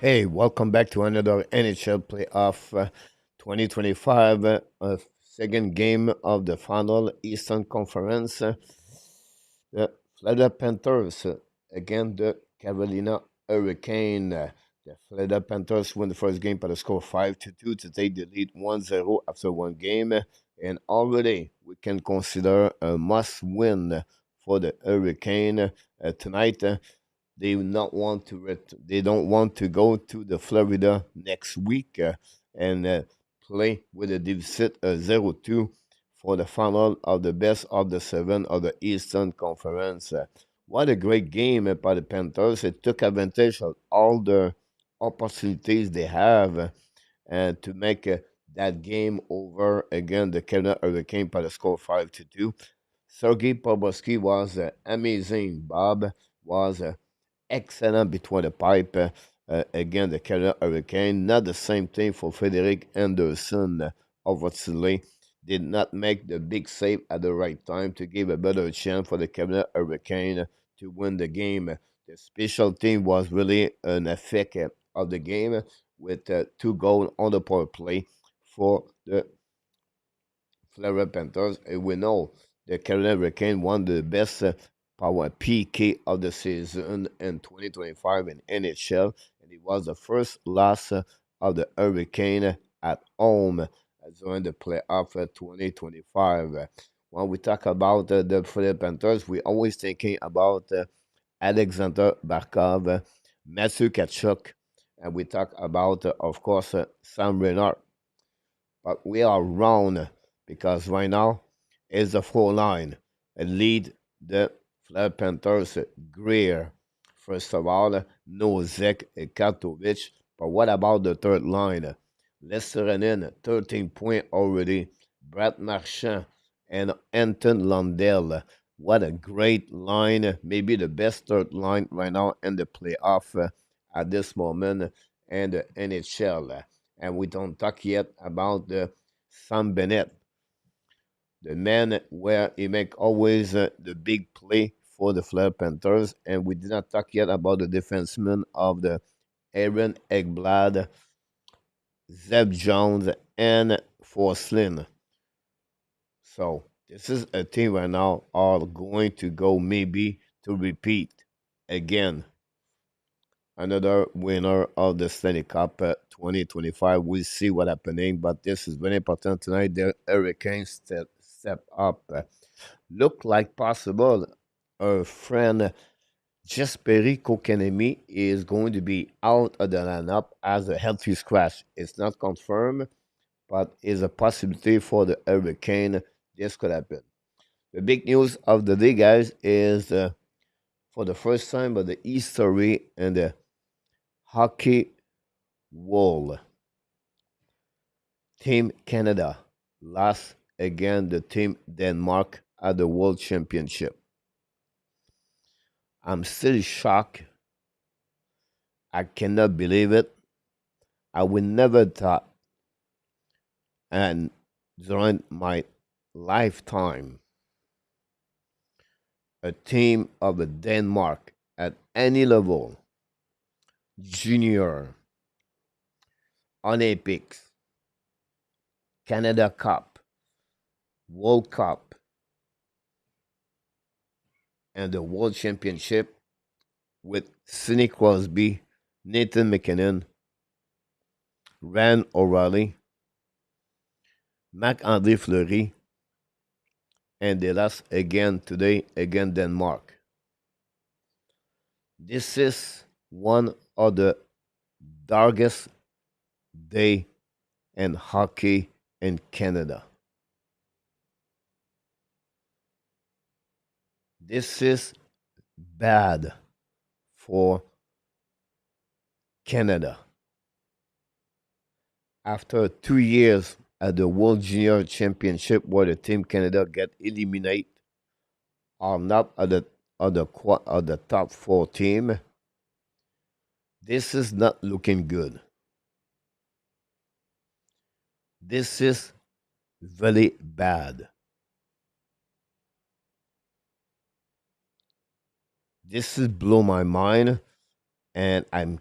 Hey, welcome back to another NHL playoff 2025, second game of the final Eastern Conference. The Florida Panthers against the Carolina Hurricane. The Florida Panthers win the first game by the score 5-2 to take the lead 1-0 after one game. And already we can consider a must win for the Hurricane tonight. They not want to they don't want to go to the Florida next week and play with a deficit 0-2 for the final of the best of the seven of the Eastern Conference. What a great game by the Panthers. It took advantage of all the opportunities they have to make that game over again the Carolina Hurricane by the score 5-2. Sergei Bobrovsky was amazing. Bob was excellent between the pipe against the Carolina Hurricane. Not the same thing for Frederick Anderson. Obviously, did not make the big save at the right time to give a better chance for the Carolina Hurricane to win the game. The special team was really an effect of the game with two goals on the power play for the Florida Panthers. And we know the Carolina Hurricane won the best power PK of the season in 2025 in NHL, and it was the first loss of the Hurricane at home during the playoff 2025. When we talk about the Florida Panthers, we always thinking about Alexander Barkov, Matthew Kachuk, and we talk about, of course, Sam Renard. But we are wrong because right now is the four line and lead the Florida Panthers Greer. First of all, Nozek and Katovic. But what about the third line? Lesteranen, 13 points already. Brad Marchand and Anton Lundell. What a great line. Maybe the best third line right now in the playoff at this moment in the NHL. And we don't talk yet about the Sam Bennett, the man where he make always the big play for the Florida Panthers. And we did not talk yet about the defenseman of the Aaron Ekblad, Zeb Jones, and Forslin. So this is a team right now are going to go maybe to repeat again another winner of the Stanley Cup 2025. We'll see what happening, but this is very important tonight. The Hurricanes step up. Look like possible. Our friend Jesperi Kokanemi is going to be out of the lineup as a healthy scratch. It's not confirmed, but is a possibility for the Hurricane. This could happen. The big news of the day, guys, is for the first time of the history in the hockey world, Team Canada lost again the Team Denmark at the World Championship. I'm still shocked. I cannot believe it. I would never thought, and during my lifetime, a team of a Denmark at any level, junior, Olympics, Canada Cup, World Cup, and the World Championship with Sidney Crosby, Nathan McKinnon, Rand O'Reilly, Marc-André Fleury, and they lost again today against Denmark. This is one of the darkest day in hockey in Canada. This is bad for Canada. After 2 years at the World Junior Championship where the Team Canada get eliminated are not at the top four team, this is not looking good. This is very bad. This is blow my mind, and I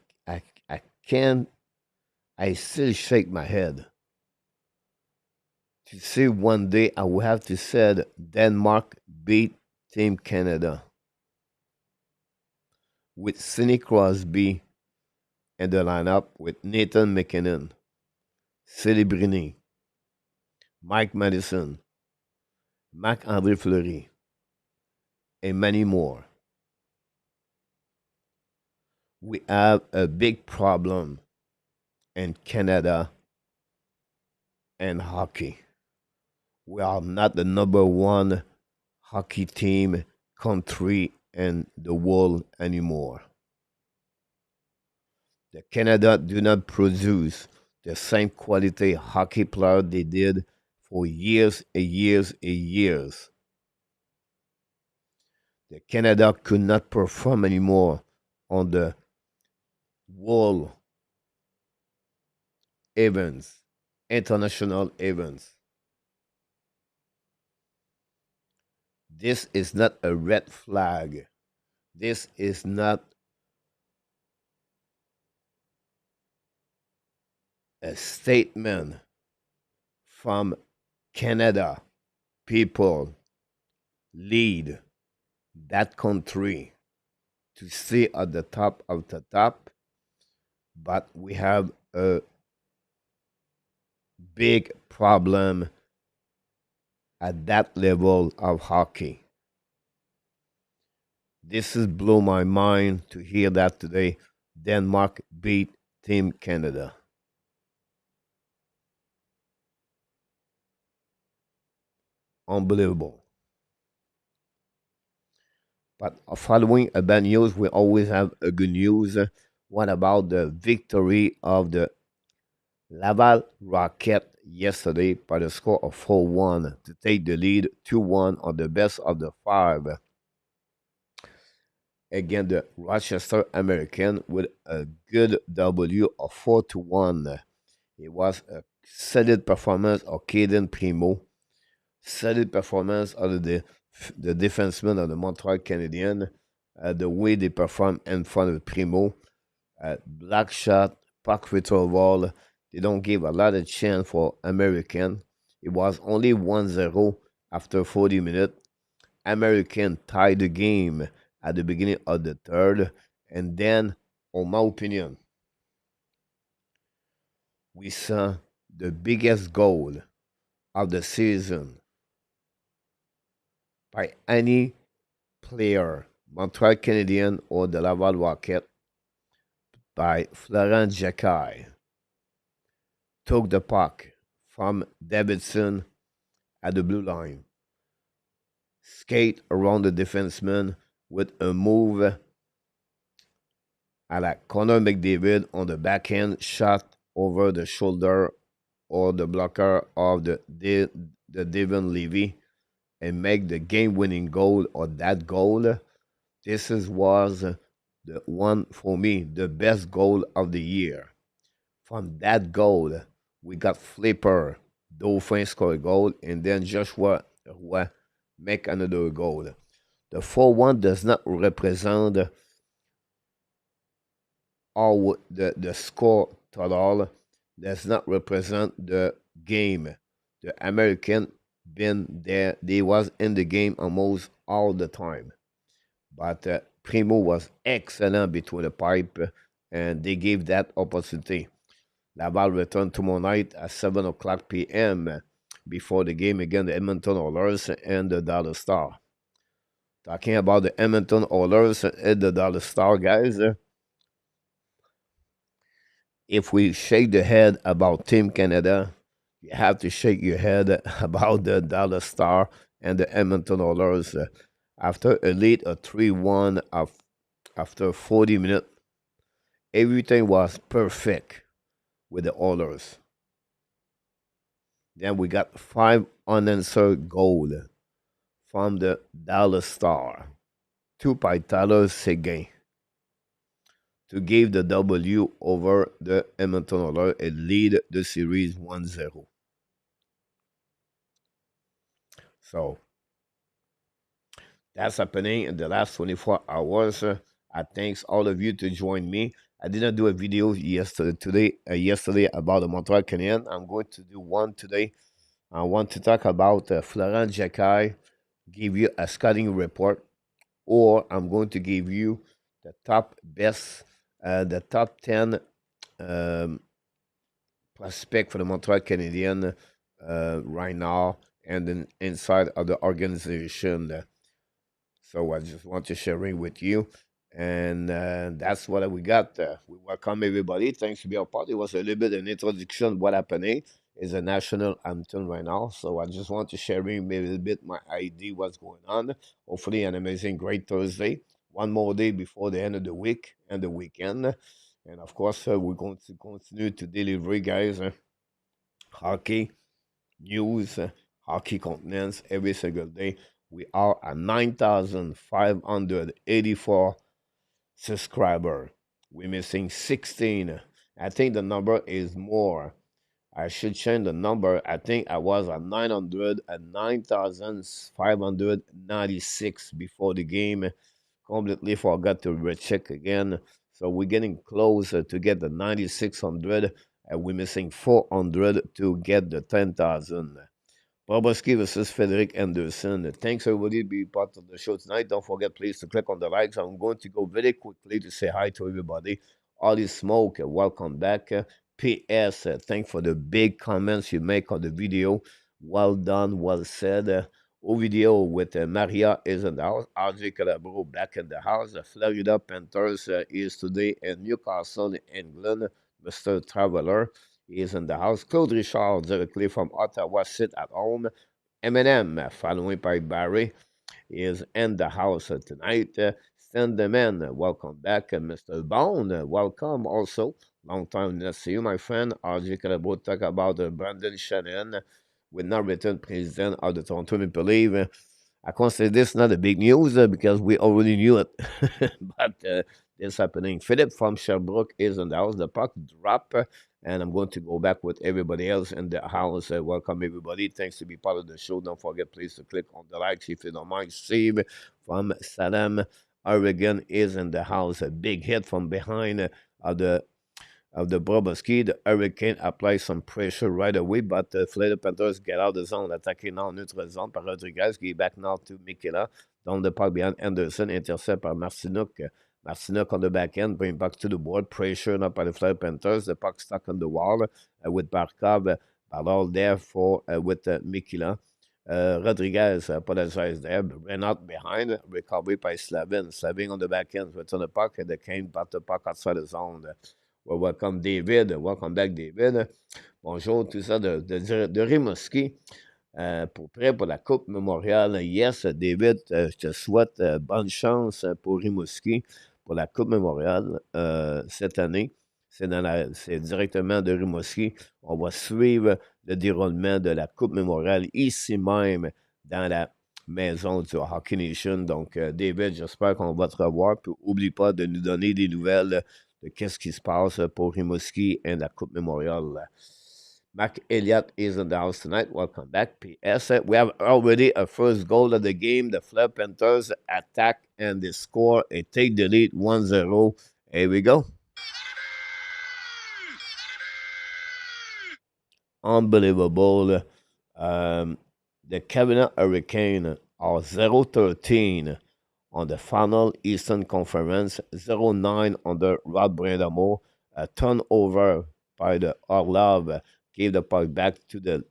can I still shake my head to see one day I will have to say Denmark beat Team Canada with Sidney Crosby in the lineup with Nathan McKinnon, Celebrini, Mike Madison, Marc-André Fleury, and many more. We have a big problem in Canada and hockey. We are not the number one hockey team country in the world anymore. The Canada do not produce the same quality hockey player they did for years and years and years. The Canada could not perform anymore on the world events, international events. This is not a red flag. This is not a statement from Canada. People lead that country to stay at the top of the top, but we have a big problem at that level of hockey. This has blown my mind to hear that today. Denmark beat Team Canada. Unbelievable. But following a bad news, we always have a good news. What about the victory of the Laval Rocket yesterday by the score of 4-1 to take the lead 2-1 on the best of the five against the Rochester American with a good W of 4-1. It was a solid performance of Caden Primo, solid performance of the defenseman of the Montreal Canadiens, the way they perform in front of Primo, black shot, puck retrieval. They don't give a lot of chance for American. It was only 1-0 after 40 minutes. American tied the game at the beginning of the third. And then, on my opinion, we saw the biggest goal of the season by any player, Montreal Canadian or the Laval Rocket, by Florent Jacquet. Took the puck from Davidson at the blue line, skate around the defenseman with a move à la Connor McDavid on the backhand shot over the shoulder or the blocker of the Devon Levy and make the game-winning goal or that goal. Was the one for me, the best goal of the year. From that goal, we got Flipper, Dauphin score a goal, and then Joshua Roy make another goal. The 4-1 does not represent all the score total, does not represent the game. The American been there, they was in the game almost all the time. But Primo was excellent between the pipe, and they gave that opportunity. Laval returned tomorrow night at 7 o'clock p.m. before the game against the Edmonton Oilers and the Dallas Star. Talking about the Edmonton Oilers and the Dallas Star, guys, if we shake the head about Team Canada, you have to shake your head about the Dallas Star and the Edmonton Oilers. After a lead of 3-1 after 40 minutes, everything was perfect with the Oilers. Then we got 5 unanswered goals from the Dallas Star. 2 by Tyler Seguin to give the W over the Edmonton Oilers and lead the series 1-0. So that's happening in the last 24 hours. I thanks all of you to join me. I didn't do a video yesterday about the Montreal Canadiens. I'm going to do one today. I want to talk about Florent Jacquet, give you a scouting report, or I'm going to give you the the top 10 um, prospect for the Montreal Canadiens right now and then inside of the organization. So I just want to share it with you. And that's what we got. We welcome everybody. Thanks to be a part. It was a little bit an introduction. What happening is a national anthem right now. So I just want to share maybe a little bit my idea what's going on. Hopefully an amazing, great Thursday. One more day before the end of the week and the weekend. And of course, we're going to continue to deliver, guys, hockey news, hockey continents every single day. We are at 9,584 subscriber. We're missing 16. I think the number is more. I should change the number. I think I was at 900 at 9,596 before the game. Completely forgot to recheck again. So we're getting closer to get the 9,600. And we're missing 400 to get the 10,000. Bobrovsky versus Frederick Anderson. Thanks everybody to be part of the show tonight. Don't forget, please, to click on the likes. I'm going to go very quickly to say hi to everybody. Ollie Smoke, welcome back. P.S. Thanks for the big comments you make on the video. Well done, well said. Video with Maria is in the house. RJ Calabro back in the house. The Florida Panthers is today in Newcastle, England. Mr. Traveler is in the house. Claude Richard directly from Ottawa sit at home. Eminem, following by Barry, is in the house tonight. Send them in. Welcome back, Mr. Bone. Welcome also. Long time to see you, my friend. RJ Calabo talk about Brandon Shannon with now returned president of the Toronto Maple Leaf. I consider this not a big news because we already knew it. But this happening. Philip from Sherbrooke is in the house. The puck drop. And I'm going to go back with everybody else in the house. Welcome, everybody. Thanks to be part of the show. Don't forget, please, to click on the likes if you don't mind. Steve from Salem, Oregon is in the house. A big hit from behind of the Bobrovsky. The Hurricane applies some pressure right away, but the Florida Panthers get out of the zone, attacking now neutral zone par Rodriguez, qui est back now to Mikela. Down the park behind Anderson, intercept par Marcinuk. Marcinuk on the back end, bring back to the board, pressure now by the Florida Panthers. The puck stuck on the wall with Barkov. Ballon there for with Mikela. Rodriguez apologized there, ran out behind, recovery by Slavin. Slavin on the back end, return the puck, and the Kane bat the puck outside the zone. Well, welcome David, welcome back David. Bonjour, tout ça de Rimouski. Prêt pour la Coupe Mémoriale. Yes, David, je te souhaite bonne chance pour Rimouski pour la Coupe Mémoriale cette année. C'est directement de Rimouski. On va suivre le déroulement de la Coupe Mémoriale ici même dans la maison du Hockey Nation. Donc, David, j'espère qu'on va te revoir. Puis, n'oublie pas de nous donner des nouvelles de qu'est-ce qui se passe pour Rimouski et la Coupe Mémoriale. Mac Elliott is in the house tonight. Welcome back. P.S. We have already a first goal of the game. The Florida Panthers attack and they score and take the lead 1-0. Here we go. Unbelievable. The Carolina Hurricane are 0-13 on the final Eastern Conference, 0-9 on the Rod Brind'Amour. A turnover by the Orlov gave the puck back to the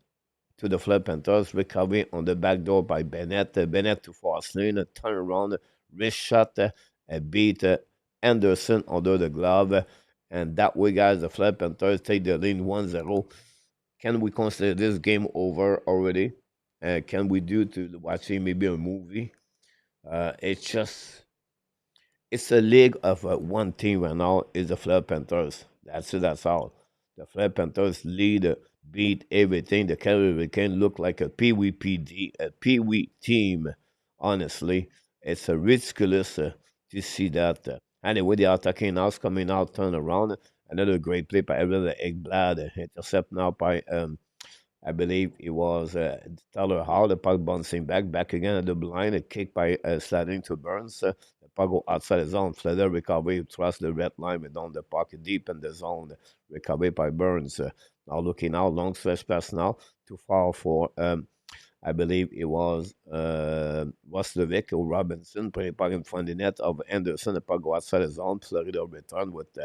Florida Panthers. Recovery on the back door by Bennett. Bennett to Forslane. Turn around, wrist shot, beat Anderson under the glove. And that way, guys, the Florida Panthers take the lead 1-0. Can we consider this game over already? Can we do to watching maybe a movie? It's a league of one team right now. Is the Florida Panthers. That's it. That's all. The Florida Panthers lead, beat everything. The Calgary Hurricane look like a Pee-wee PD, a Pee-wee team. Honestly, it's ridiculous to see that. Anyway, the attacking now coming out, turn around. Another great play by Ekblad. Intercept now by I believe it was Tyler Hall. The puck bouncing back again at the blind. A kick by sliding to Burns. The puck go outside the zone. Fleder recovery, thrust the red line, but down the puck deep in the zone. Recovery by Burns. Now looking out, long stretch pass now. Too far for, I believe it was Roslovic or Robinson, putting the puck in front of the net of Anderson. The puck go outside the zone. Florida return with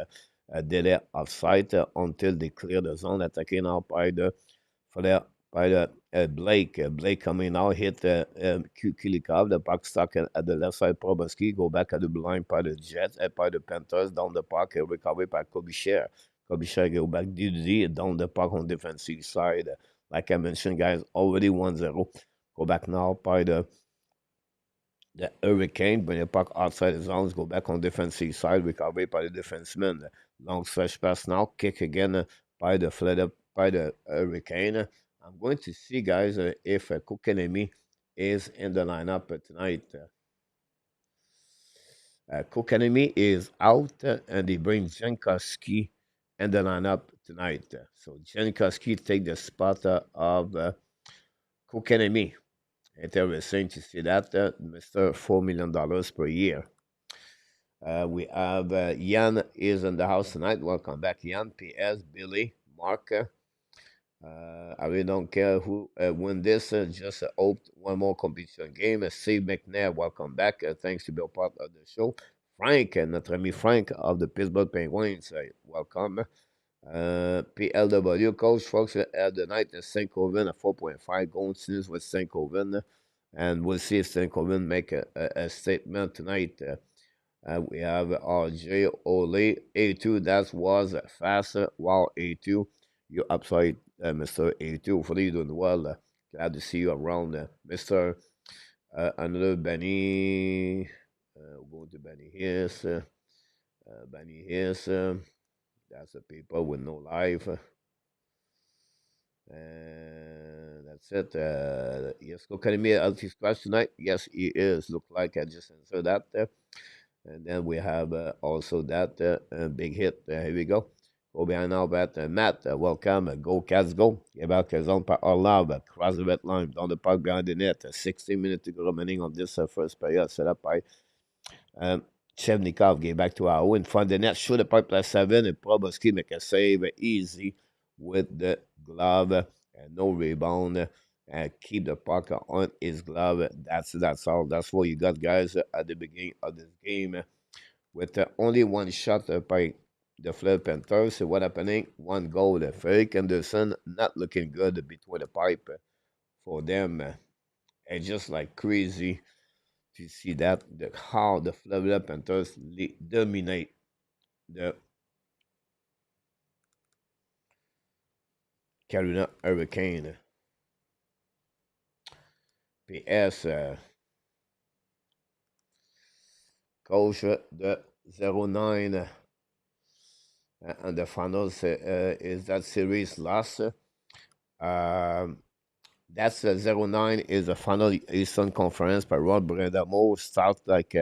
a delay of sight until they clear the zone. Attacking now by the for the by the Blake. Blake coming out, hit Kulikov. The puck stuck at the left side. Bobrovsky go back at the blind by the Jets, by the Panthers. Down the puck, recovery by Kobicher. Kobicher go back DD down the puck on defensive side. Like I mentioned, guys, already 1-0. Go back now by the Hurricane, bring the puck outside the zones, go back on defensive side, recovery by the defenseman. Long stretch pass now, kick again by the Florida, by the Hurricane. I'm going to see, guys, if Kokanemi is in the lineup tonight. Kokanemi is out, and they bring Jankowski in the lineup tonight. So Jankowski take the spot of Kokanemi. Interesting to see that, Mr. $4 million per year. We have Jan is in the house tonight. Welcome back, Jan. PS, Billy, Mark. I really don't care who win this. Just hope one more competition game. Steve McNair, welcome back. Thanks to be a part of the show. Frank, notre ami Frank of the Pittsburgh Penguins, welcome. PLW coach folks at the night at St. Coven at 4.5 goal series with St. Coven, and we'll see if St. Coven make a statement tonight. We have RJ Ole A2. That was faster. Wow, A2, you're upside, Mr. A2. Hopefully you're doing well. Glad to see you around, Mr. Another Benny. Going to Benny Hills. Benny Hills. That's the people with no life. And that's it. Yes, Academy LT Scratch tonight. Yes, he is. Look like I just answered that. And then we have also that big hit. Here we go. Go behind now, Matt. Welcome. Go Cats, go. Québec zone par Orlov. Cross the red line. Down the park behind the net. 16 minutes to go remaining on this first period. Set up by Chevnikov. Get back to our in front of the net. Shoot the puck +7. And Bobrovsky make a save easy with the glove. And no rebound. And keep the puck on his glove. That's all. That's what you got, guys, at the beginning of this game. With only one shot by the Florida Panthers. What happening? One goal. Verhaeghe Anderson not looking good between the pipe for them. It's just like crazy to see that how the Florida Panthers dominate the Carolina Hurricane. PS, coach the 09 and the finals is that series lost. That's 09 is the final Eastern Conference by Rod Bredamo. Start like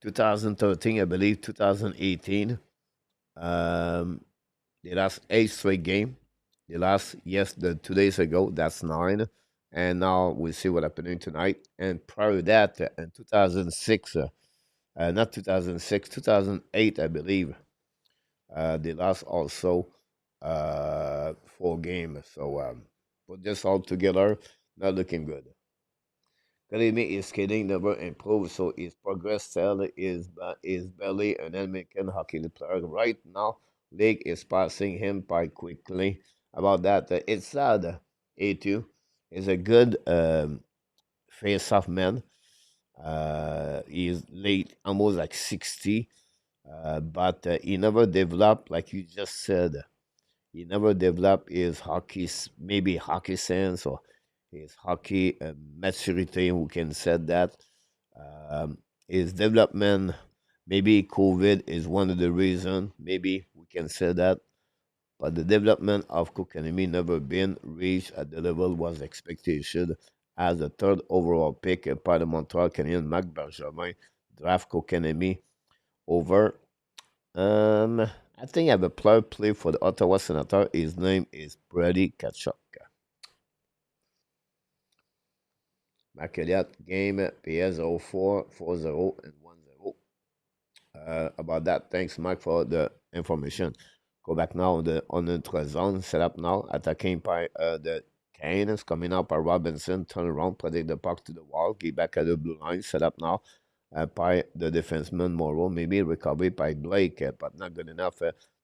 2013, I believe, 2018. They lost 8 straight game. They lost, yes, 2 days ago. That's 9. And now we see what happening tonight. And prior to that, in 2006, not 2006, 2008, I believe, they lost also 4 games. So put this all together, not looking good. Karimi is skating never improved, so his progress style is barely an American hockey player. Right now, league is passing him by quickly. About that, it's sad. A2 is a good face-off man. He's late, almost like 60, but he never developed, like you just said. He never developed his hockey, maybe hockey sense or his hockey maturity. Who can say that? His development, maybe COVID is one of the reasons. Maybe we can say that. But the development of Kokanemi never been reached at the level was expectation as the third overall pick by the Montreal Canadiens. Marc Bergevin draft Kokanemi over. I think I have a player play for the Ottawa Senator. His name is Brady Kachuk. Macaulay game PS04, 4-0, and 1-0. About that, thanks, Mike, for the information. Go back now on the zone, set up now, attacking by the Canes, coming up by Robinson, turn around, protect the puck to the wall, get back at the blue line, set up now by the defenseman Morrow, maybe recovery by Blake, but not good enough.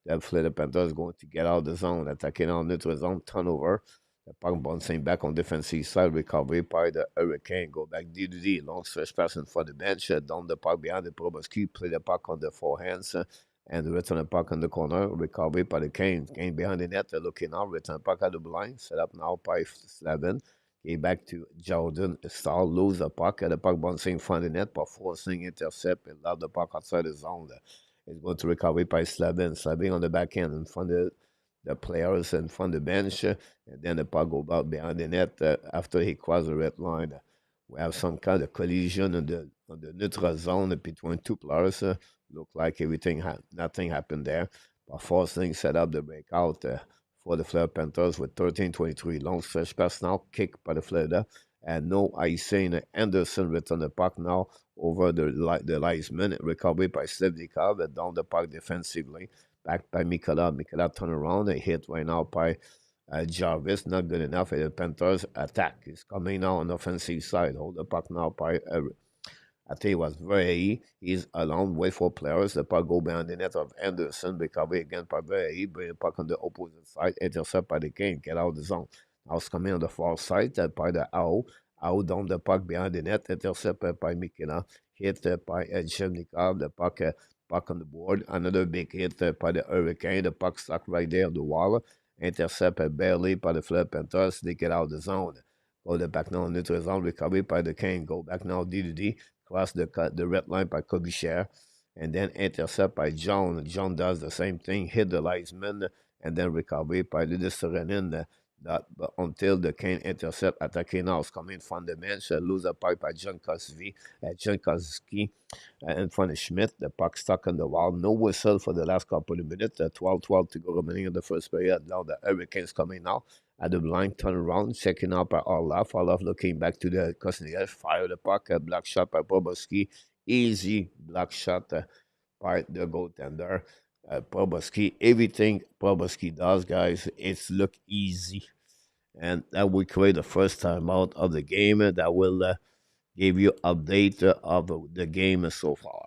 The Florida Panthers going to get out of the zone, attacking on neutral zone, turnover. The puck bouncing back on defensive side, recovery by the Hurricane. Go back D, long stretch pass in front of the bench, down the puck behind the Bobrovsky, play the puck on the forehands, and return the puck in the corner, recovery by the Canes. Kane behind the net, looking out, return puck at the blind, set up now by Slavin. Get back to Jordan Stahl, lose the puck, and the puck bouncing in front of the net, but forcing intercept and loud the puck outside the zone. It's going to recover by Slavin. Slavin on the back end in front of the players in front of the bench, and then the puck go out behind the net after he crossed the red line. We have some kind of collision on the neutral zone between two players. Look like nothing happened there. But forcing set up the breakout for the Florida Panthers with 13:23 long stretch pass now, kick by the Florida, and no icing. Anderson return the puck now over the linesman, recovery by Slivnikov, down the puck defensively, back by Mikola. Mikola turn around and hit right now by Jarvis, not good enough. And the Panthers attack is coming now on the offensive side. Hold the puck now by I think it was Verhaeghe. He's alone, wait for players. The puck go behind the net of Anderson. Recovery again by Verhaeghe. Bring the puck on the opposite side. Intercept by the King. Get out of the zone. Now it's coming on the far side by the Owl. Owl down the puck behind the net. Intercepted by Mikina. Hit by Shevnikov. The puck on the board. Another big hit by the Hurricane. The puck stuck right there on the wall. Intercepted barely by the Florida Panthers. They get out of the zone. Go the back now into the zone. Recovery by the King. Go back now D cross the red line by Kobicher, and then intercept by John. John does the same thing, hit the linesman, and then recovery by Luostarinen. That until the Kane intercept attacking now is coming from the bench, lose a pipe by John Koski, in front of Schmidt. The puck stuck on the wall. No whistle for the last couple of minutes. 12-12 to go remaining in the first period. Now the Hurricanes coming now at the line, turn around, checking out by Orlov. Orlov looking back to the Kosniyev, fire the puck, a black shot by Bobrovsky. Easy black shot by the goaltender. Bobrovsky, everything Bobrovsky does, guys, it's look easy. And that will create the first time out of the game. That will give you update of the game so far.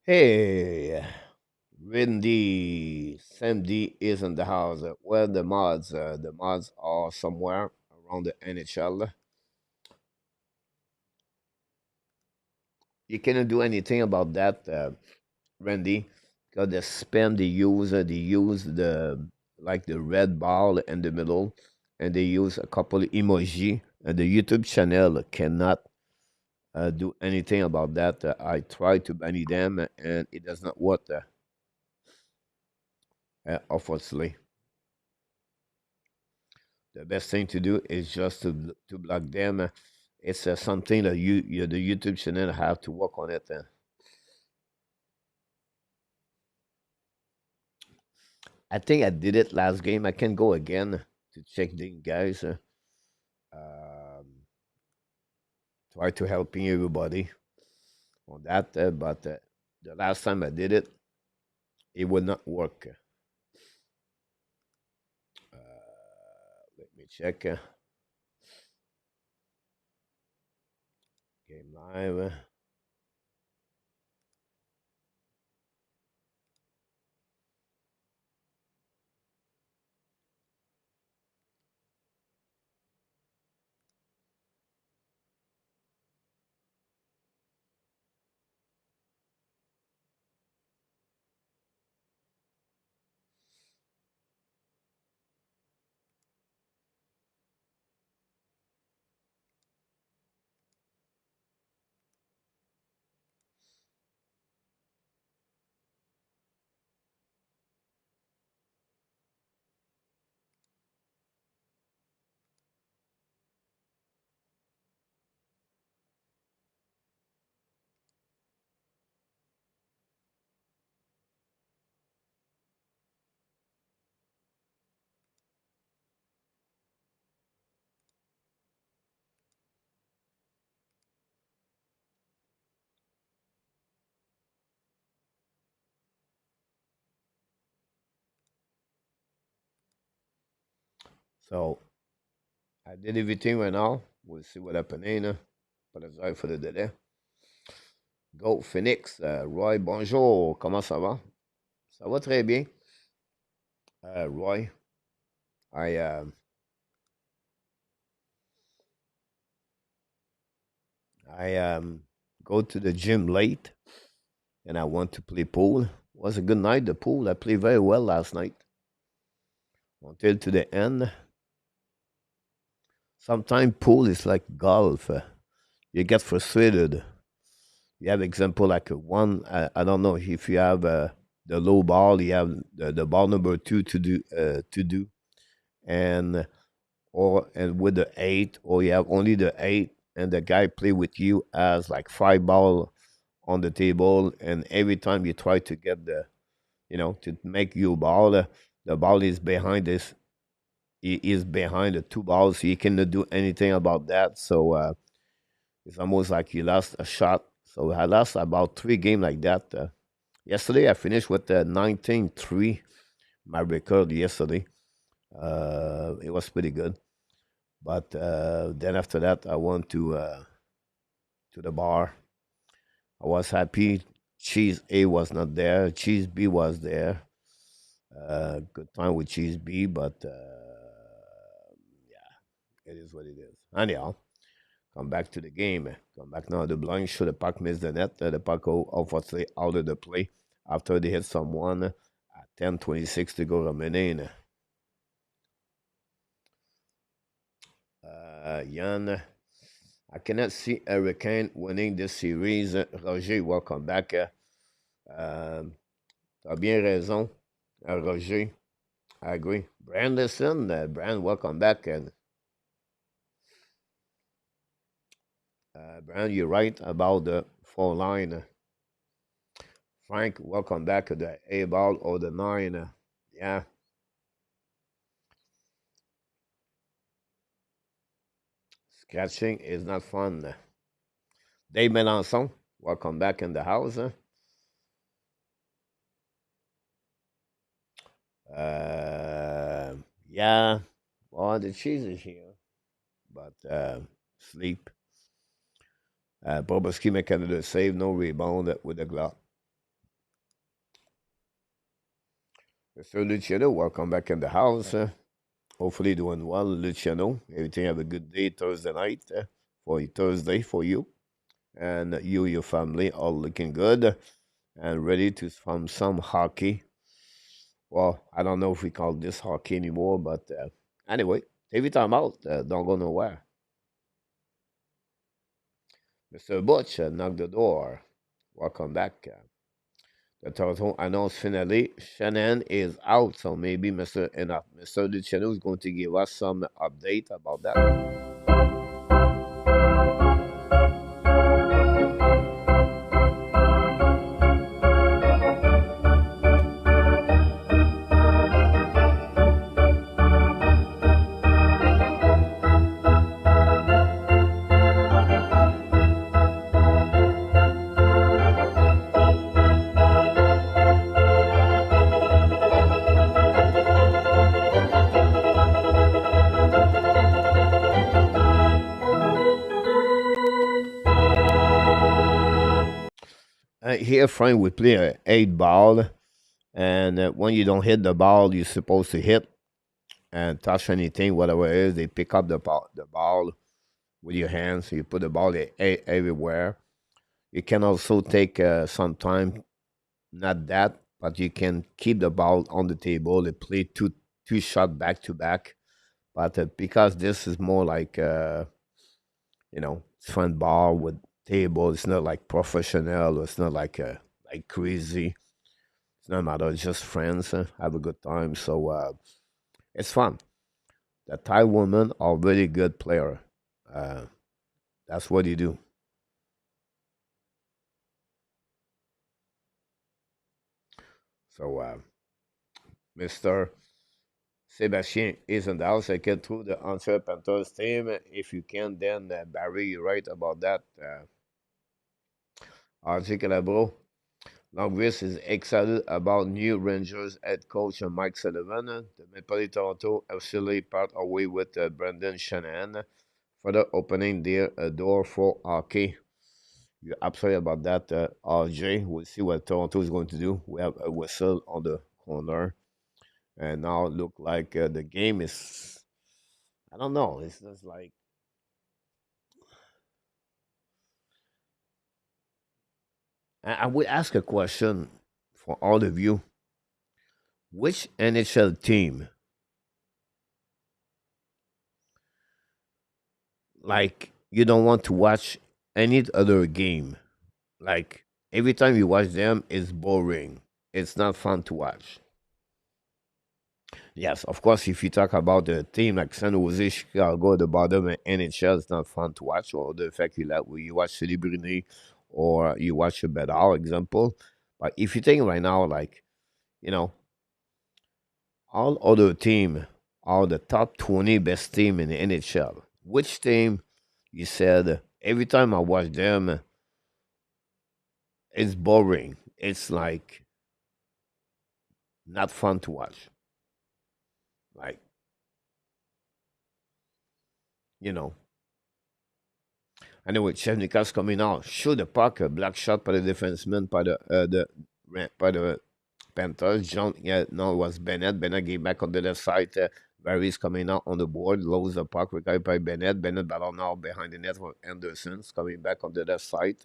Hey, Windy, Sandy is in the house. Where the mods? The mods are somewhere around the NHL. You cannot do anything about that, Randy, because the spam they use the like the red ball in the middle, and they use a couple of emoji. And the YouTube channel cannot do anything about that. I tried to ban them, and it does not work. Unfortunately, the best thing to do is just to block them. It's something that the YouTube channel have to work on it. I think I did it last game. I can go again to check the guys. Um, try to helping everybody on that, but the last time I did it, it would not work. Let me check. Game live. So I did everything right now. We'll see what happens. Apologize for the delay. Go Phoenix. Roy, bonjour. Comment ça va? Ça va très bien. Roy, I I go to the gym late and I want to play pool. It was a good night, the pool. I played very well last night until to the end. Sometimes pool is like golf. You get frustrated. You have example like one. I don't know if you have the low ball. You have the ball number two to do, and and with the eight, or you have only the eight, and the guy play with you as like five ball on the table, and every time you try to get to make your ball, the ball is behind this. He is behind the two balls. So you cannot do anything about that. So it's almost like you lost a shot. So I lost about three games like that. Yesterday I finished with 19-3, my record yesterday. It was pretty good. But then after that, I went to the bar. I was happy. Cheese A was not there. Cheese B was there. Good time with Cheese B, but yeah, it is what it is. Anyhow, come back to the game. Come back now. The blind should the puck missed the net. The puck unfortunately out of the play after they hit someone at 10:26 to go remaining. Yann, I cannot see Hurricane winning this series. Roger, welcome back. T'as bien raison, Roger. I agree. Branderson, Brand, welcome back. And Brand, you're right about the four line. Frank, welcome back to the A ball or the nine. Yeah. Sketching is not fun. Dave Melanson, welcome back in the house. Yeah. Well, the cheese is here, but sleep. Bobrovsky making the save, no rebound with the glove. Mr. Luciano, welcome back in the house. Hopefully doing well, Luciano. Everything have a good day Thursday night for Thursday for you. And you, your family, all looking good and ready to from some hockey. Well, I don't know if we call this hockey anymore, but anyway, every time out, don't go nowhere. Mr. Butch, knock the door. Welcome back. The Toronto announced finally Shannon is out, so maybe Mr. Luciano is going to give us some update about that. Here, Frank, we play a 8 ball, and when you don't hit the ball you're supposed to hit and touch anything, whatever it is, they pick up the ball with your hands. So you put the ball everywhere. You can also take some time, not that, but you can keep the ball on the table and play two shot back to back. But because this is more like it's fun ball with table. It's not like professional. It's not like crazy. It's not matter. It's just friends. Have a good time. So it's fun. The Thai women are really good player. Uh, that's what you do. So Mr. Sebastien is in the house. I get through the answer Panthers team. If you can, then Barry, you're right about that. RJ Calabro. Longvis is excited about new Rangers head coach Mike Sullivan. The Maple Leaf Toronto officially part away with Brendan Shanahan, further opening their door for hockey. You're absolutely about that, RJ. We'll see what Toronto is going to do. We have a whistle on the corner, and now it look like the game is. I don't know. It's just like I would ask a question for all of you. Which NHL team, like, you don't want to watch any other game? Like, every time you watch them, it's boring. It's not fun to watch. Yes, of course, if you talk about a team like San Jose, Chicago, the bottom of NHL, it's not fun to watch. Or the fact you like when you watch Celebrity or you watch a Bedard example. But if you think right now, like, you know, all other team are the top 20 best team in the NHL. Which team you said every time I watch them, it's boring. It's like not fun to watch. Like, you know. Anyway, Chevnikov's coming out. Shoot the puck, a black shot by the defenseman by the Panthers. John, yeah, no, it was Bennett. Bennett gave back on the left side. Varys coming out on the board, loses the puck, recovered by Bennett. Bennett battle now behind the net for Anderson's coming back on the left side.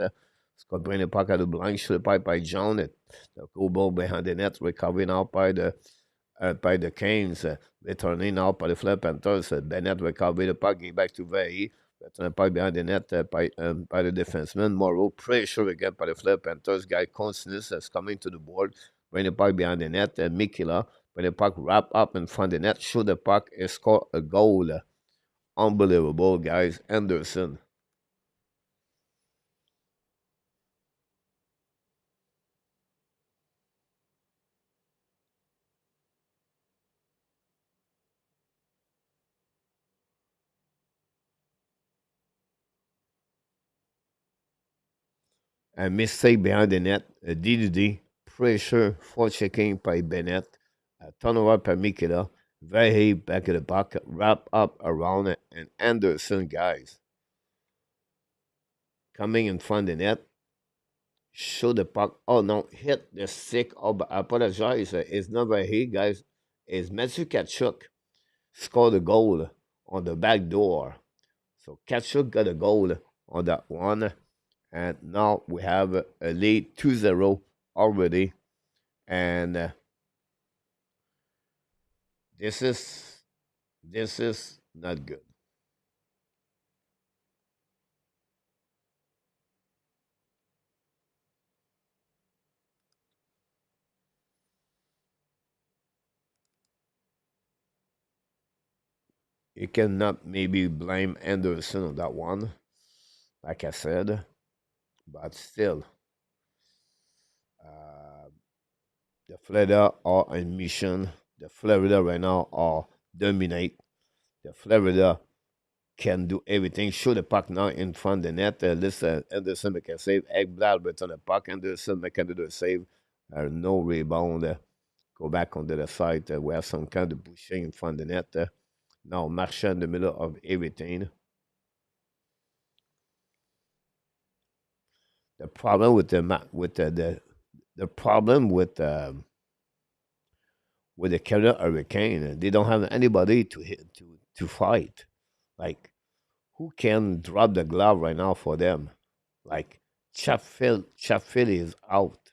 Scott bring the puck at the blind, shoot the puck by John. The goal ball behind the net, recovering out by the Canes. Returning out by the Florida Panthers. Bennett recovered the puck, gave back to Verhaeghe. Return the puck behind the net by the defenseman. Morrow pressure again by the Florida Panthers. Guy Consonus is coming to the board. Bring the puck behind the net. Mikila, when the puck wrap up in front of the net, shoot the puck and score a goal. Unbelievable, guys. Anderson. A mistake behind the net. A DDD. Pressure for checking by Bennett. A turnover by Mikila. Very back of the puck. Wrap up around it. And Anderson, guys. Coming in front of the net. Show the puck. Oh no, hit the stick. Oh, but I apologize. It's not Verhaeghe, guys. It's Matthew Kachuk scored a goal on the back door. So Kachuk got a goal on that one. And now we have a lead 2-0 already. And this is not good. You cannot maybe blame Anderson on that one, like I said, but still, uh, the Florida are in mission. The Florida right now are dominate. The Florida can do everything. Shoot the puck now in front of the net. Listen, Anderson make a save. Ekblad return the puck. Anderson make another save. No rebound. Go back on the other side. We have some kind of pushing in front of the net. Now Marchand in the middle of everything. The problem with the problem with the Carolina Hurricane, they don't have anybody to hit to fight. Like, who can drop the glove right now for them? Like, Chatfield is out.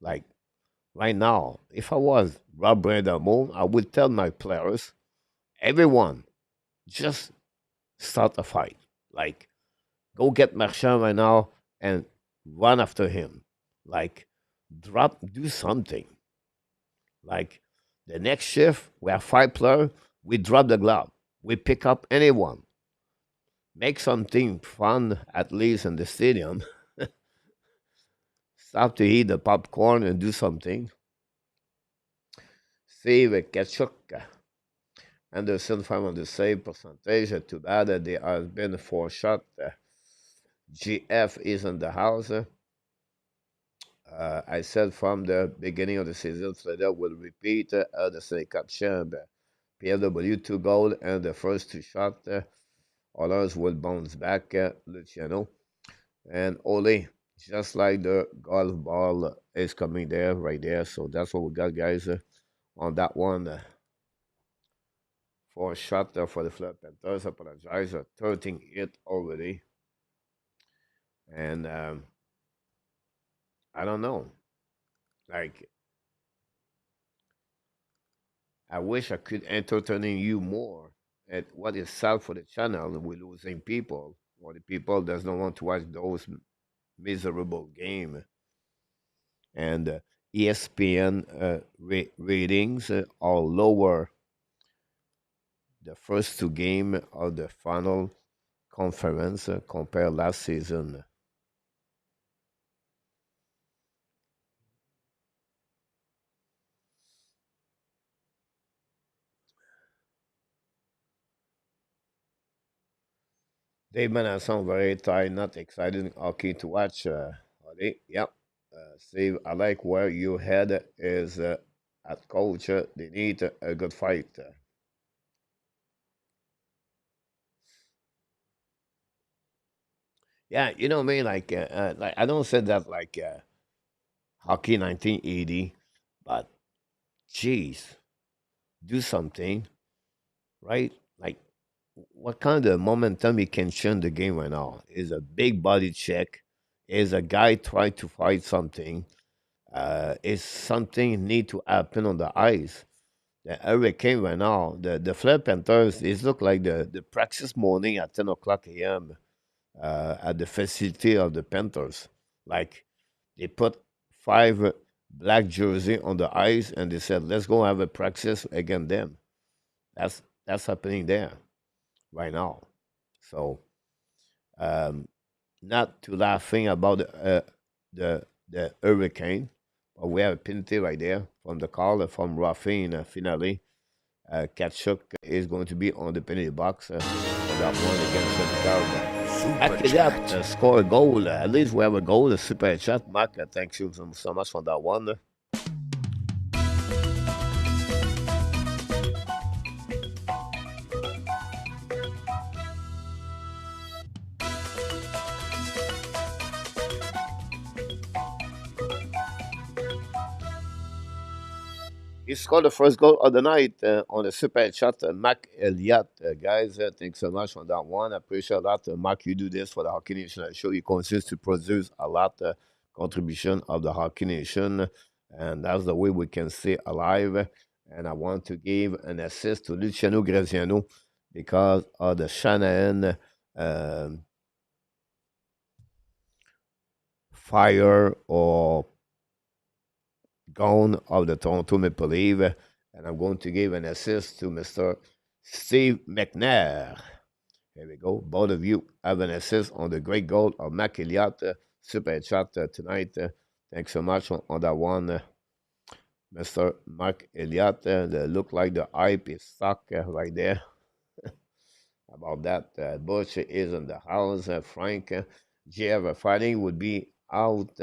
Like, right now, if I was Rob Brandamon, I would tell my players, everyone, just start a fight. Like, go get Marchand right now and run after him. Like, do something. Like, the next shift, we have five players, we drop the glove. We pick up anyone. Make something fun, at least in the stadium. Stop to eat the popcorn and do something. Save a Kachuk. Anderson found on the save percentage. Too bad that there has been 4 shots. GF is in the house. I said from the beginning of the season, Florida will repeat the Stanley Cup champ. PLW 2 goal and the first two shots. Others will bounce back. Luciano and Ole, just like the golf ball is coming there, right there. So that's what we got, guys, on that one. For a shot for the Florida Panthers. Apologize, 13 hit already. And I don't know. Like, I wish I could entertain you more at what is sad for the channel. We're losing people, or the people does not want to watch those miserable game. And ESPN ratings are lower the first two game of the final conference compared last season. Dave Manasson, very tired, not exciting hockey to watch. Oli. Yep. Steve, I like where your head is at coach. They need a good fight. Yeah, you know me, like I don't say that like hockey 1980, but geez, do something, right? Like, what kind of momentum you can change the game right now? Is a big body check? Is a guy trying to fight something? Is something need to happen on the ice? The hurricane right now, the Florida Panthers, it look like the practice morning at 10 o'clock a.m. At the facility of the Panthers. Like, they put five black jersey on the ice and they said, let's go have a practice against them. That's happening there right now. So um, not to laughing about the hurricane, but we have a penalty right there from the call from Raffin finally. Kachuk is going to be on the penalty box for that one against the Cardinals. After that, score a goal. At least we have a goal, a super chat. Mark, thank you so much for that one. He scored the first goal of the night on a super chat. Mac Elliott, guys, thanks so much for that one. I appreciate that. Mark, you do this for the Hockey Nation show. You consist to produce a lot contribution of the Hockey Nation, and that's the way we can stay alive. And I want to give an assist to Luciano Graziano because of the Shanahan fire or gone of the Toronto Maple Leaf, and I'm going to give an assist to Mr. Steve McNair. Here we go. Both of you have an assist on the great goal of Mac Elliott. Super chat tonight. Thanks so much on that one, Mr. Mark Elliott. They look like the hype is stuck right there about that. Bush is in the house. Frank, JF fighting would be out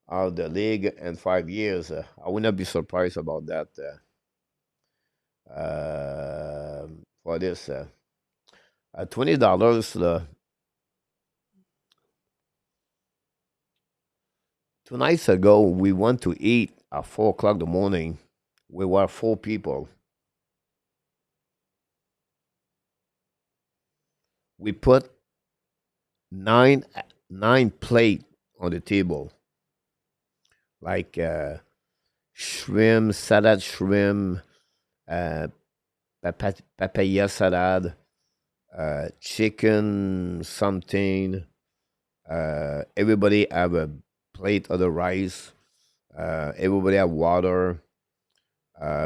of the league in 5 years. I would not be surprised about that for this. $20. 2 nights ago, we went to eat at 4 o'clock in the morning. We were 4 people. We put nine plate on the table, like shrimp, salad shrimp, uh, papaya salad, chicken something. Everybody have a plate of the rice. Everybody have water.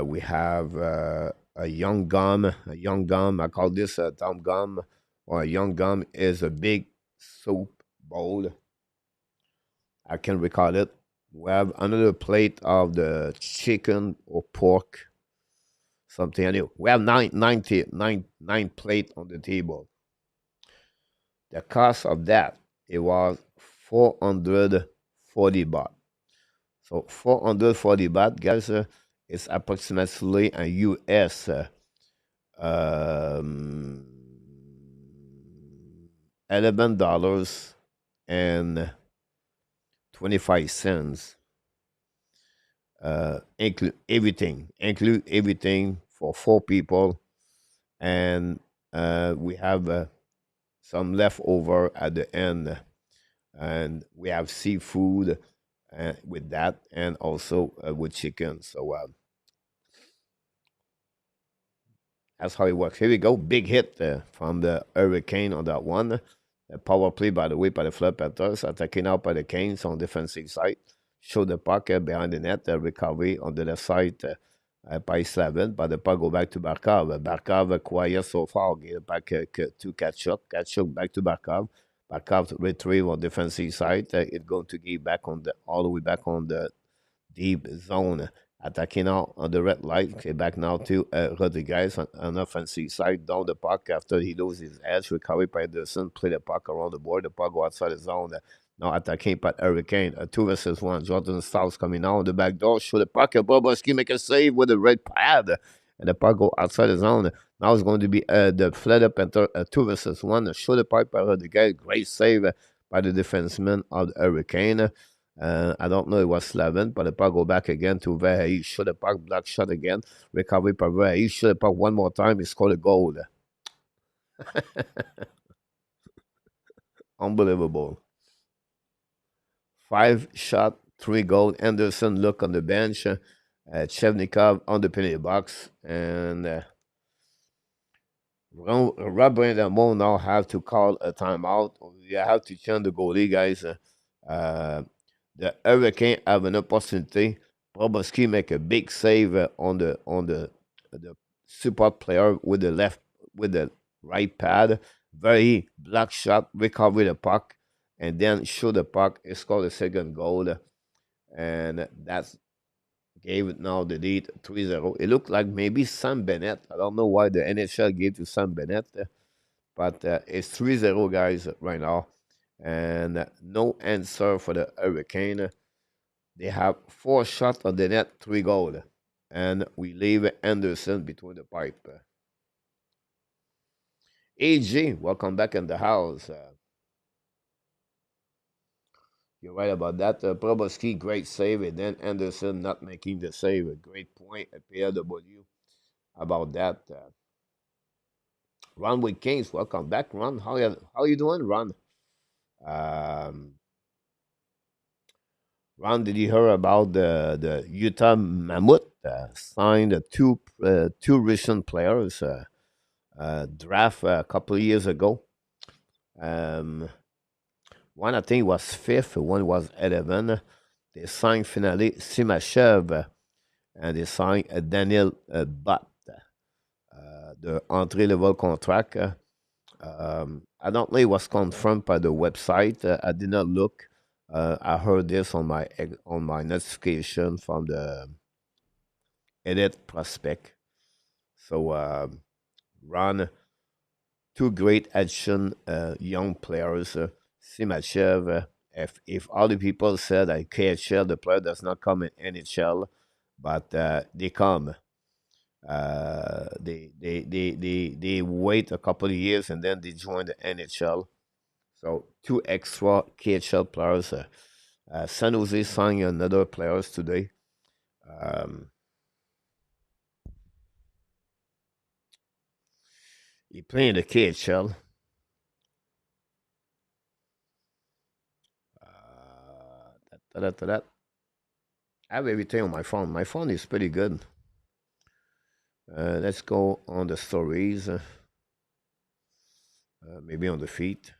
We have a young gum. A young gum. I call this a tom gum, or a young gum is a big soup bowl. I can recall it. We have another plate of the chicken or pork, something. Anyway, we have nine plate on the table. The cost of that, it was $440. So 440 baht, guys, is approximately a US um, $11.25. Include everything for four people, and we have some leftover at the end, and we have seafood with that, and also with chicken. So that's how it works. Here we go. Big hit from the Hurricane on that one. A power play, by the way, by the Florida Panthers, attacking out by the Canes on defensive side. Show the puck behind the net, recovery on the left side by Slavin, but the puck go back to Barkov. Barkov quiet so far, get back to Kachuk. Kachuk back to Barkov. Barkov retrieve on defensive side. It's going to get back on the all the way back on the deep zone. Attacking out on the red light. Okay, back now to Rodriguez on offensive side. Down the puck after he loses his edge. Recovery by Anderson. Play the puck around the board. The puck go outside the zone. Now attacking by Hurricane. 2 versus 1. Jordan Styles coming out on the back door. Show the puck. Bobrovsky make a save with a red pad. And the puck go outside the zone. Now it's going to be the Florida Panther 2 versus 1. Show the puck by Rodriguez. Great save by the defenseman of the Hurricane. I don't know it was Slavin, but the puck go back again to Verhaeghe. Shoot the puck, block shot again. Recovery by Verhaeghe. Shoot the puck one more time. He scored a goal. Unbelievable. 5 shot, 3 goal. Anderson look on the bench. Chevnikov on the penalty box. And Rob Brandamon now have to call a timeout. You have to change the goalie, guys. The Hurricane have an opportunity. Bobrovsky make a big save on the support player with the left with the right pad. Very black shot, recover the puck, and then shoot the puck. He scored the second goal, and that's gave it now the lead 3-0. It looked like maybe Sam Bennett. I don't know why the NHL gave to Sam Bennett, but it's 3-0, guys, right now. And no answer for the Hurricane. They have 4 shots on the net, 3 goals. And we leave Anderson between the pipe. AG, welcome back in the house. You're right about that. Probowski, great save, and then Anderson not making the save. A great point at PLW about that. Ron with Kings, welcome back, Ron. How you doing, Ron? Um, Ron, did you hear about the Utah Mammoth signed two recent players draft a couple of years ago? Um, One I think was fifth, one was 11. They signed finally Simachev and they signed Daniel Butt, the entry level contract. I don't know it was confirmed by the website. I did not look. I heard this on my notification from the edit prospect. So Ron, two great action young players. Simachev, if all the people said that KHL, the player does not come in NHL, but they come. They wait a couple of years and then they join the NHL. So two extra KHL players. San Jose signed another players today. Um, he playing the KHL. That. I have everything on my phone. My phone is pretty good. Let's go on the stories. Maybe on the feet.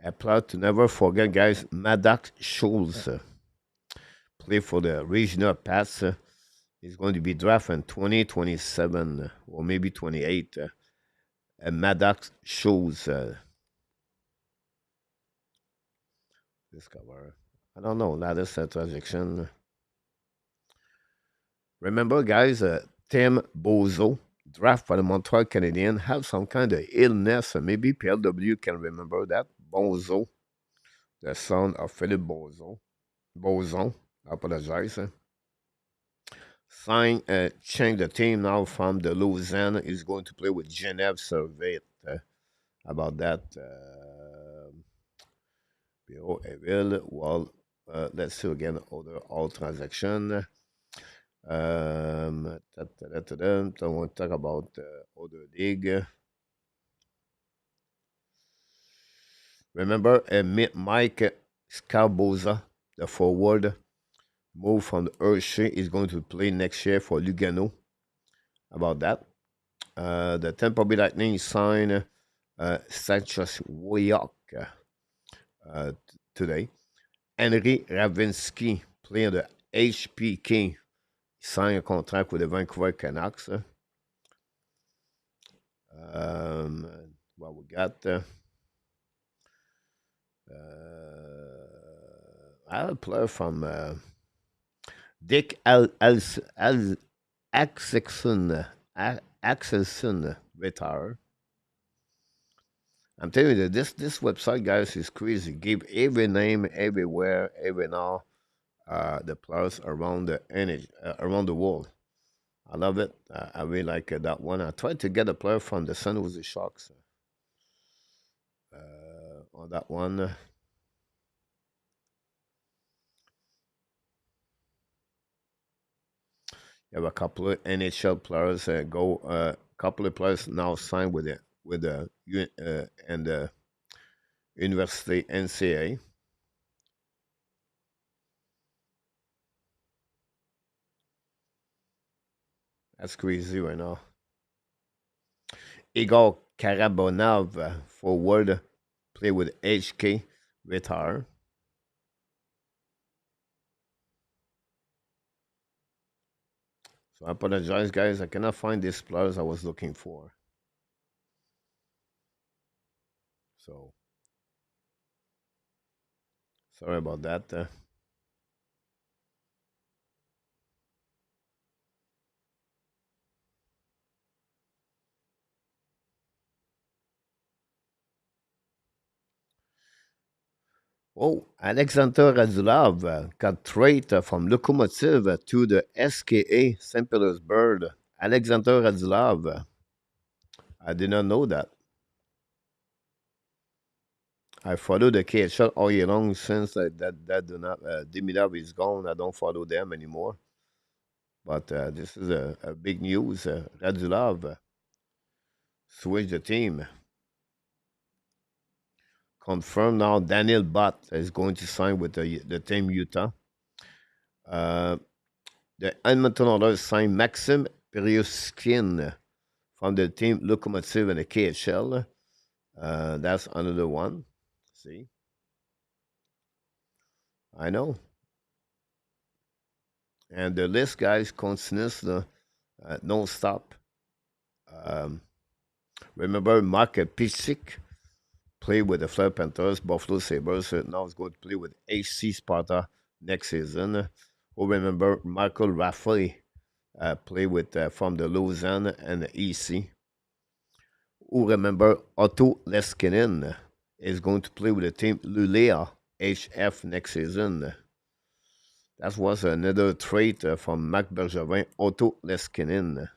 A player to never forget, guys. Maddox Schultz play for the regional pass. He's going to be drafted in 2027 or maybe 28. And Maddox Schultz discover. I don't know. Latest transaction. Remember, guys, Tim Bozo, draft for the Montreal Canadiens have some kind of illness. Maybe PLW can remember that. Bozo, the son of Philippe Bozo. Boson, I apologize. Change the team now from the Lausanne. He's going to play with Genève Servette. About that. Bureau Evil. Well, let's see again other all transaction. Don't want to talk about other league. Remember, Mike Scarboza, the forward, moved from the Hershey, is going to play next year for Lugano. About that. The Tampa Bay Lightning signed Sanchez Woyak today. Henry Ravinsky, playing the HPK, signed a contract with the Vancouver Canucks. What we got? I have a player from Dick Axelson. Axelson retired. I'm telling you that this website, guys, is crazy. Give every name, everywhere, every now, the players around around the world. I love it. I really like that one. I tried to get a player from the San Jose Sharks on that one. You have a couple of NHL players go. A couple of players now signed with the and the University NCAA. That's crazy right now. Igor Karabonov, forward, play with HK, retire. So I apologize, guys. I cannot find these players I was looking for. So sorry about that. Oh, Alexander Radulov got traded from Lokomotiv to the SKA St. Petersburg. Alexander Radulov. I did not know that. I follow the KHL all year long since that do not Demidov is gone. I don't follow them anymore. But this is a big news. Radulov switched the team. Confirmed now Daniel Butt is going to sign with the team Utah. The Edmonton Oilers signed Maxim Peryuskin from the team Lokomotiv in the KHL. That's another one. See? I know. And the list, guys, continues non-stop. Remember Mark Pichik played with the Florida Panthers, Buffalo Sabres. Now he's going to play with HC Sparta next season. Who remember Michael Raffley played with from the Lausanne and the EC. Who remember Otto Leskinen is going to play with the team Luleå HF next season. That was another trade from Marc Bergevin, Otto Leskinen.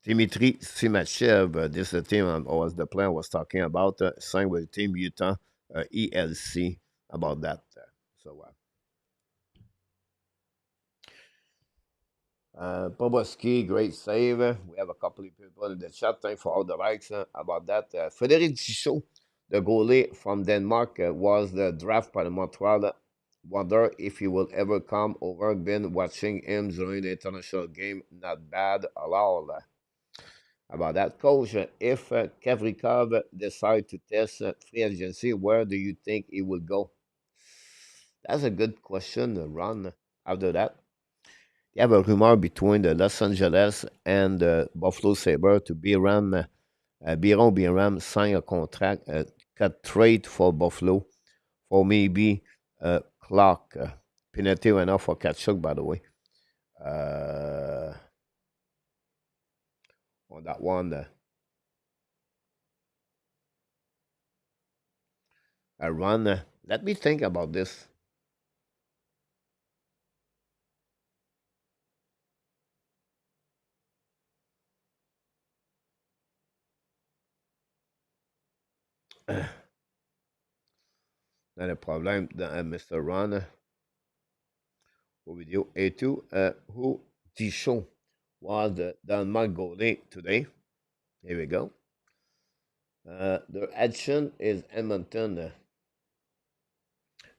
Dimitri Simachev, this is the team was the player I was talking about, signed with Team Utah ELC about that. So, Bobrovsky, great save. We have a couple of people in the chat. Thanks for all the likes about that. Frédéric Gichot, the goalie from Denmark, was the draft by the Montreal. Wonder if he will ever come over. Been watching him during the international game. Not bad at all. About that, coach, if Kavrikov decide to test free agency, where do you think he will go? That's a good question, Ron. After that, you have a rumor between the Los Angeles and the Buffalo Sabre to Biram, Biron Biram sign a contract, cut trade for Buffalo for maybe Clark. Penalty went off for Kachuk, by the way. on that one. A run. Let me think about this. Not a problem, Mr. Ron. What we do? Eetu, who Dichon was the Denmark goalie today. Here we go. The action is Edmonton.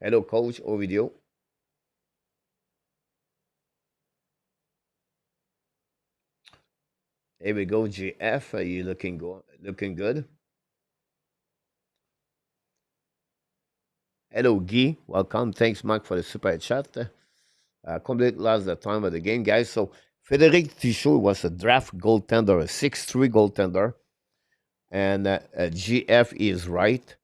Hello, coach. Ovidio. Here we go, GF. You looking good? Hello, Guy. Welcome. Thanks, Mark, for the super chat. Complete lost the time of the game, guys. So, Frederic Tichot was a draft goaltender, a 6'3 goaltender. And GF is right.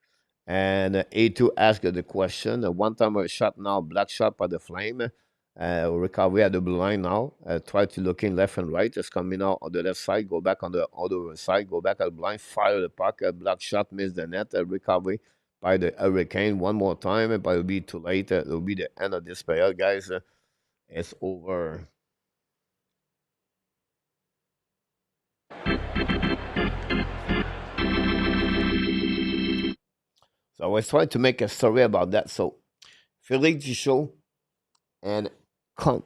And A2 asked the question. One time a shot now, black shot by the flame. Recovery at the blue line now. Try to look in left and right. It's coming out on the left side. Go back on the other side. Go back at the blind. Fire the puck. Black shot miss the net. Recovery by the Hurricane one more time. But it'll be too late. It'll be the end of this period, guys. It's over. So I was trying to make a story about that. So Félix Duchot and Con-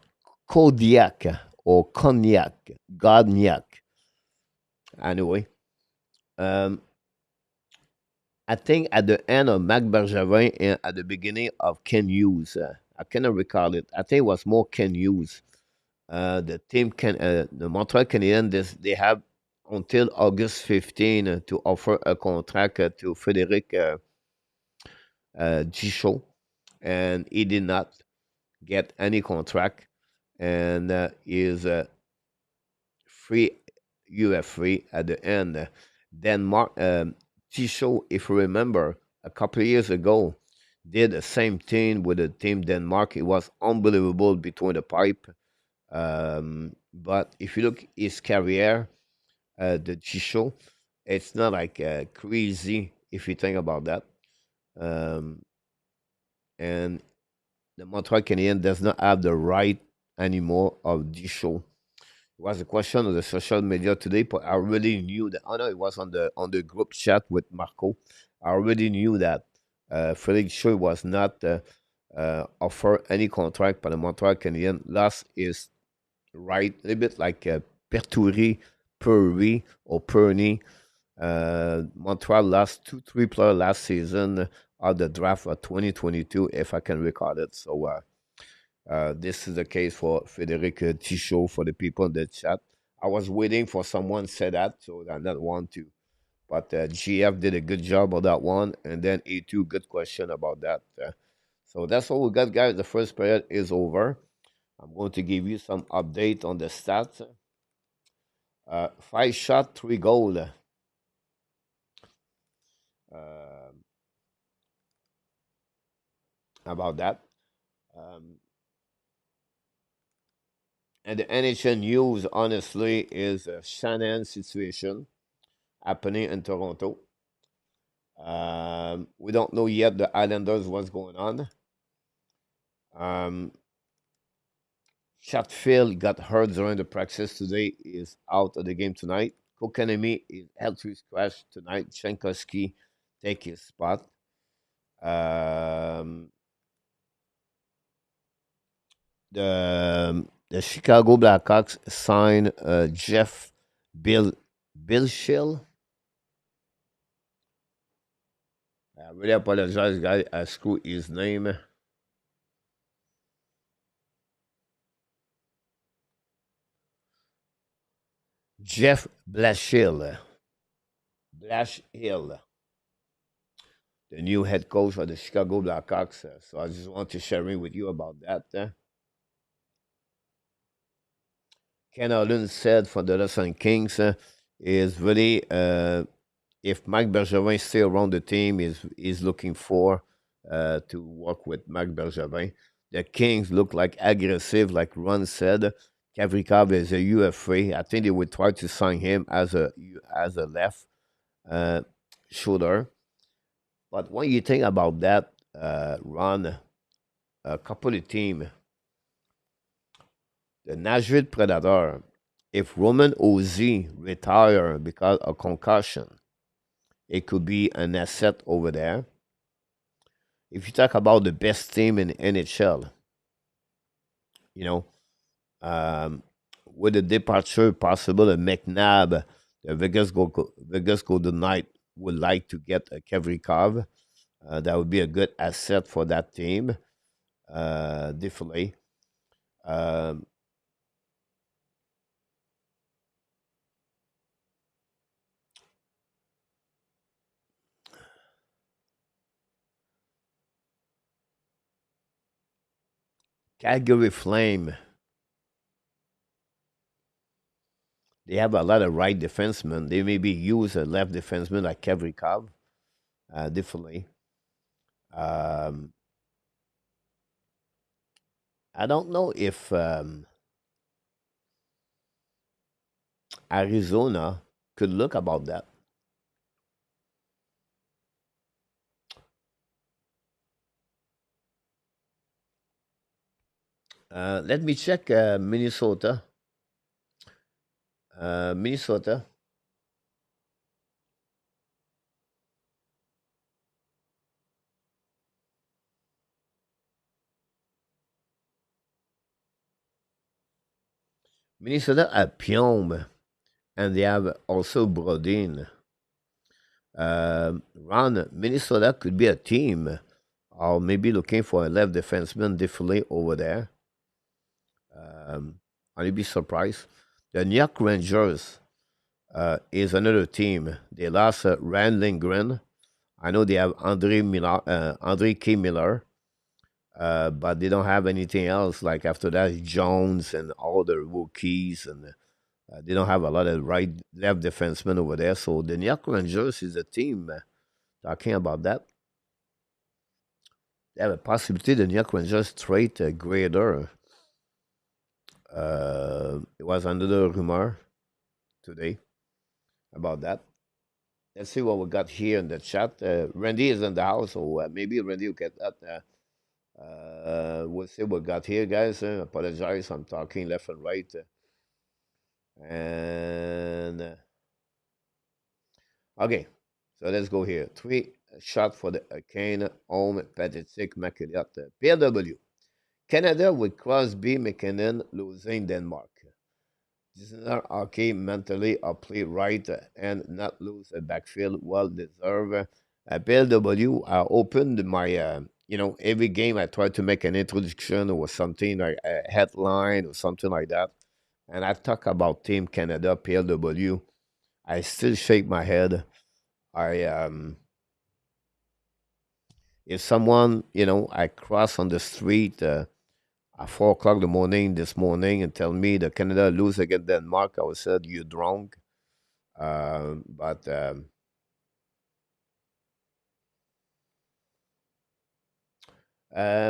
Kodiak or Cognac, Godniak. Anyway, um, I think at the end of Mac Bergevin and at the beginning of Ken Hughes, I cannot recall it. I think it was more Ken Hughes. The team can, the Montreal Canadiens, they have until August 15 to offer a contract to Frédéric Duchot, and he did not get any contract and is free UF free at the end. Denmark, Tichot, if you remember, a couple of years ago, did the same thing with the team Denmark. It was unbelievable between the pipe. But if you look his career, the Tichot, it's not like crazy if you think about that. Um, and the Montreal Canadiens does not have the right anymore of Tichot. It was a question on the social media today, but I already knew that. I know it was on the group chat with Marco. I already knew that Felix Shaw was not offered any contract by the Montreal Canadiens. Last is right, a little bit like Perturi, Puri, or Purny. Montreal lost 2, 3 players last season of the draft of 2022, if I can recall it. So this is the case for Frederic Tichot for the people in the chat. I was waiting for someone to say that, so I not want to. But GF did a good job on that one, and then A2, good question about that. So that's all we got, guys. The first period is over. I'm going to give you some update on the stats. 5 shot, 3 goal. About that. Um, and the NHL news, honestly, is a Shannon situation happening in Toronto. We don't know yet the Islanders what's going on. Um, Chatfield got hurt during the practice today. Is out of the game tonight. Kokanemi is held to his crash tonight. Chenkowski take his spot. Um, the Chicago Blackhawks signed Jeff Bill Schill. I really apologize, guys. I screwed his name. Jeff Blashill. Blashill, the new head coach of the Chicago Blackhawks. So I just want to share in with you about that. Ken Holland said for the Los Angeles Kings is really if Mike Bergevin stay around the team is looking for to work with Mike Bergevin. The Kings look like aggressive, like Ron said. Kavrikov is a UFA. I think they would try to sign him as a left uh, shoulder. But when you think about that, Ron, a couple of team, the Nashville Predator, if Roman Ozy retire because of concussion, it could be an asset over there. If you talk about the best team in NHL, you know, um, with the departure possible of McNabb, the Vegas Golden Knight would like to get a Kevrikov. That would be a good asset for that team, definitely. Um, Calgary Flame, they have a lot of right defensemen. They maybe use a left defenseman like Kevrikov, definitely. Um, I don't know if Arizona could look about that. Let me check Minnesota. Minnesota. Minnesota have Piom, and they have also Brodin. Ron, Minnesota could be a team, or maybe looking for a left defenseman differently over there. Um, I'd be surprised. The New York Rangers is another team. They lost Rand Lindgren. I know they have Andre K. Miller, but they don't have anything else. Like after that, Jones and all the rookies, and they don't have a lot of right left defensemen over there. So the New York Rangers is a team talking about that. They have a possibility the New York Rangers trade a grader. It was another rumor today about that. Let's see what we got here in the chat. Randy is in the house, so maybe Randy will get that. We'll see what we got here, guys. Apologize, I'm talking left and right. And okay, so let's go here. Three shot for the Kane, home, Pathetic, Maculiot, PLW. Canada with Crosby, McKinnon, losing Denmark. This is not hockey mentally or play right and not lose a backfield well deserved. PLW, I opened my, every game I try to make an introduction or something like a headline or something like that. And I talk about Team Canada, PLW. I still shake my head. I If someone, I cross on the street at 4 o'clock in the morning this morning and tell me that Canada lose against Denmark, I would say you're drunk. But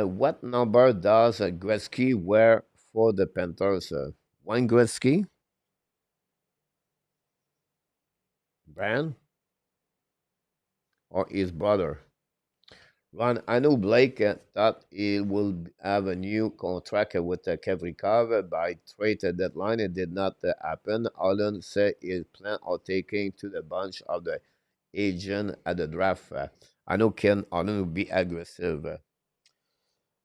what number does Gretzky wear for the Panthers? One Gretzky, Brand, or his brother? Ron, I know Blake thought he will have a new contract with Kevrikov by trade deadline. It did not happen. Allen said he plan on taking to the bunch of the agent at the draft. I know Ken Allen will be aggressive.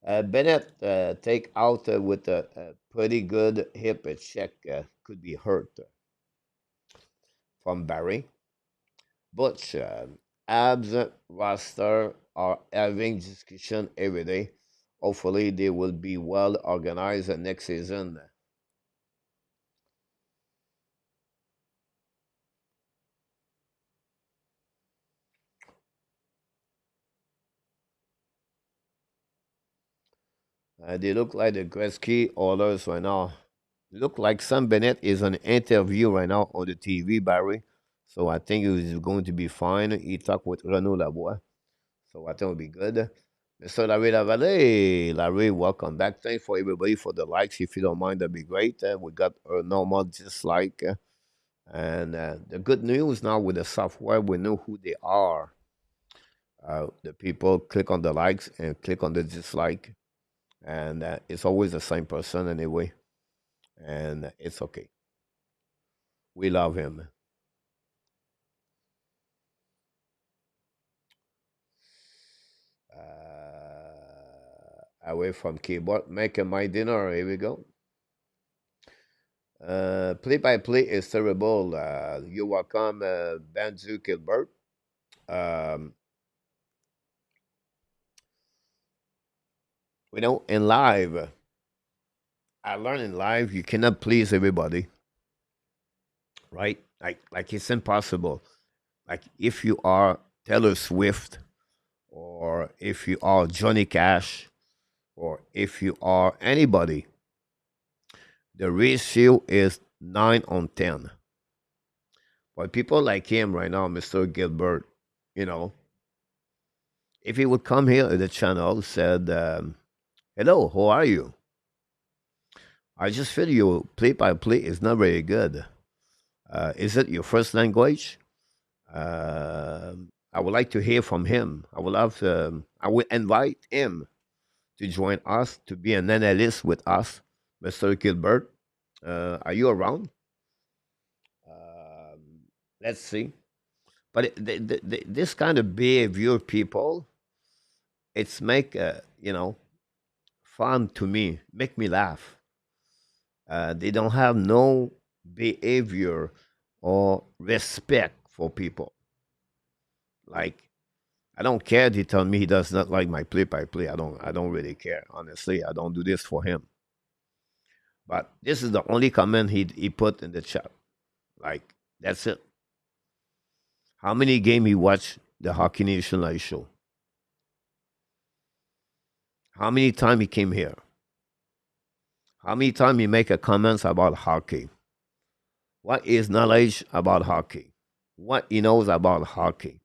Bennett take out with a pretty good hip check. Could be hurt from Barry. Butch, Abs roster are having discussion every day. Hopefully, they will be well organized next season. They look like the Gretzky orders right now. Look like Sam Bennett is on interview right now on the TV, Barry. So I think he's going to be fine. He talked with Renaud Lavoie. So I think it'll be good. Mr. Larry Lavalley. Larry, welcome back. Thanks for everybody for the likes. If you don't mind, that'd be great. We got a normal dislike. And the good news now with the software, we know who they are. The people click on the likes and click on the dislike. And it's always the same person anyway. And it's okay. We love him. Away from keyboard, making my dinner. Here we go. Play by play is terrible. You're welcome, Banzu Gilbert. Um, in live, I learned in live you cannot please everybody, right? Like it's impossible. Like if you are Taylor Swift, or if you are Johnny Cash, or if you are anybody, the ratio is 9 on 10. But people like him right now, Mr. Gilbert, you know, if he would come here to the channel, said, "Hello, how are you? I just feel your play by play is not very good. Is it your first language? I would like to hear from him. I would love to, I would invite him to join us to be an analyst with us, Mr. Gilbert. Are you around? Um, let's see. But this kind of behavior, people, it's make fun to me, make me laugh. They don't have no behavior or respect for people. Like I don't care if he tell me he does not like my play by play. I don't really care. Honestly, I don't do this for him. But this is the only comment he put in the chat. Like that's it. How many game he watched the Hockey Nation live show? How many time he came here? How many time he make a comments about hockey? What is knowledge about hockey? What he knows about hockey?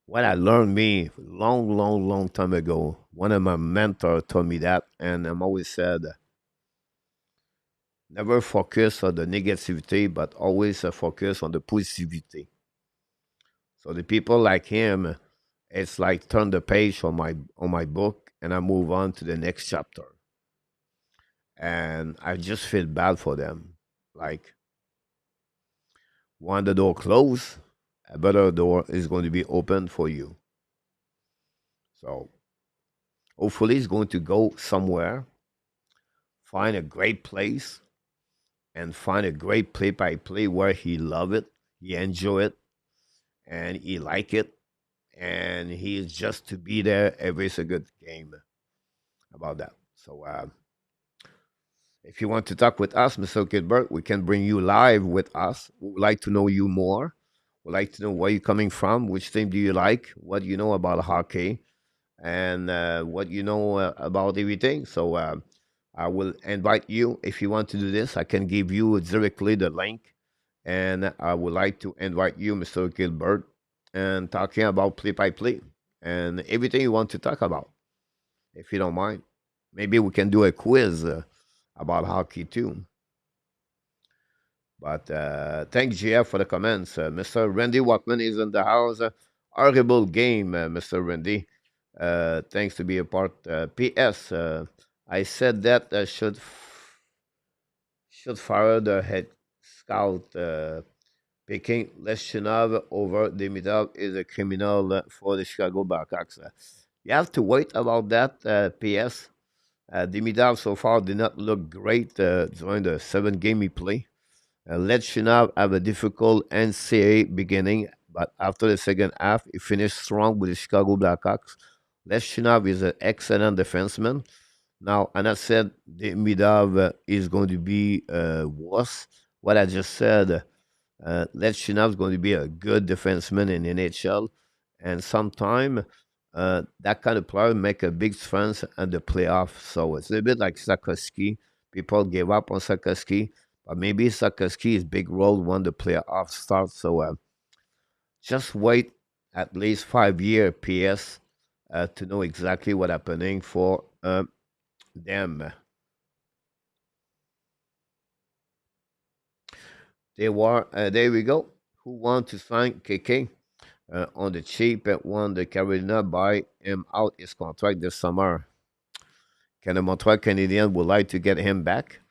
What I learned me long, long, long time ago. One of my mentors told me that, and I'm always said, never focus on the negativity, but always focus on the positivity. So the people like him, it's like turn the page on my book, and I move on to the next chapter. And I just feel bad for them. Like when the door closed, a better door is going to be open for you. So hopefully he's going to go somewhere, find a great place, and find a great play by play where he love it, he enjoy it, and he like it, and he's just to be there every single game about that. So if you want to talk with us, Mr. Gilbert, we can bring you live with us. We would like to know you more. We'd like to know where you're coming from, which team do you like, what you know about hockey, and what you know about everything. So I will invite you. If you want to do this, I can give you directly the link. And I would like to invite you, Mr. Gilbert, and talking about play by play and everything you want to talk about, if you don't mind. Maybe we can do a quiz about hockey too. But thanks, GF, for the comments. Mr. Randy Walkman is in the house. Horrible game, Mr. Randy. Thanks to be a part. P.S. I said that should fire the head scout. Picking Leshinov over Demidov is a criminal for the Chicago Blackhawks. You have to wait about that. P.S. Demidov so far did not look great during the 7 game he played. Leshinov have a difficult NCAA beginning, but after the second half, he finished strong with the Chicago Blackhawks. Leshinov is an excellent defenseman. Now, and I said Demidov is going to be worse. What I just said, Leshinov is going to be a good defenseman in NHL, and sometime that kind of player make a big difference in the playoff. So it's a little bit like Sakoski. People gave up on Sakoski, but maybe Sakoski's big role when the playoff starts. So Just wait at least 5 year PS to know exactly what happening for them. There we go. Who want to sign KK on the cheap? Want the Carolina buy him out his contract this summer? Can the Montreal Canadiens would like to get him back?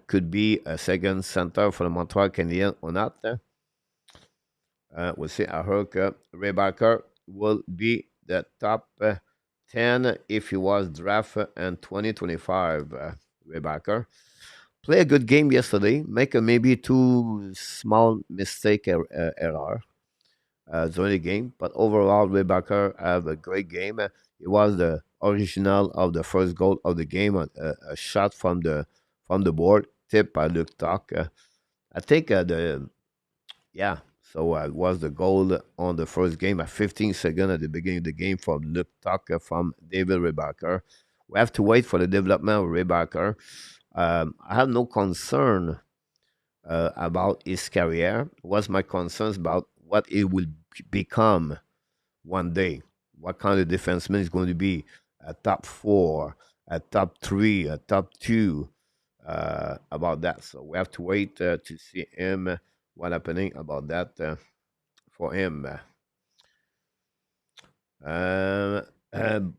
Could be a second center for the Montreal Canadiens or not. We'll see. I heard Ray Barker will be the top 10 if he was drafted in 2025. Ray Barker play a good game yesterday. Make a maybe two small mistake error during the game, but overall, Ray Barker have a great game. It was the original of the first goal of the game, a shot from the board, tip by Luke Tuck. I think the yeah. So it was the goal on the first game at 15 seconds at the beginning of the game from Luke Tucker from David Rebacker. We have to wait for the development of Rebacker. I have no concern about his career. What's my concerns about what it will become one day? What kind of defenseman is going to be? A top four, a top three, a top two, about that. So we have to wait to see him, what happening about that for him.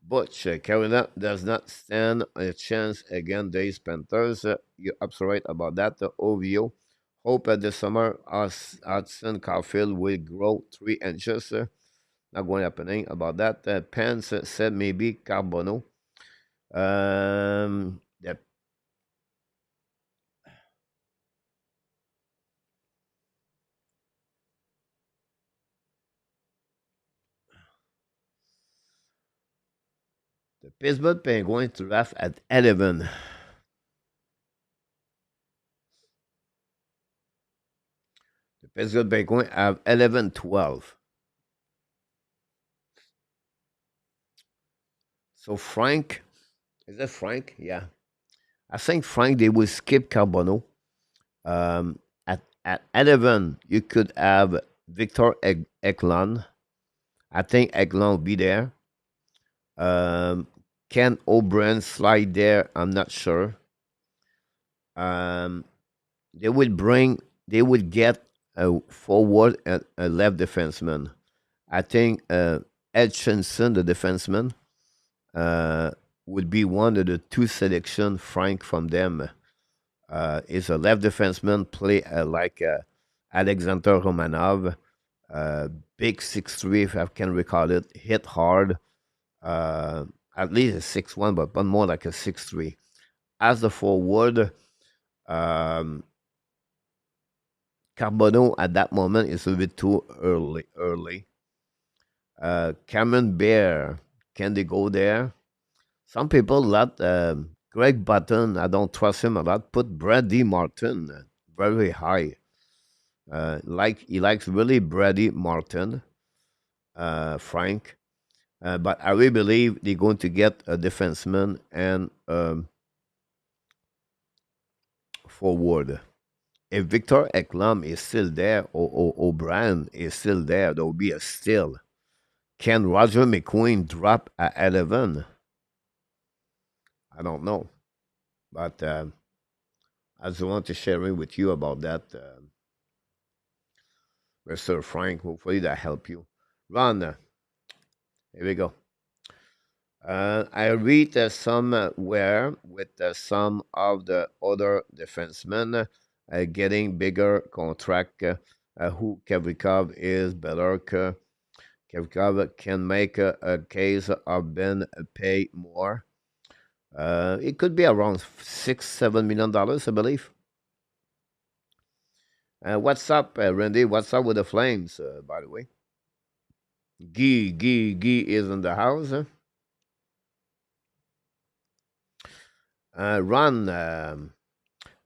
Butch, Carolina does not stand a chance against these Panthers. You're absolutely right about that. OVO. Hope this summer Hudson Caulfield will grow 3 inches. Not going to happening about that. Pence said maybe Carbono. The Pittsburgh Penguins draft at 11. The Pittsburgh Penguins have 11-12. So Frank, is that Frank? Yeah. I think Frank, they will skip Carbono. At 11, you could have Victor Eklund. I think Eklund will be there. Can O'Brien slide there? I'm not sure. Um, they would get a forward and a left defenseman. I think Edchinson, the defenseman, uh, would be one of the two selection. Frank from them is a left defenseman, play like Alexander Romanov, uh, big 6'3", if I can recall it, hit hard, uh, at least a 6'1", but more like a 6'3". As the forward, um, Carbono at that moment is a little bit too early. Cameron Bear, can they go there? Some people let Greg Button, I don't trust him a lot, put Brady Martin very high. Like he likes really Brady Martin, Frank. But I really believe they're going to get a defenseman and forward. If Victor Ekblad is still there or O'Brien is still there, there will be a steal. Can Roger McQueen drop at 11? I don't know. But I just want to share it with you about that, Mr. Frank. Hopefully that help you. Ron, here we go. I read somewhere with some of the other defensemen getting bigger contract. Who Kevrikov is better. Kevrikov can make a case of being paid more. It could be around $6-7 million, I believe. What's up, Randy? What's up with the Flames? By the way, Guy is in the house. Ron,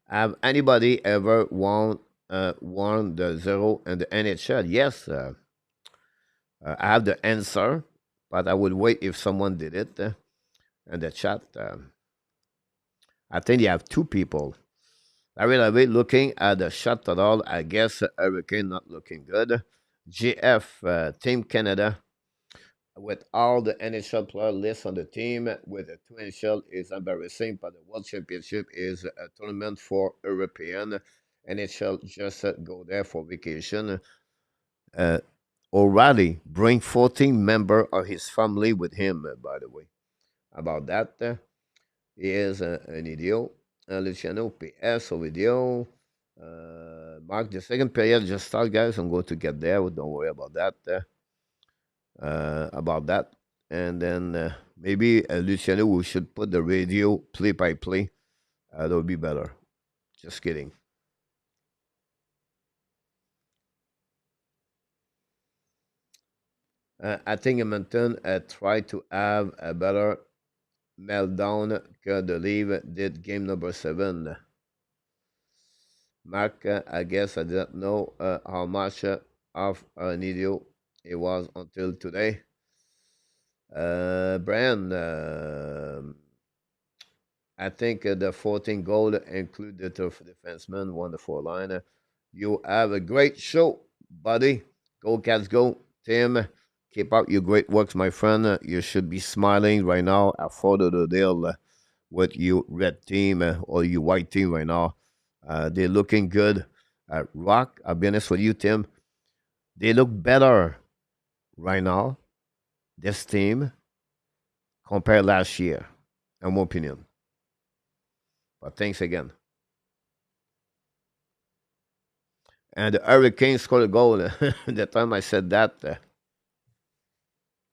have anybody ever won the zero in the NHL? Yes, I have the answer, but I would wait if someone did it in the chat. I think you have two people. I mean, looking at the shot at all, I guess Hurricane not looking good. GF Team Canada with all the NHL player lists on the team with the two NHL is embarrassing, but the World Championship is a tournament for European. NHL just go there for vacation. Uh, O'Reilly bring 14 member of his family with him, by the way. About that, he is an idiot. Luciano PS video. Mark, the second period just start, guys. I'm going to get there. Don't worry about that. About that. And then maybe Luciano, we should put the radio play by play. That would be better. Just kidding. I think Edmonton tried to have a better meltdown que the Leaf did game number 7. Mark, I guess I didn't know how much of an idiot it was until today. Brian, I think the 14 goal included the defenseman, wonderful line. You have a great show, buddy. Go Cats, go. Tim, keep up your great works, my friend. You should be smiling right now at Fort Lauderdale with you red team or you white team right now. They're looking good. Rock, I'll be honest with you, Tim. They look better right now, this team, compared last year, in my opinion. But thanks again. And the Hurricanes scored a goal the time I said that.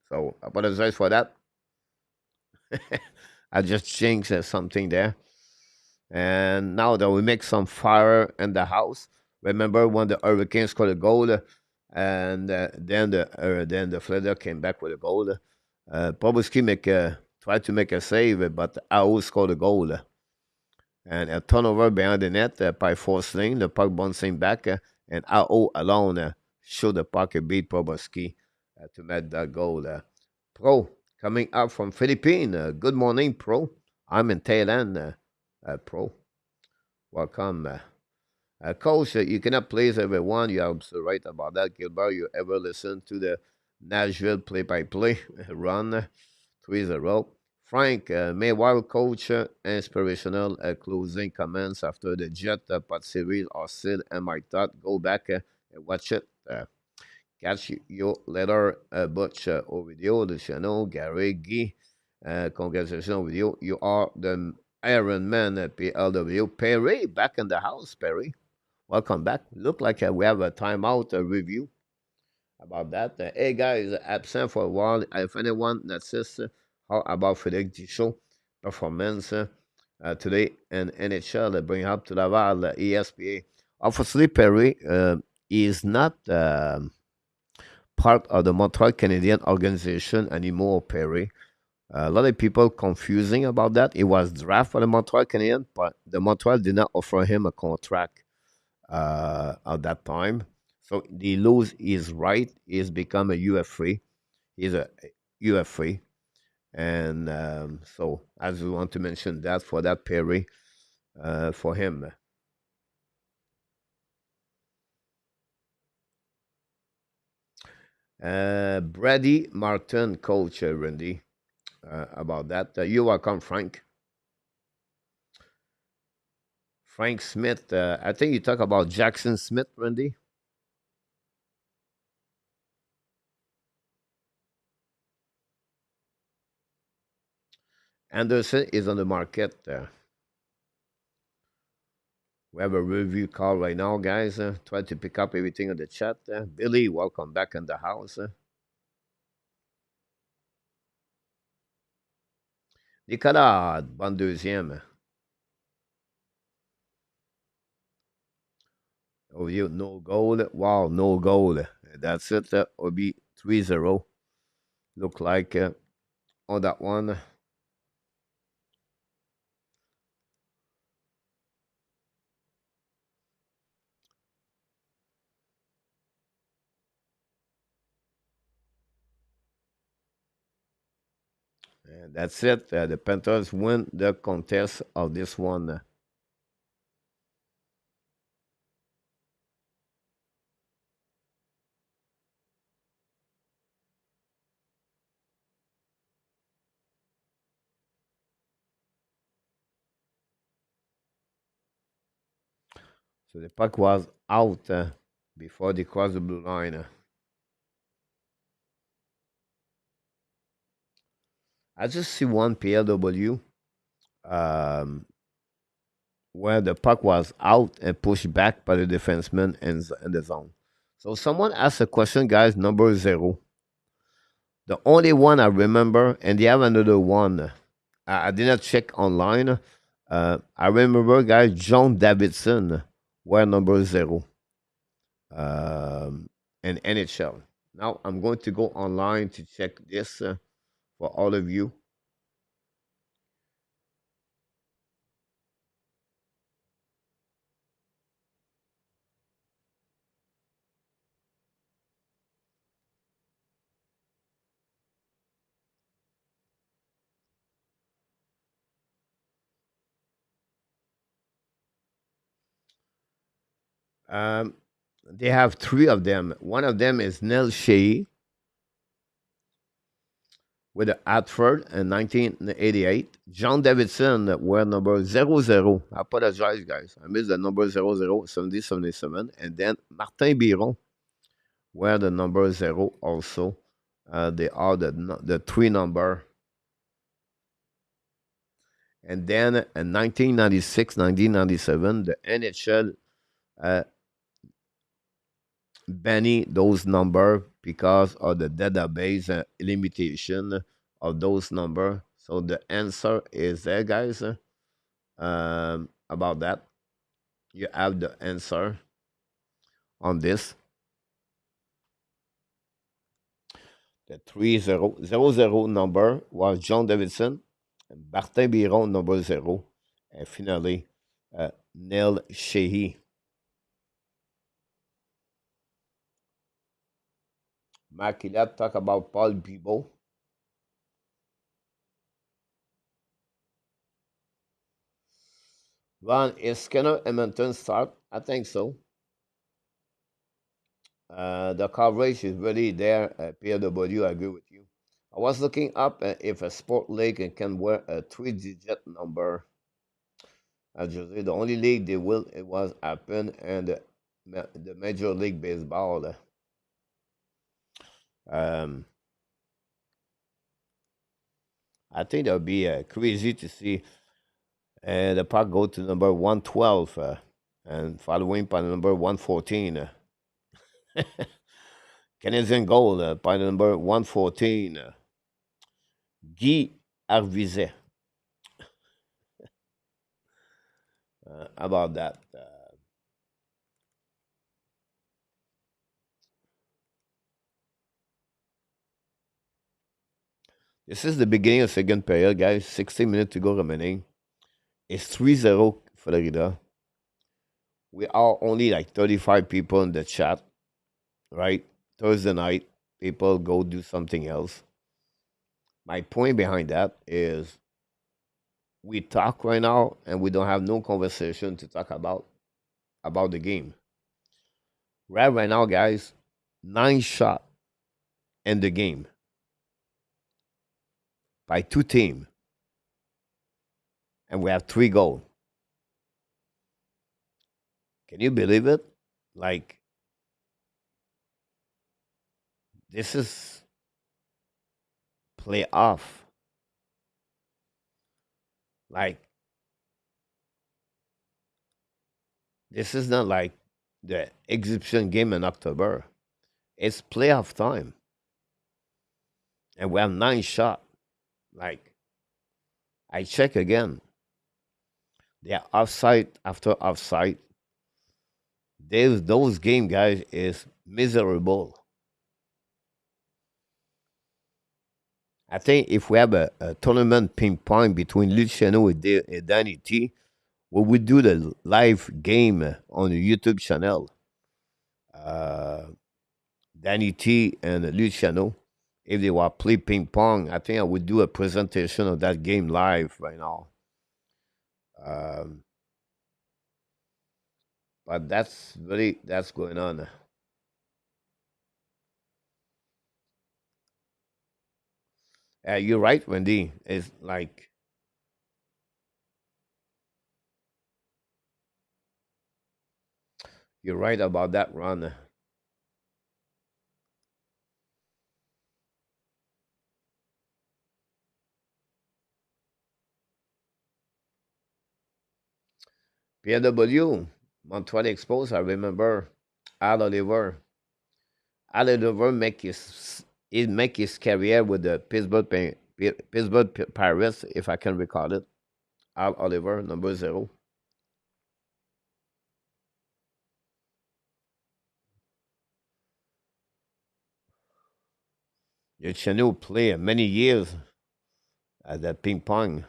So I apologize for that. I just changed something there. And now that we make some fire in the house, remember when the Hurricanes scored a goal, and then the Florida came back with a goal. Bobrovsky tried to make a save, but Ao scored a goal. And a turnover behind the net by forcing the puck bouncing back, and Ao alone showed the puck beat Bobrovsky to make that goal. Pro coming up from Philippines. Good morning, Pro. I'm in Thailand, Pro. Welcome. Coach, you cannot please everyone. You are so right about that, Gilbert. You ever listen to the Nashville play-by-play run 3-0? Frank, meanwhile, coach, inspirational closing comments after the Jet pot series are still in my thought. Go back and watch it. Catch you later, Butch, Ovidio, Luciano, Gary, Guy. Congratulations with you. You are the Iron Man at PLW. Perry, back in the house, Perry. Welcome back. Look like we have a timeout review about that. Hey, guys, absent for a while. If anyone that says, how about Frédéric Dichaud performance today in NHL, bring up to Laval, ESPA. Obviously, Perry is not part of the Montreal Canadian organization anymore, Perry. A lot of people confusing about that. He was drafted for the Montreal Canadiens, but the Montreal did not offer him a contract at that time. So he lose his right. He's become a UFA. He's a UFA. And so I just want to mention that for that Perry, for him. Brady Martin, coach Randy, about that. You're welcome, Frank. Frank Smith. I think you talk about Jackson Smith, Randy. Anderson is on the market. We have a review call right now, guys. Try to pick up everything in the chat. Billy, welcome back in the house. Nicolas, bon deuxième. Oh, you no goal. Wow, no goal. That's it. Will be 3-0. Look like on that one. And that's it. The Panthers win the contest of this one. So the puck was out before they crossed the blue line. I just see one PLW um, where the puck was out and pushed back by the defenseman in the zone. So someone asked a question, guys, number 0. The only one I remember, and they have another one. I did not check online. I remember, guys, John Davidson were number 0 in NHL. Now I'm going to go online to check this for all of you. Um, they have 3 of them. One of them is Neil Shea with the Hartford in 1988. John Davidson were number 00. I apologize, guys. I missed the number 00, 70, 77. And then Martin Biron were the number 0 also. They are the 3 number. And then in 1996, 1997, the NHL uh, banned those number because of the database limitation of those number. So the answer is there, guys. About that, you have the answer on this. The 3000 number was John Davidson, and Martin Biron number 0, and finally Neil Sheehy. Makila talk about Paul Bibo. Ron, is Skinner Edmonton start? I think so. The coverage is really there at PLW. I agree with you. I was looking up if a sport league can wear a 3-digit number. As you say, the only league they will it was happen and the Major League Baseball. Um, I think that would be crazy to see the puck go to number 112 and following by number 114. Canadian goal by number 114. Guy Arvizet. About that. This is the beginning of second period, guys. 60 minutes to go remaining. It's 3-0 Florida. We are only like 35 people in the chat, right? Thursday night, people go do something else. My point behind that is we talk right now and we don't have no conversation to talk about the game. Right now, guys, 9 shots in the game by 2 teams, and we have 3 goals. Can you believe it? Like, this is playoff. Like, this is not like the exhibition game in October. It's playoff time. And we have 9 shots. Like, I check again. They are offside after offside. Those game, guys, is miserable. I think if we have a tournament ping pong between Luciano and Danny T, we would do the live game on the YouTube channel. Uh, Danny T and Luciano, if they were play ping pong, I think I would do a presentation of that game live right now. Um, but that's going on. You're right, Wendy. It's like You're right about that, Ron. PW, Montreal Expos, I remember Al Oliver. Al Oliver make his career with the Pittsburgh Pirates, if I can recall it. Al Oliver, number zero. Chenu play many years at the ping pong.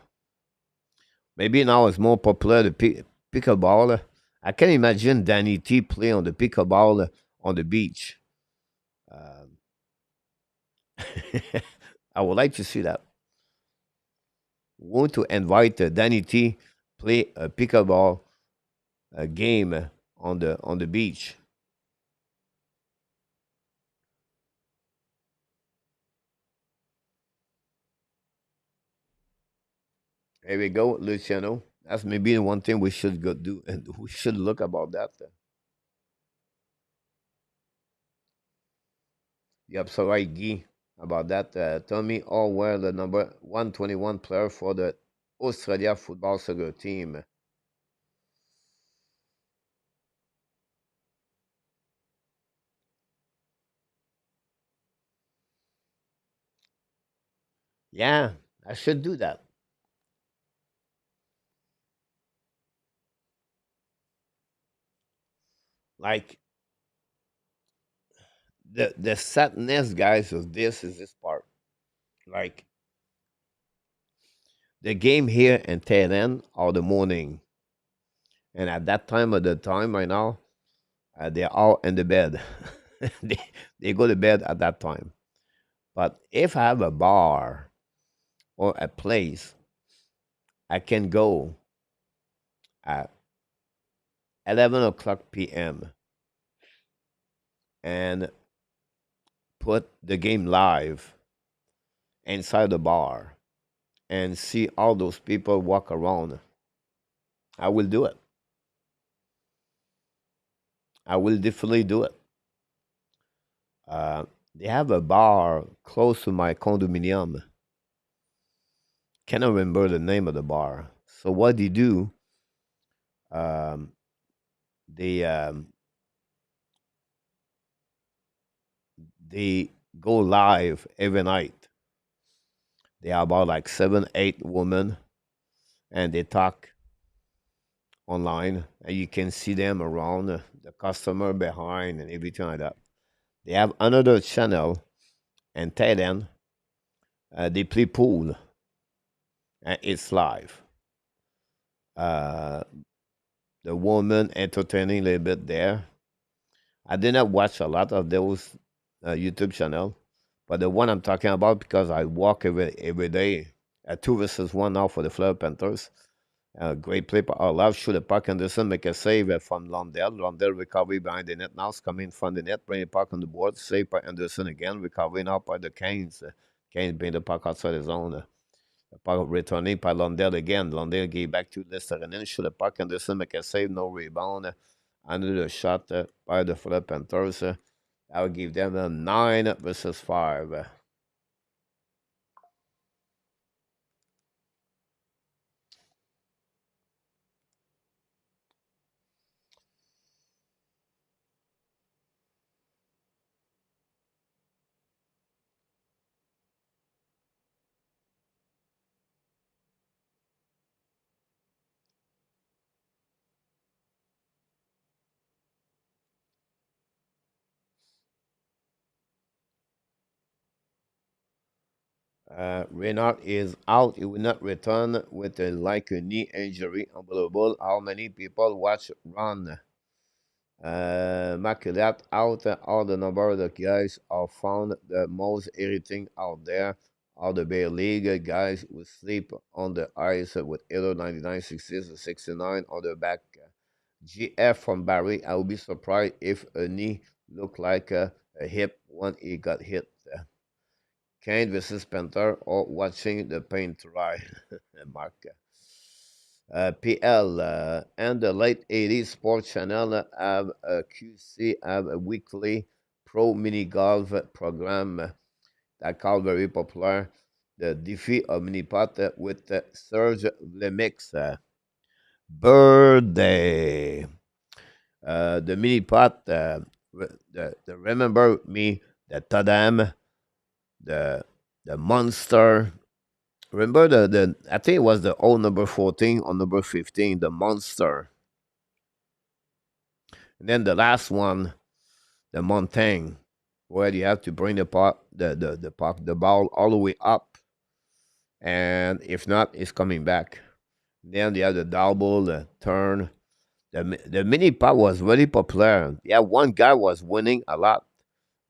Maybe now it's more popular the pickleball. I can imagine Danny T play on the pickleball on the beach. Um, I would like to see that. Want to invite Danny T play a pickleball game on the beach. There we go, Luciano. That's maybe the one thing we should go do, and we should look about that. You're so right, Guy, about that. Tommy Orwell, the number 121 player for the Australia football soccer team. Yeah, I should do that. Like the sadness, guys, of this is this part. Like the game here in Tehran all the morning, and at that time of the time right now, they're all in the bed. they, they go to bed at that time. But if I have a bar or a place, I can go at 11 o'clock p.m. and put the game live inside the bar and see all those people walk around. I will do it. I will definitely do it. Uh, they have a bar close to my condominium. Cannot remember the name of the bar. So what they do, um, they they go live every night. They are about like 7, 8 women, and they talk online, and you can see them around the customer behind and everything like that. They have another channel, and Thailand, they play pool, and it's live. Uh, the woman entertaining a little bit there. I did not watch a lot of those YouTube channel, but the one I'm talking about because I walk every day. 2 versus 1 now for the Florida Panthers. Great play. I love shooter Park Anderson make a save from Lundell. Lundell recovery behind the net now. It's coming from the net, bringing the puck on the board. Save by Anderson again. Recovering now by the Canes. Canes bring the puck outside the zone. The puck returning by Lundell again. Lundell gave back to Luostarinen. Shooter Park Anderson make a save. No rebound. Another shot by the Florida Panthers. I would give them a 9 versus 5. Reynard is out. He will not return with like a knee injury. Unbelievable how many people watch run. Maculat out. All the number of the guys are found the most irritating out there. All the Bay League guys will sleep on the ice with either 99, 66, or 69 on their back. GF from Barry. I would be surprised if a knee looked like a hip when he got hit. Kane versus Panther or watching the paint dry. Mark. PL and the late 80s Sports Channel have a QC, have a weekly pro mini golf program that called very popular. The Défi of Minipot with Serge Lemix. Birthday. The Minipot, the Remember Me, the Tadam, the Monster. Remember the I think it was the old number 14 or number 15, the Monster. And then the last one, the Montaigne, where you have to bring the ball all the way up, and if not, it's coming back. Then you have the double, the turn. The mini pot was very popular. Yeah, one guy was winning a lot.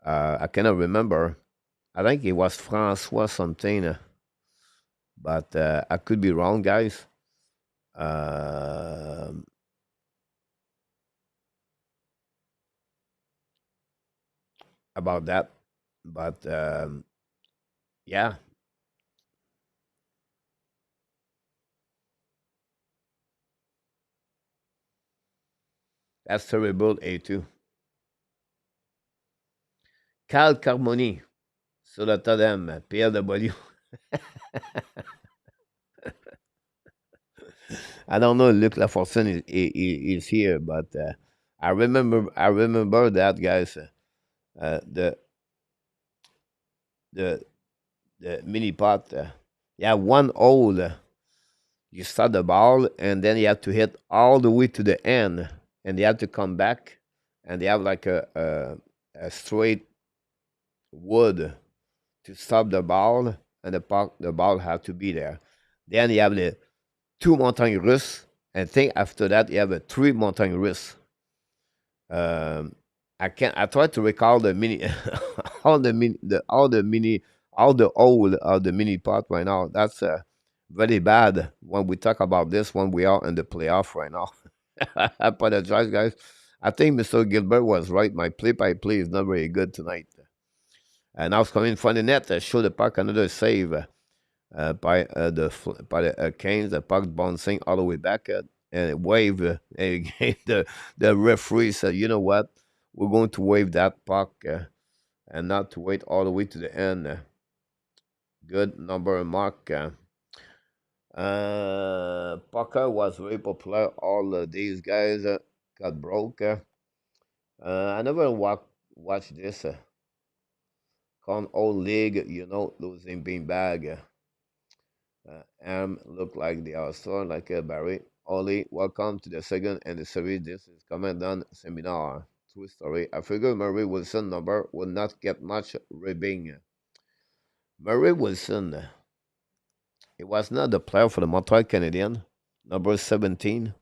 I cannot remember. I think it was Francois something, but I could be wrong, guys. Um about that. But yeah, that's terrible. A2. Cal Carmoni sur le totem, PLW. I don't know. Luc Lafortune is here, but I remember that, guys. The the the mini pot. You have one hole. You start the ball, and then you have to hit all the way to the end, and you have to come back, and they have like a straight wood to stop the ball, and the ball have to be there. Then you have the two montagnes russes, and I think after that you have a three montagnes russes. Um, I can't. I try to recall the mini, all the old of the mini pot right now. That's very bad when we talk about this when we are in the playoff right now. I apologize, guys. I think Mr. Gilbert was right. My play-by-play is not very good tonight. And now it's coming in front of the net. Show the puck, another save by the Canes. The puck bouncing all the way back and wave. Again, the referee said, "You know what? We're going to wave that puck and not to wait all the way to the end." Good number mark. Pucker was very popular. All these guys got broke. I never watched this. Con old league, losing being bag. Look like they are store like Barry. Ollie, welcome to the second and the series. This is Commandant Seminar. True story. I figure Murray Wilson number will not get much ribbing. Murray Wilson, he was not the player for the Montreal Canadian, number 17.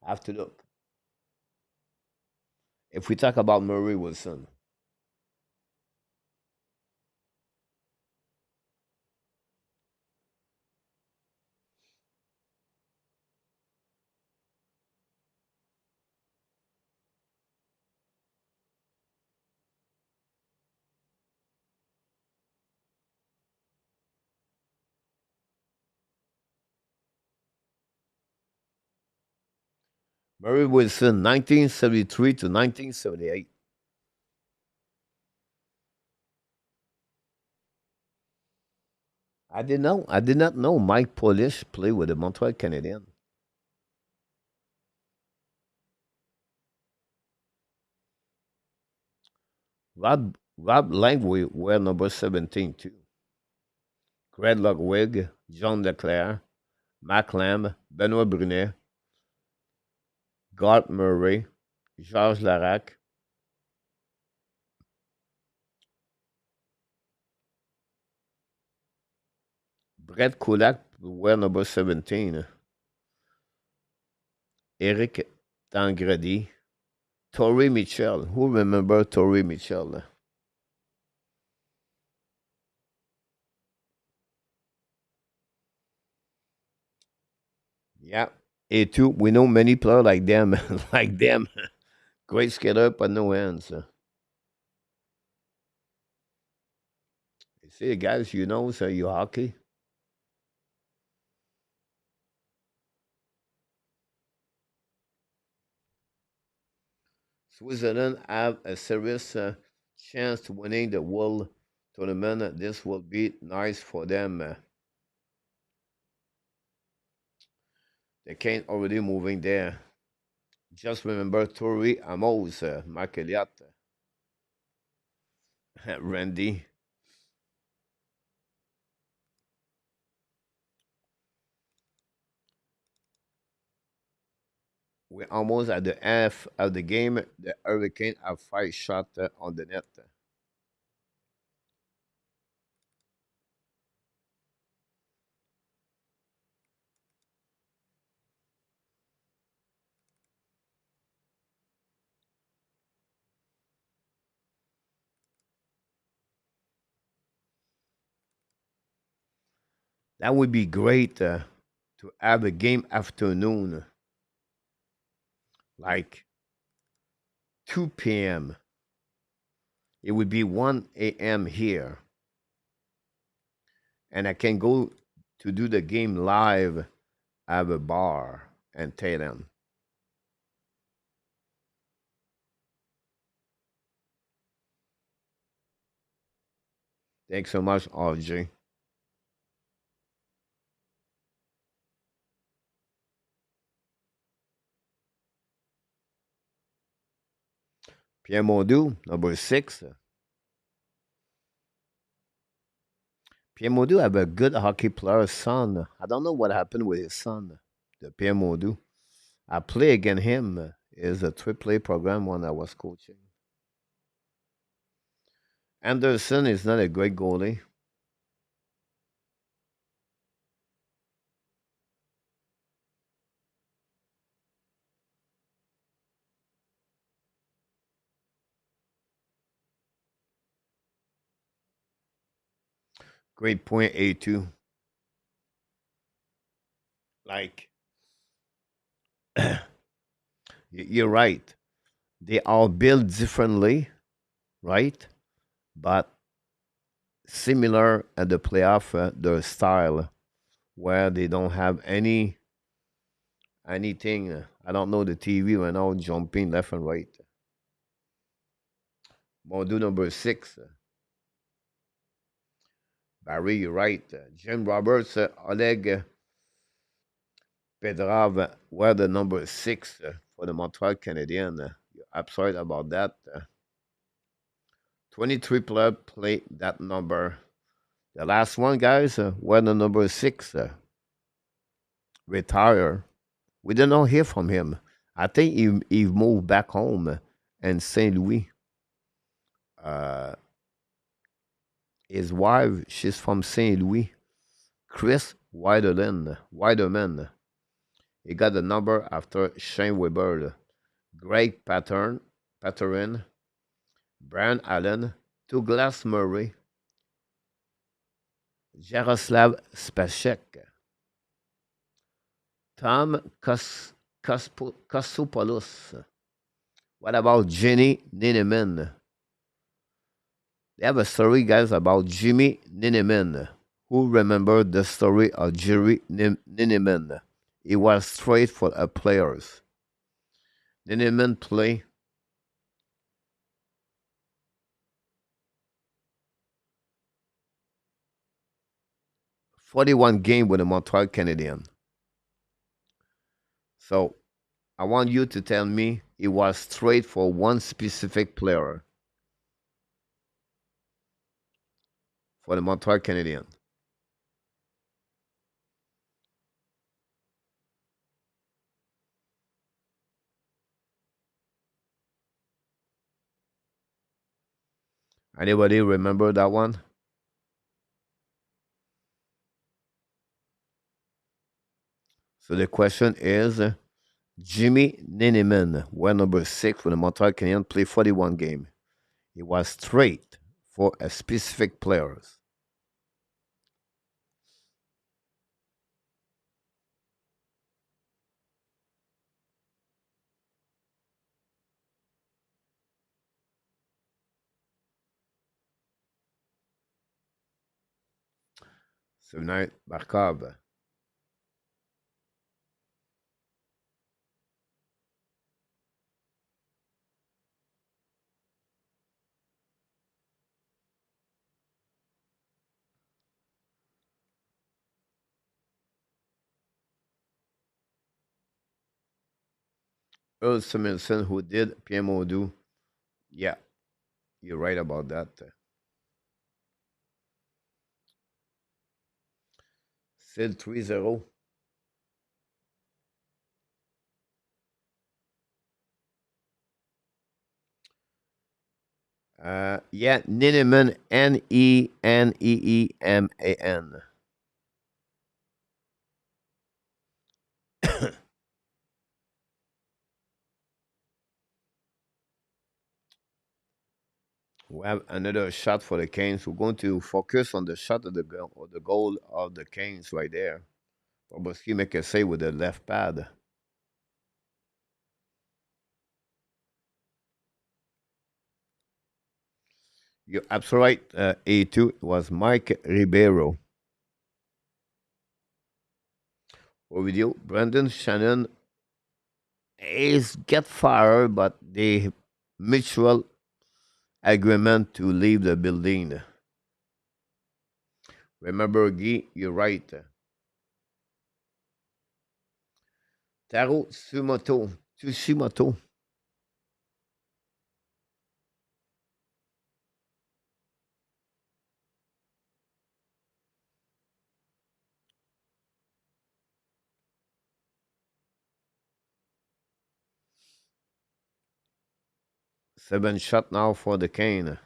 I have to look. If we talk about Murray Wilson, Murray Wilson, 1973 to 1978. I did not know Mike Polish played with the Montreal Canadian. Rob Langway wear number 17 too. Craig Ludwig, John Leclerc, Mac Lamb, Benoit Brunet, Gart Murray, Georges Larac, Brett Kulak wear number 17, Eric Tangredi, Torrey Mitchell. Who remember Torrey Mitchell? Yeah. Eetu, we know many players like them, like them. Great skater, but no hands. You see, guys, so you hockey. Switzerland have a serious chance to winning the World Tournament. This will be nice for them. They can't already moving there. Just remember Tori Amos, Mark Elliott, Randy. We're almost at the half of the game. The Hurricane have 5 shots on the net. That would be great to have a game afternoon, like 2 p.m. It would be 1 a.m. here, and I can go to do the game live at a bar and tell them. Thanks so much, RJ. Pierre Mondu, number 6. Pierre Mondu have a good hockey player son. I don't know what happened with his son, the Pierre Mondu. I play against him. Is a AAA program when I was coaching. Anderson is not a great goalie. Great point, A2. Like, you're right. They all built differently, right? But similar at the playoff, their style, where they don't have anything. I don't know the TV right now jumping left and right. Modu number 6. Barry, you're right. Jim Roberts, Oleg Pedrav were the number 6 for the Montreal Canadiens. You're absolute about that. 23 players play that number. The last one, guys, were the number 6 retire. We did not hear from him. I think he moved back home in St. Louis. Uh, his wife, she's from St. Louis. Chris Widerman. He got the number after Shane Weber. Greg Patterin, Brian Allen, Douglas Murray, Jaroslav Spacek, Tom Kosopoulos. What about Jenny Nineman? They have a story, guys, about Jimmy Nineman. Who remember the story of Jerry Nineman? He was straight for the players. Nineman play 41 game with the Montreal Canadiens. So I want you to tell me he was straight for one specific player for the Montreal Canadiens. Anybody remember that one? So the question is Jimmy Nineman, well number 6 for the Montreal Canadiens, played 41 game. He was straight for a specific players. So now Barkov. Earl Simonson who did PMO do. Yeah, you're right about that. Sid 3-0. Yeah, Neneman, Neneeman. We have another shot for the Canes. We're going to focus on the shot of the goal, or the goal of the Canes right there. Bobrovsky make a save with the left pad. You're absolutely right. A2 was Mike Ribeiro. Video. Brandon Shannon is get fired, but the mutual agreement to leave the building. Remember, Guy, you're right. Taro Tsushimoto. 7 shot now for the Cane.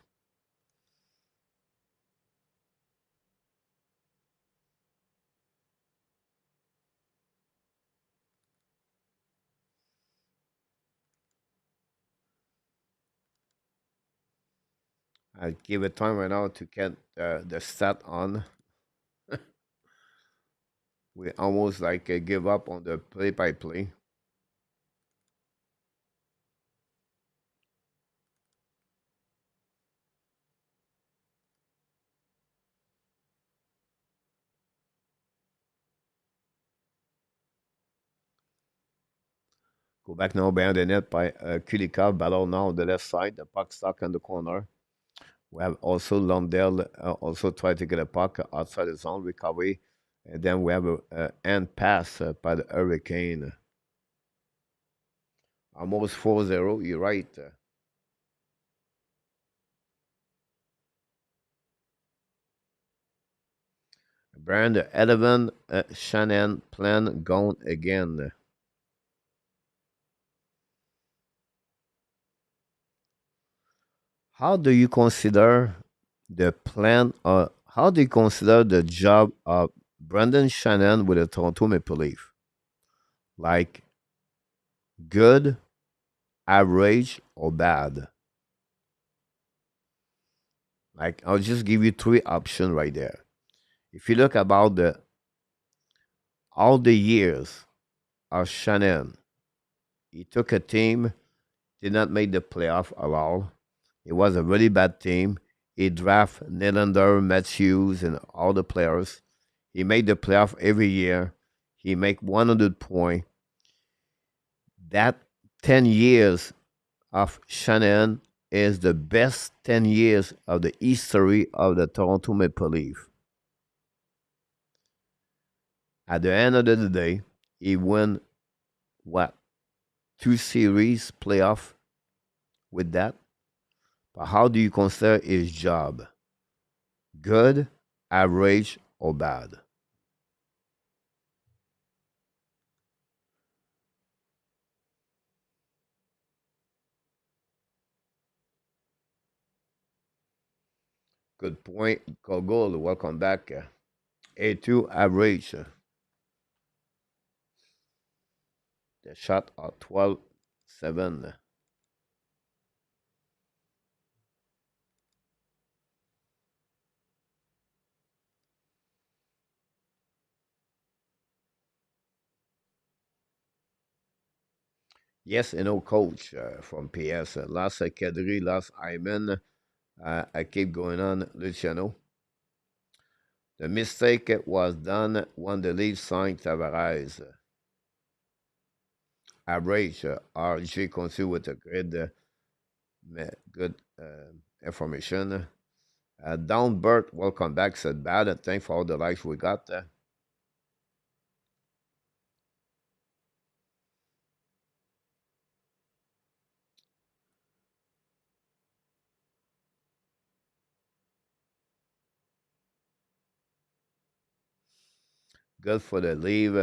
I'll give it time right now to get the stat on. We almost like give up on the play-by-play. Go back now behind the net by Kulikov. Battle now on the left side. The puck stuck in the corner. We have also Lundell also try to get a puck outside the zone recovery. And then we have a hand pass by the Hurricane. Almost 4-0. You're right. Brand 11, Shannon plan gone again. How do you consider the plan, or how do you consider the job of Brandon Shannon with the Toronto Maple Leaf? Like good, average, or bad? Like I'll just give you three options right there. If you look about the all the years of Shannon, he took a team, did not make the playoff at all. It was a really bad team. He drafted Nylander, Matthews, and all the players. He made the playoff every year. He make 100 points. That 10 years of Shannon is the best 10 years of the history of the Toronto Maple Leaf. At the end of the day, he won what? Two series playoff with that. But how do you consider his job? Good, average, or bad? Good point. Goal. Welcome back. A2 average. The shot at 12-7. Yes, coach from PS. Last Kadri, last Iman. I keep going on, Luciano. The mistake was done when the Leafs signed Tavares. Average, RG considered with a good information. Down Bert, welcome back, said bad, and thanks for all the likes we got. good for the league.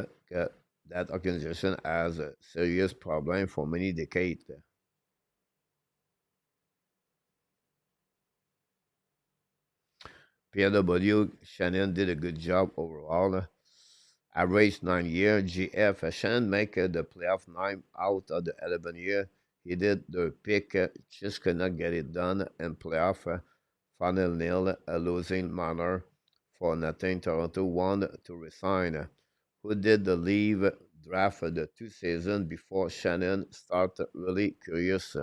That organization has a serious problem for many decades. PW Shannon did a good job overall. Average 9 year. GF Shannon make the playoff 9 out of the 11 year. He did the pick, just could not get it done and playoff final nil, a losing manner for nothing. Toronto won to resign. Who did the leave draft the 2 seasons before Shannon started? Really curious.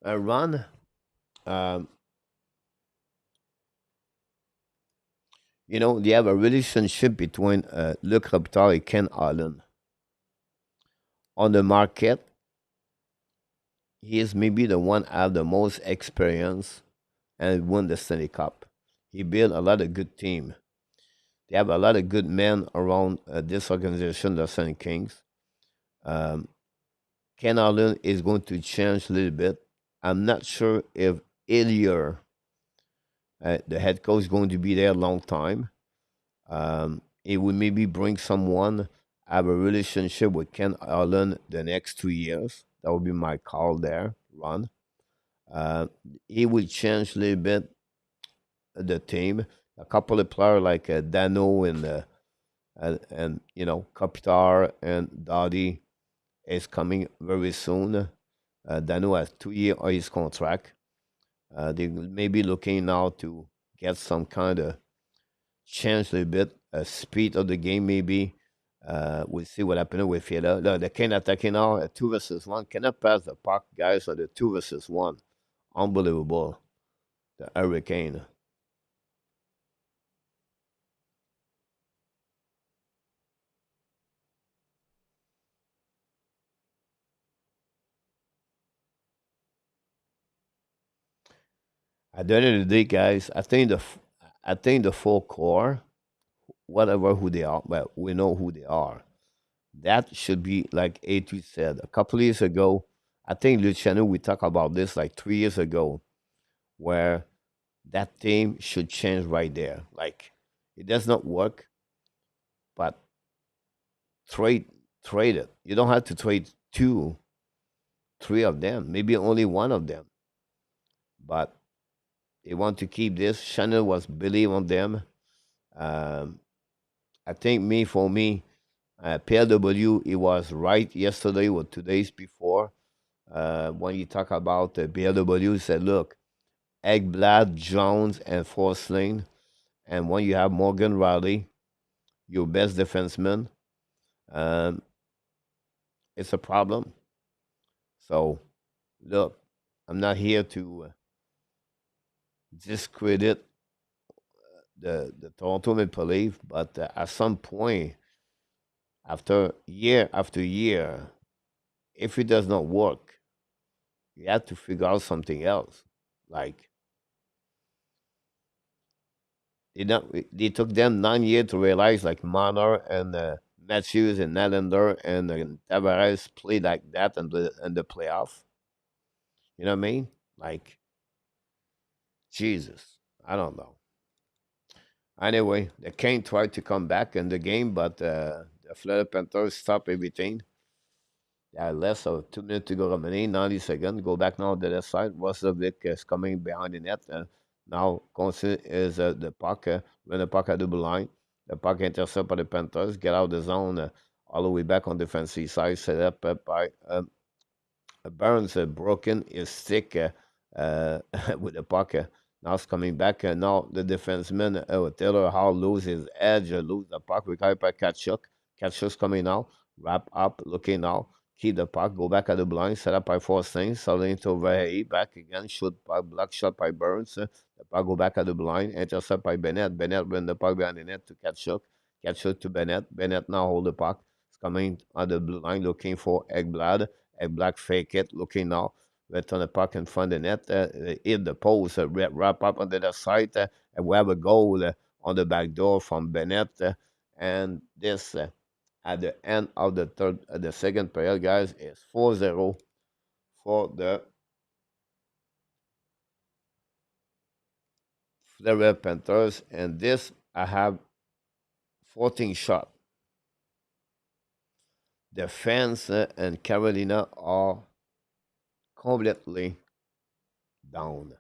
Ron, um, they have a relationship between Luc Robitaille and Ken Allen. On the market, he is maybe the one have the most experience and won the Stanley Cup. He built a lot of good team. They have a lot of good men around this organization, the Sun Kings. Um, Ken Allen is going to change a little bit. I'm not sure if Ilya, the head coach, is going to be there a long time. It would maybe bring someone have a relationship with Ken Allen the next 2 years. That would be my call there, Ron. Uh, he will change a little bit the team. A couple of players like Dano and Kopitar and Dottie is coming very soon. Dano has 2 years on his contract. They may be looking now to get some kind of change a little bit, speed of the game maybe. We'll see what happens with Fila. Look, they can attacking now, 2 versus 1. Cannot pass the puck, guys, or the 2 versus 1. Unbelievable. The Hurricane. At the end of the day, guys, I think the full core, whatever who they are, well, we know who they are. That should be like A2 said a couple of years ago. I think Luciano, we talked about this like 3 years ago, where that team should change right there. Like it does not work, but trade trade it. You don't have to trade two, three of them, maybe only one of them. But they want to keep this. Shannon was believe on them. Um, I think for me, PLW, it was right yesterday or 2 days before. When you talk about PLW, said, look, Ekblad, Jones, and Forsling. And when you have Morgan Riley, your best defenseman, um, it's a problem. So, look, I'm not here to discredit the Toronto Maple Leaf, but at some point, after year, if it does not work, you have to figure out something else. Like they took them 9 years to realize like Marner and Matthews and Nylander and Tavares played like that in the playoff. You know what I mean? Like Jesus, I don't know. Anyway, the Kane tried to come back in the game, but the Florida Panthers stopped everything. Yeah, less of 2 minutes to go remaining, 90 seconds. Go back now to the left side. Rostovic is coming behind the net. Now, Constant is the puck, when the puck at the blue line. The puck intercepted by the Panthers. Get out of the zone, all the way back on defensive side. Set up by Burns, broken his stick with the puck. Now it's coming back. Now the defenseman, Taylor Hall, lose his edge, lose the puck. Recovered by Kachuk. Kachuk's coming now. Wrap up, looking now. Keep the puck, go back at the blind, set up by Forsting, selling to Verhaeghe, back again, shoot by block shot by Burns. The puck go back at the blind, intercept by Bennett. Bennett win the puck behind the net to Kachuk. Kachuk to Bennett. Bennett now hold the puck. It's coming on the blue line, looking for Ekblad. Ekblad fake it, looking now. Return the puck in front of the net, hit the post, wrap up on the other side, and we have a goal on the back door from Bennett. And this at the end of the second period, guys, is 4-0 for the Florida Panthers. And this, I have 14 shot. The fans in Carolina are completely down.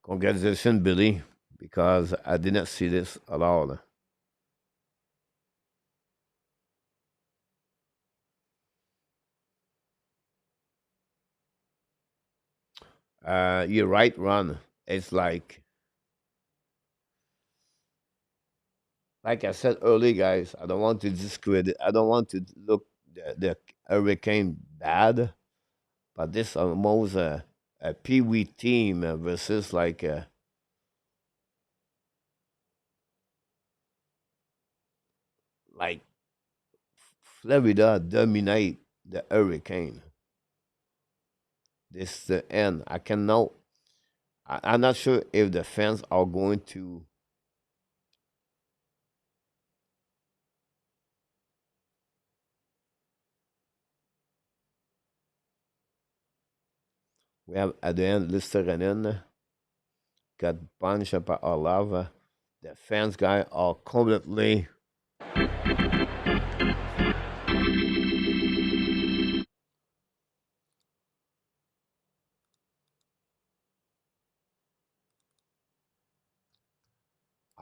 Congratulations, Billy, because I didn't see this at all. You're right, Ron. It's like I said earlier, guys. I don't want to discredit. I don't want to look the Hurricane bad, but this almost a Pee Wee team versus like Florida dominate the Hurricane. This the end. I cannot. I'm not sure if the fans are going to. We have at the end Luostarinen got punched by Olava. The fans guy are completely.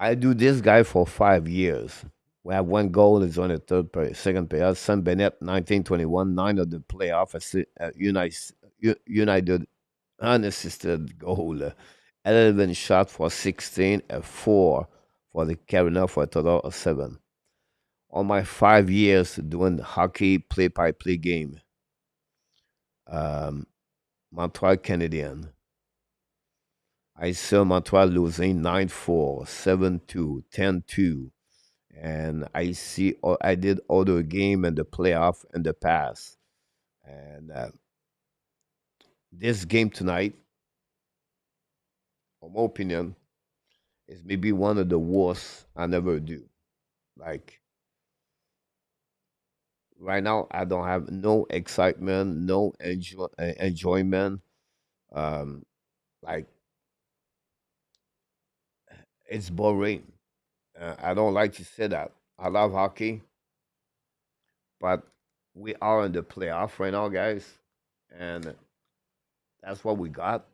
I do this guy for 5 years. We have one goal is on the third period, second period. Sam Bennett, 1921, nine of the playoff United unassisted goal. 11 shot for 16, a 4 for the Carolina for a total of 7. On my 5 years doing hockey play-by-play game, um, Montreal Canadian, I saw Montreal losing 9-4, 7-2, 10-2. And I did other game in the playoff in the past. And this game tonight, in my opinion, is maybe one of the worst I never do. Like right now, I don't have no excitement, no enjoyment. Um, like it's boring. I don't like to say that. I love hockey, but we are in the playoff right now, guys, and that's what we got.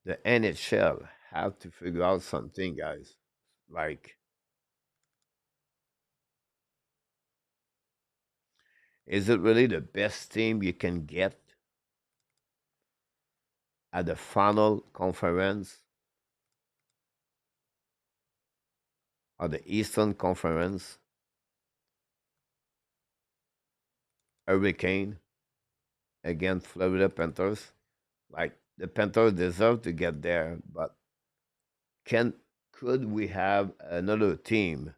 The NHL have to figure out something, guys. Like, is it really the best team you can get at the final conference or the Eastern Conference? Hurricane against Florida Panthers. Like the Panthers deserve to get there, but can could we have another team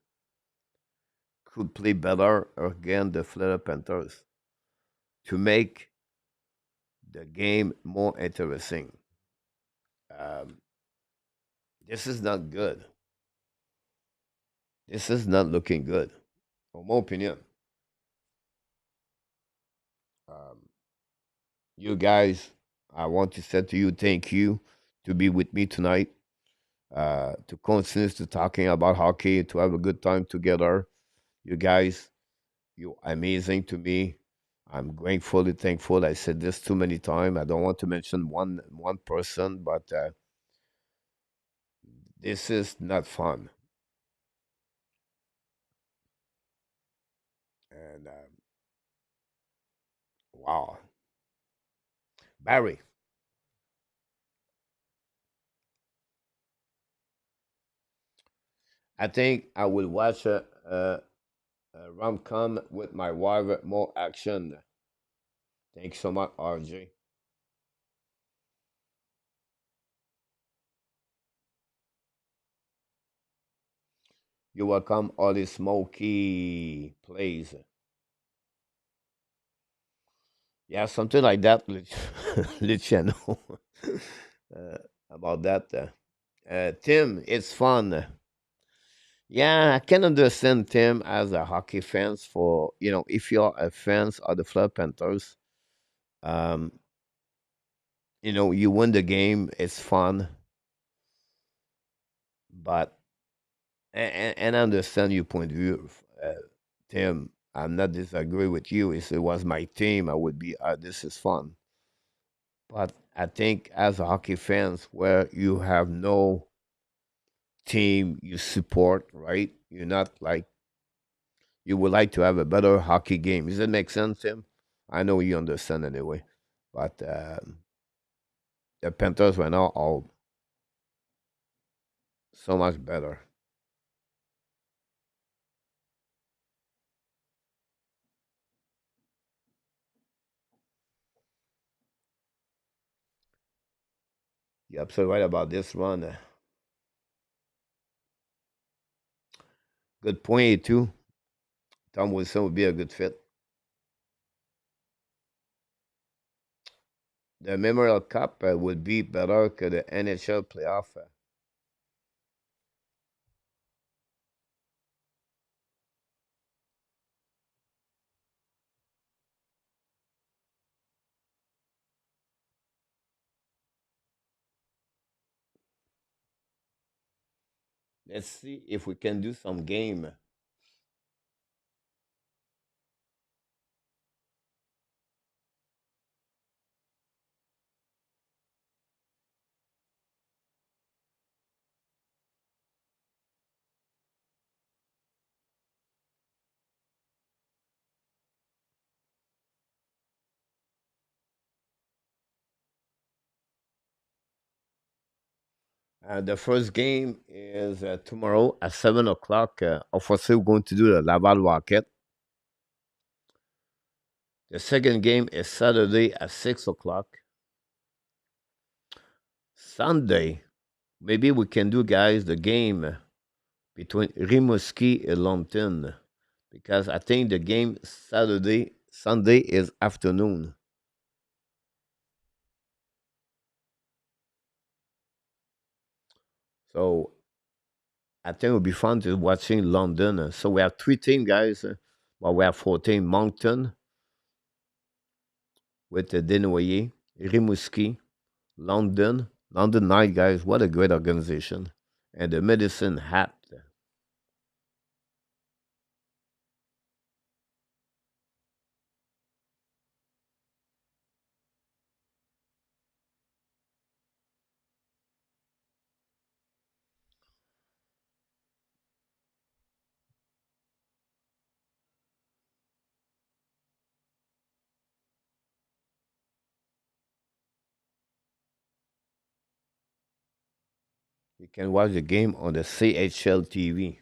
could play better against the Florida Panthers to make the game more interesting? Um, this is not good. This is not looking good, in my opinion. Um, you guys, I want to say to you, thank you to be with me tonight. To continue to talking about hockey, to have a good time together. You guys, you're amazing to me. I'm gratefully thankful. I said this too many times. I don't want to mention one person, but this is not fun. And wow, Barry, I think I will watch a rom com with my wife. More action. Thanks so much, RJ. You welcome all the smoky plays. Yeah, something like that. Let you know uh, about that. Tim, it's fun. Yeah, I can understand Tim as a hockey fans for if you're a fans of the Florida Panthers, um, you win the game, it's fun, but and I understand your point of view, Tim. I'm not disagree with you. If it was my team, I would be. This is fun, but I think as a hockey fans, where you have no team you support, right? You're not like you would like to have a better hockey game. Does that make sense, Tim? I know you understand anyway, but the Panthers right now are so much better. You're absolutely right about this one. Good point, too. Tom Wilson would be a good fit. The Memorial Cup would be better than the NHL playoff. Let's see if we can do some game. The first game is tomorrow at 7 o'clock. Obviously, we're going to do the Laval Rocket. The second game is Saturday at 6 o'clock. Sunday, maybe we can do, guys, the game between Rimouski and Longton because I think the game Sunday is afternoon. So I think it would be fun to watching London. So we have three teams, guys. Well, we have 14 Moncton with Desnoyers, Rimouski, London. London Night, guys. What a great organization. And the Medicine Hat. You can watch the game on the CHL TV.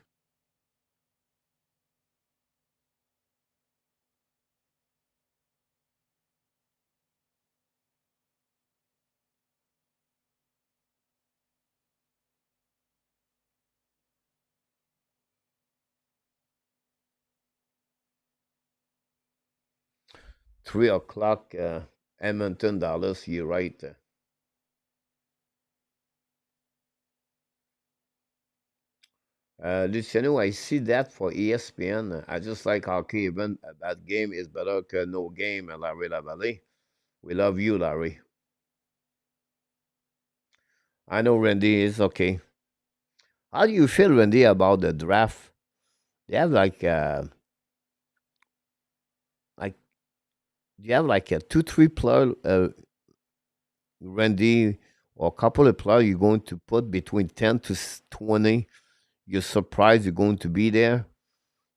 3 o'clock, Edmonton, Dallas. You're right. Luciano, I see that for ESPN. I just like hockey. Even that game is better than no game, Larry Lavalley. We love you, Larry. I know Randy is okay. How do you feel, Randy, about the draft? They have like do you have like a 2, 3 player, Randy, or a couple of players you're going to put between 10 to 20? You're surprised you're going to be there.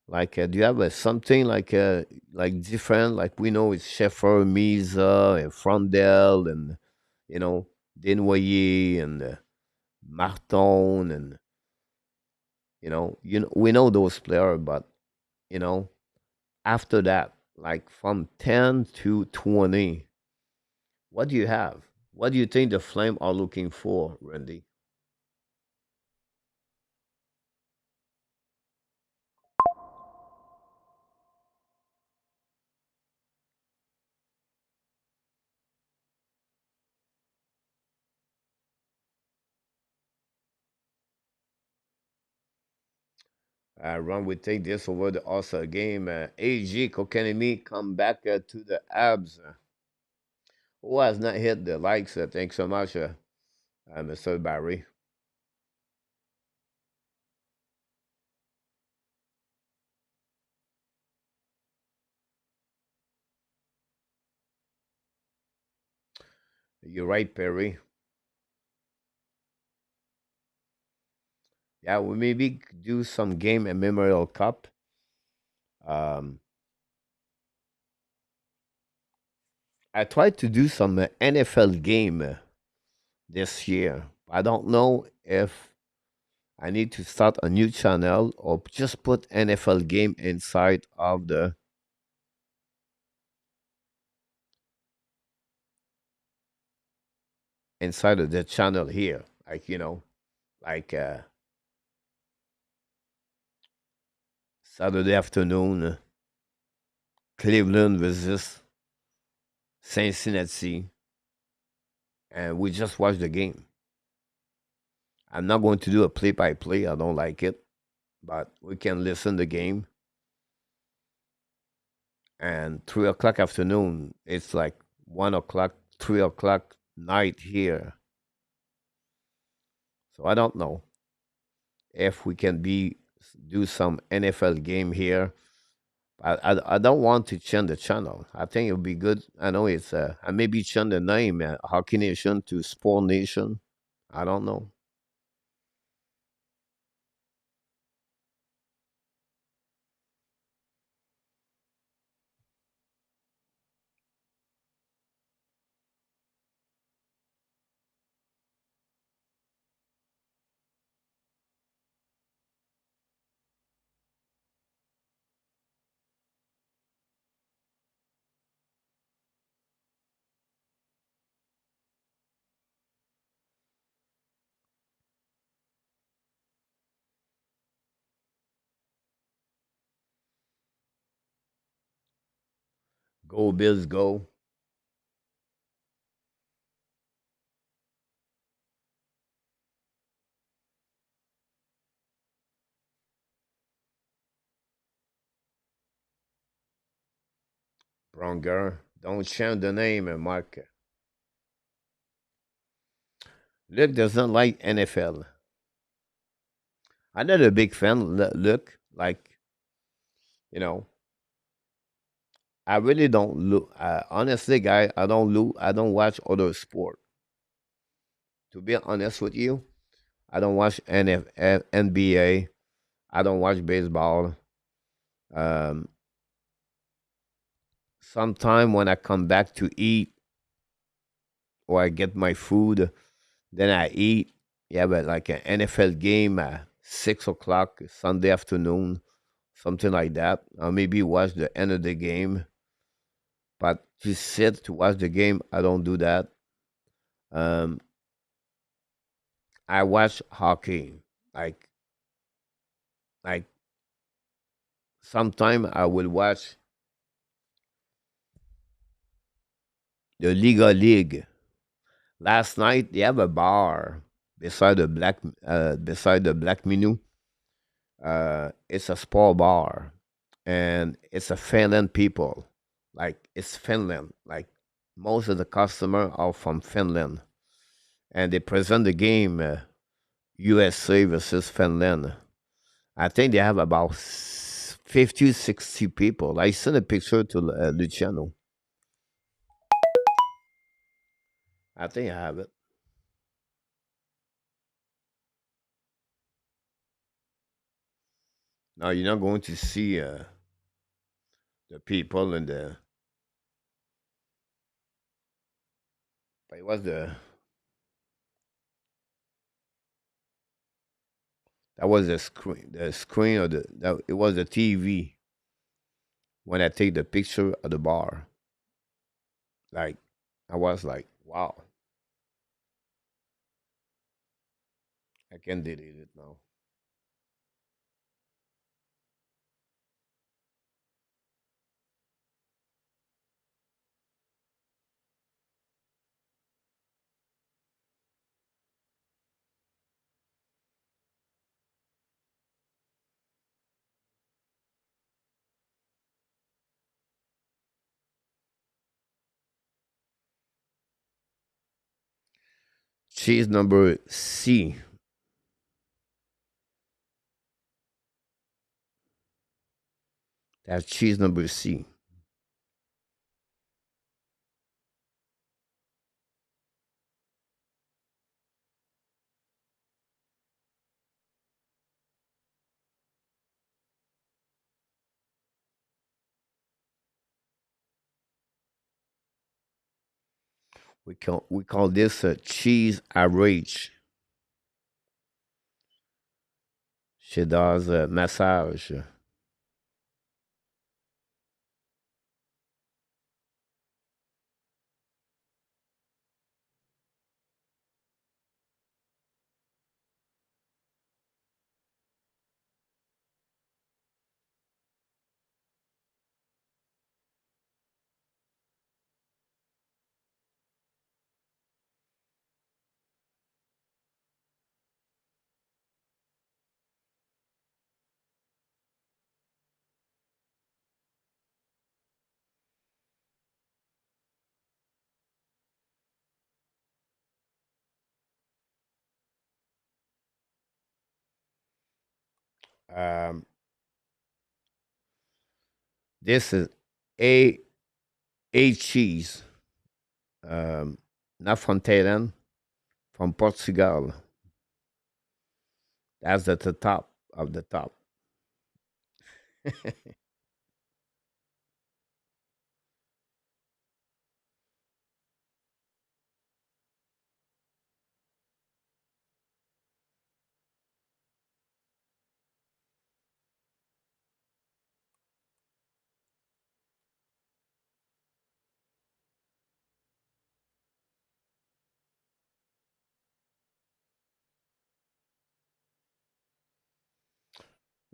Like, do you have something like different? Like we know it's Sheffer, Misa, and Frondel, and you know Denvoyer and Martin, and we know those players, but you know after that, like from 10 to 20, what do you have? What do you think the Flame are looking for, Randy? Ron will take this over the All-Star game. AG Kokanemi come back to the Abs. Who has not hit the likes? Thanks so much, Mr. Barry. You're right, Perry. Yeah, we maybe do some game and Memorial Cup. Um, I tried to do some NFL game this year. I don't know if I need to start a new channel or just put NFL game inside of the channel here. Like like Saturday afternoon, Cleveland versus Cincinnati, and we just watch the game. I'm not going to do a play by play. I don't like it, but we can listen the game. And 3 o'clock afternoon, it's like 1 o'clock, 3 o'clock night here. So I don't know if we can be do some NFL game here. I don't want to change the channel. I think it would be good. I know it's I maybe change the name Hockey Nation to Sport Nation. I don't know. Go Bills, go! Bronger, don't change the name, Mark. Luke doesn't like NFL. I'm not a big fan. Luke, like you know, I really don't look. Honestly, guy, I don't look. I don't watch other sport. To be honest with you, I don't watch NBA. I don't watch baseball. Um, Sometime when I come back to eat or I get my food, then I eat. Yeah, but like an NFL game at 6 o'clock Sunday afternoon, something like that. I'll maybe watch the end of the game. But to sit to watch the game, I don't do that. Um, I watch hockey. Like like sometime I will watch the Liga League. Last night they have a bar beside the black menu. It's a sport bar, and it's a Finland people. Like it's Finland. Like most of the customer are from Finland, and they present the game USA versus Finland. I think they have about 50, 60 people. I sent a picture to Luciano. I think I have it. Now you're not going to see the people in the. But it was that was the screen. The screen of it was the TV when I take the picture of the bar. Like I was like, wow, I can delete it now. cheese number C. That's cheese number C. We call this a cheese average. She does a massage. Um, this is a a cheese, um, not from Thailand, from Portugal. That's at the top of the top.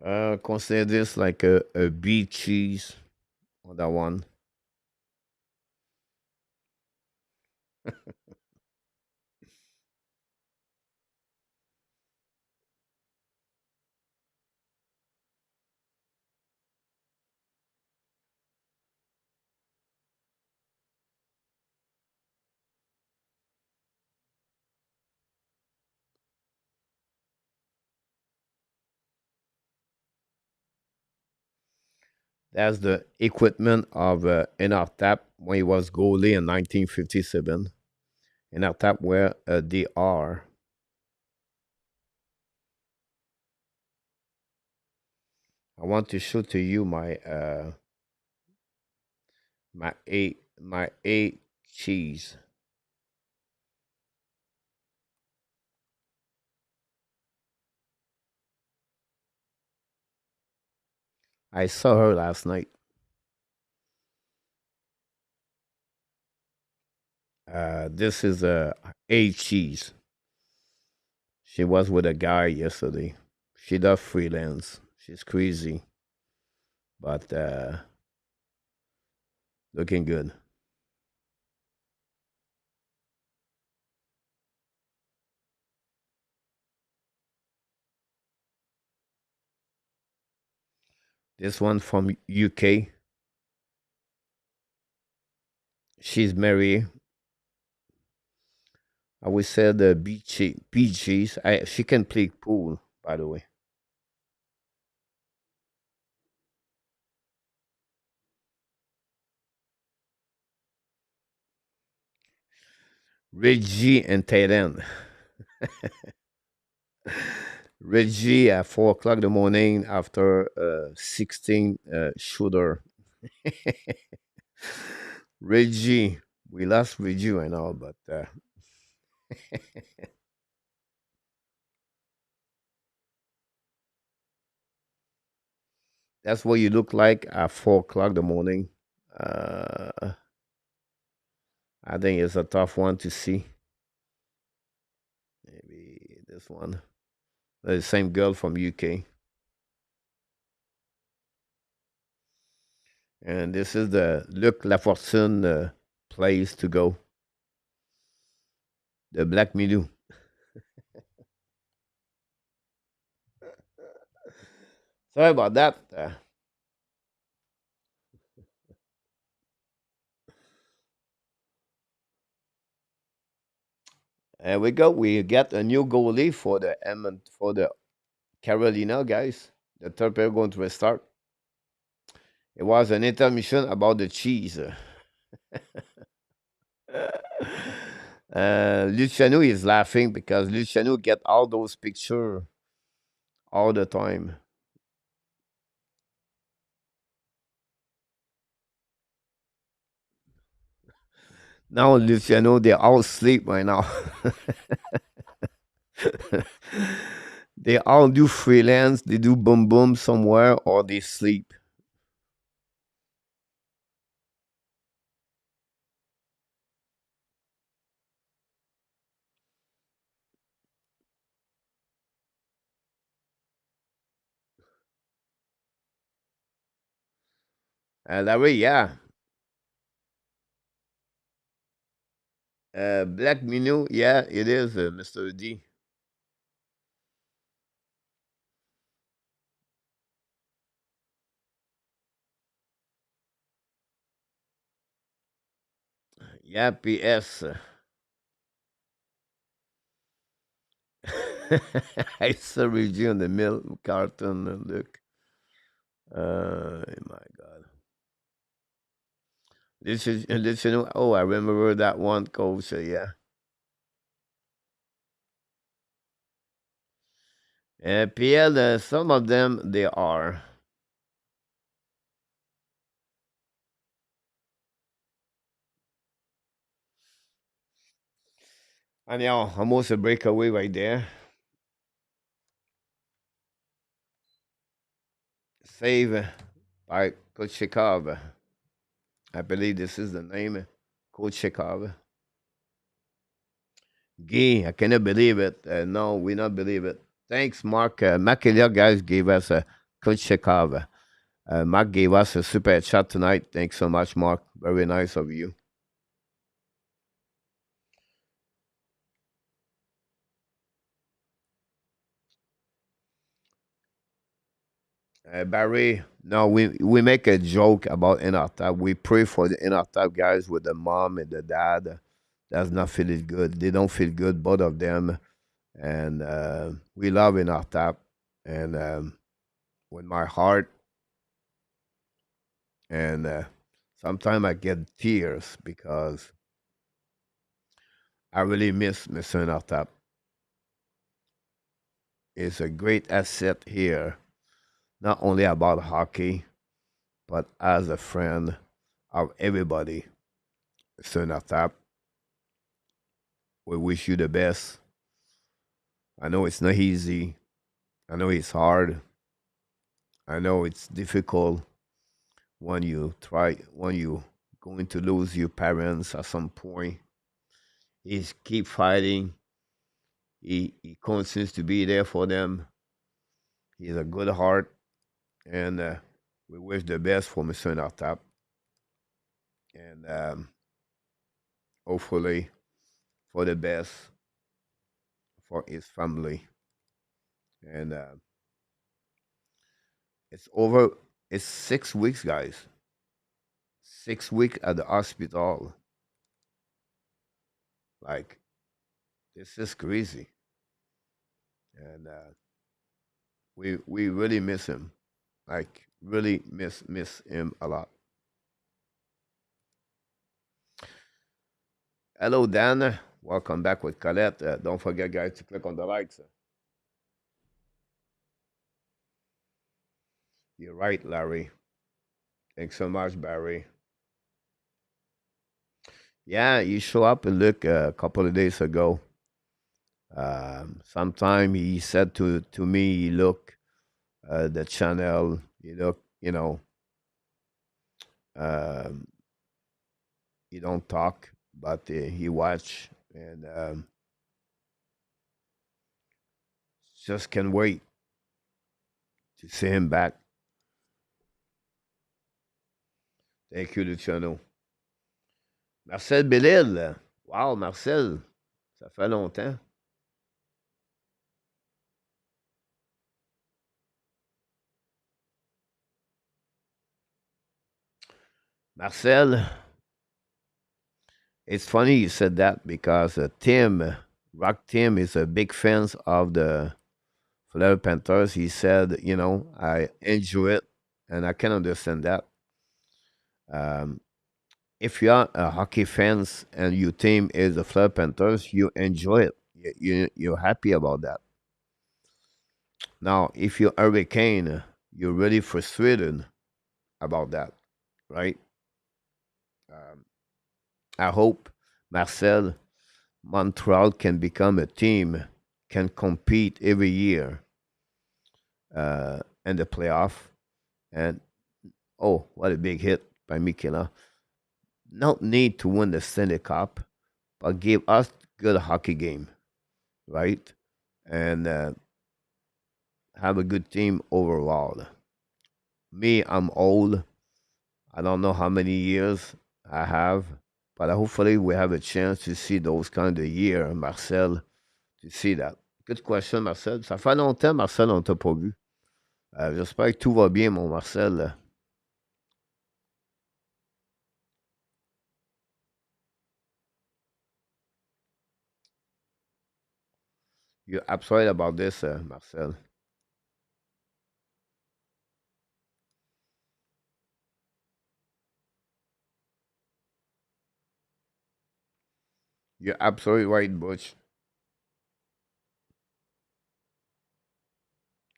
Consider this like a B cheese on that one. That's the equipment of Tap when he was goalie in 1957. Tap where they are. I want to show to you my A cheese. I saw her last night. This is a cheese. She was with a guy yesterday. She does freelance. She's crazy, but looking good. This one from UK. She's married. I would say the beaches. She can play pool, by the way. Reggie and Thailand. Reggie at 4 o'clock in the morning after 16 shooter. Reggie, we lost Reggie right now, but that's what you look like at 4 o'clock in the morning. Uh, I think it's a tough one to see. Maybe this one. The same girl from UK. And this is the Luc Lafortune place to go. The Black Milou. Sorry about that. There we go. We get a new goalie for for the Carolina guys. The third period going to restart. It was an intermission about the cheese. Luciano is laughing because Luciano get all those pictures all the time. Now Luciano, they all sleep right now. They all do freelance, they do boom boom somewhere, or they sleep. Larry, yeah. Black Minu, yeah, it is, Mr. D. Yeah, PS. I saw Reggie on the milk carton. Look. My God. This is, oh, I remember that one, coach. Yeah. PL, some of them, they are. And yeah, almost a breakaway right there. Save by Coach Shikov. I believe this is the name. Coach Shikov. Guy, I cannot believe it. No, we not believe it. Thanks, Mark. Makilia guys gave us a Coach Shikov. Mark gave us a super chat tonight. Thanks so much, Mark. Very nice of you. Barry, no, we make a joke about Inartab. We pray for the Inartab guys with the mom and the dad. That's not feeling good. They don't feel good, both of them. And we love Inartab. And with my heart, and sometimes I get tears because I really miss Mr. Inartab. It's a great asset here, not only about hockey, but as a friend of everybody. Mr. Inartab, we wish you the best. I know it's not easy. I know it's hard. I know it's difficult when you going to lose your parents at some point. He's keep fighting. He continues to be there for them. He's a good heart, and we wish the best for Mr. Nartap, and hopefully for the best for his family. And it's over. It's 6 weeks, guys. 6 weeks at the hospital. Like, this is crazy, and we really miss him. Like, really miss him a lot. Hello, Dan. Welcome back with Colette. Don't forget, guys, to click on the likes. You're right, Larry. Thanks so much, Barry. Yeah, you show up and look a couple of days ago. Sometime he said to me, look, the channel, you look, um, he don't talk, but he watch, and just can wait to see him back. Thank you, Luciano. Marcel Bellil. Wow, Marcel, ça fait longtemps. Marcel, it's funny you said that because Tim Rock Team is a big fan of the Florida Panthers. He said, I enjoy it, and I can understand that. Um, if you are a hockey fans and your team is the Florida Panthers, you enjoy it. You're happy about that. Now, if you're a Hurricane, you're really frustrated about that, right? Um, I hope Marcel Montreal can become a team, can compete every year in the playoff. And oh, what a big hit by Mikela. Not need to win the Stanley Cup, but give us good hockey game, right? And have a good team overall. Me, I'm old. I don't know how many years I have, but hopefully we have a chance to see those kind of years, Marcel, to see that. Good question, Marcel. Ça fait longtemps, Marcel, on t'a pas vu. J'espère que tout va bien, mon Marcel. You're absolutely about this, Marcel. You're absolutely right, Butch.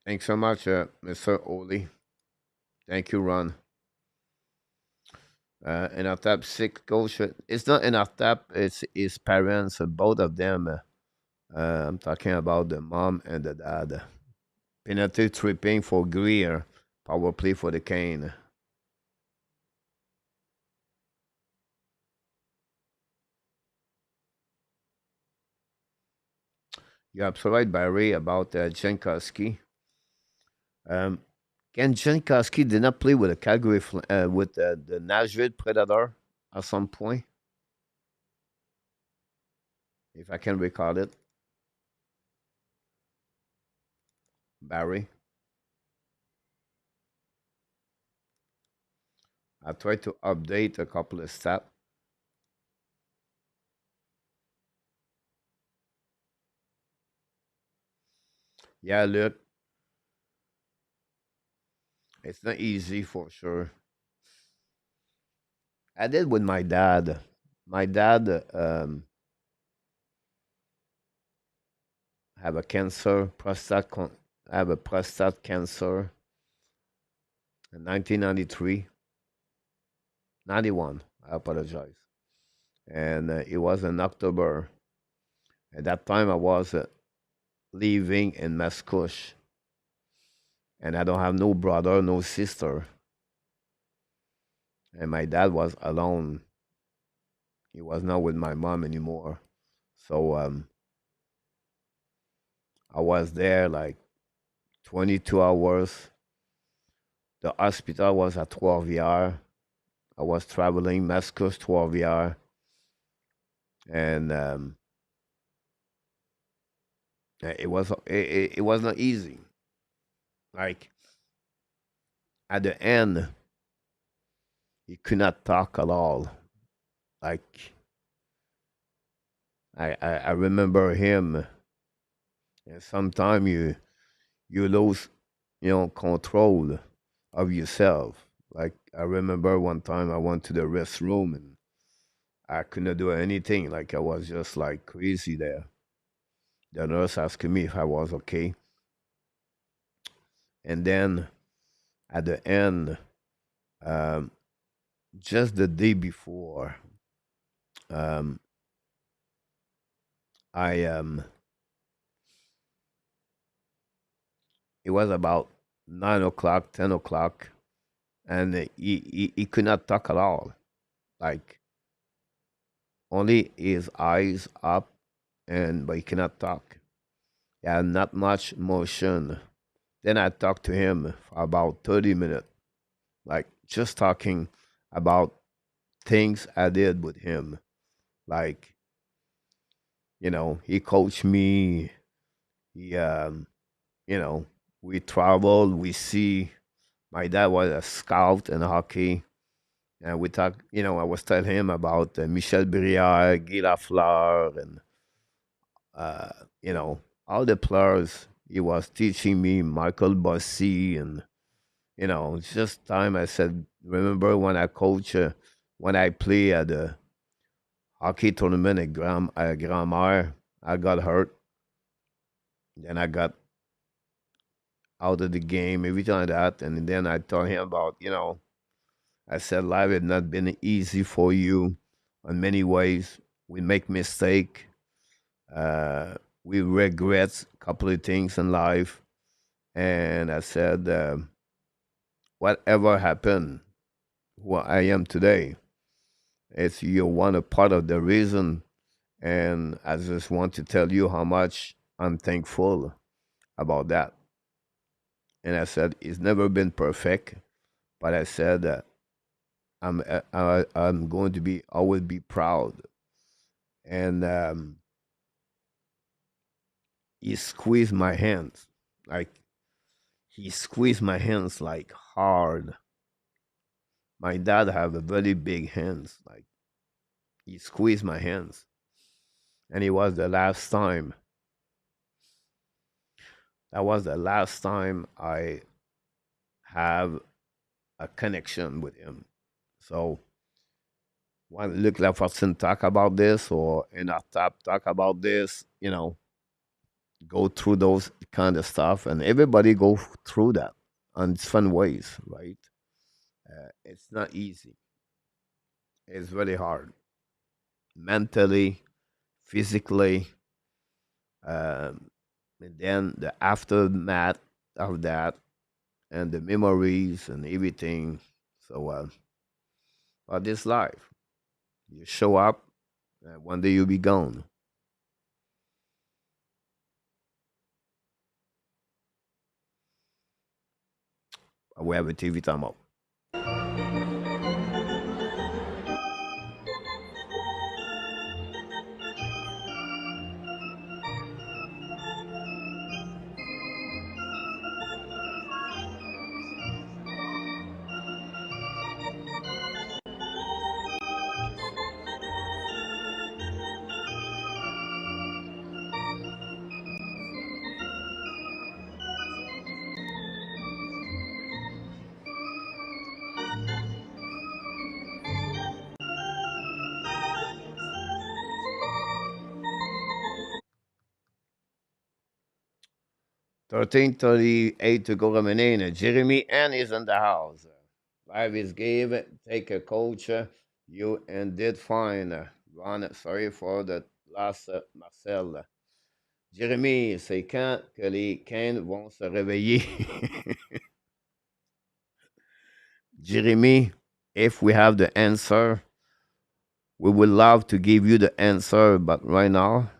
Thanks so much, Mr. Oli. Thank you, Ron. In our top six coach, it's not in our top, it's his parents, both of them. I'm talking about the mom and the dad. Penalty tripping for Greer, power play for the Cane. You're absolutely right, Barry, about Jankowski. Um, Ken Jankowski did not play with the Calgary, with the Nashville Predator at some point, if I can recall it. Barry. I tried to update a couple of stats. Yeah, look, it's not easy for sure. I did with my dad. My dad have a cancer, have a prostate cancer in 1993, 91. I apologize. And it was in October. At that time, I was living in Mascouche, and I don't have no brother, no sister. And my dad was alone. He was not with my mom anymore. So I was there like 22 hours. The hospital was at 12 hours. I was traveling Mascouche 12 hours. And it was not easy. Like at the end, he could not talk at all. Like I remember him, and sometimes you lose control of yourself. Like I remember one time I went to the restroom and I couldn't do anything. Like I was just like crazy there. The nurse asked me if I was okay, and then at the end, um, just the day before, um, I it was about 9 o'clock, 10 o'clock, and he could not talk at all. Like only his eyes up, and but he cannot talk. He had not much motion. Then I talked to him for about 30 minutes, like just talking about things I did with him. Like he coached me. He you know, we traveled. We see. My dad was a scout in hockey. And we talked, I was telling him about Michel Brière, Guy Lafleur, and uh, you know, all the players he was teaching me, Michael Bossy, and it's just time. I said, remember when I coach, when I play at the hockey tournament at Grand Mare, I got hurt. Then I got out of the game, everything like that. And then I told him about, I said, life has not been easy for you in many ways. We make mistake. Uh, we regret a couple of things in life. And I said, whatever happened, who I am today, it's you're one a part of the reason. And I just want to tell you how much I'm thankful about that. And I said, it's never been perfect, but I said, I'm going to be always be proud. And he squeezed my hands, like he squeezed my hands like hard. My dad have a very big hands, like he squeezed my hands, and it was the last time. That was the last time I have a connection with him. So when Luc Lafortune talk about this or in our top talk about this, go through those kind of stuff, and everybody go through that on fun ways, right? It's not easy. It's really hard, mentally, physically, and then the aftermath of that, and the memories and everything. So, but this life, you show up, and one day you'll be gone. We have a TV time up. 13:38 to go remaining. Jeremy N is in the house. Live is Gabe. Take a coach. You and did fine. Ron, sorry for the last Marcel. Jérémy, c'est quand que les Canes vont se réveiller? Jeremy, if we have the answer, we would love to give you the answer, but right now,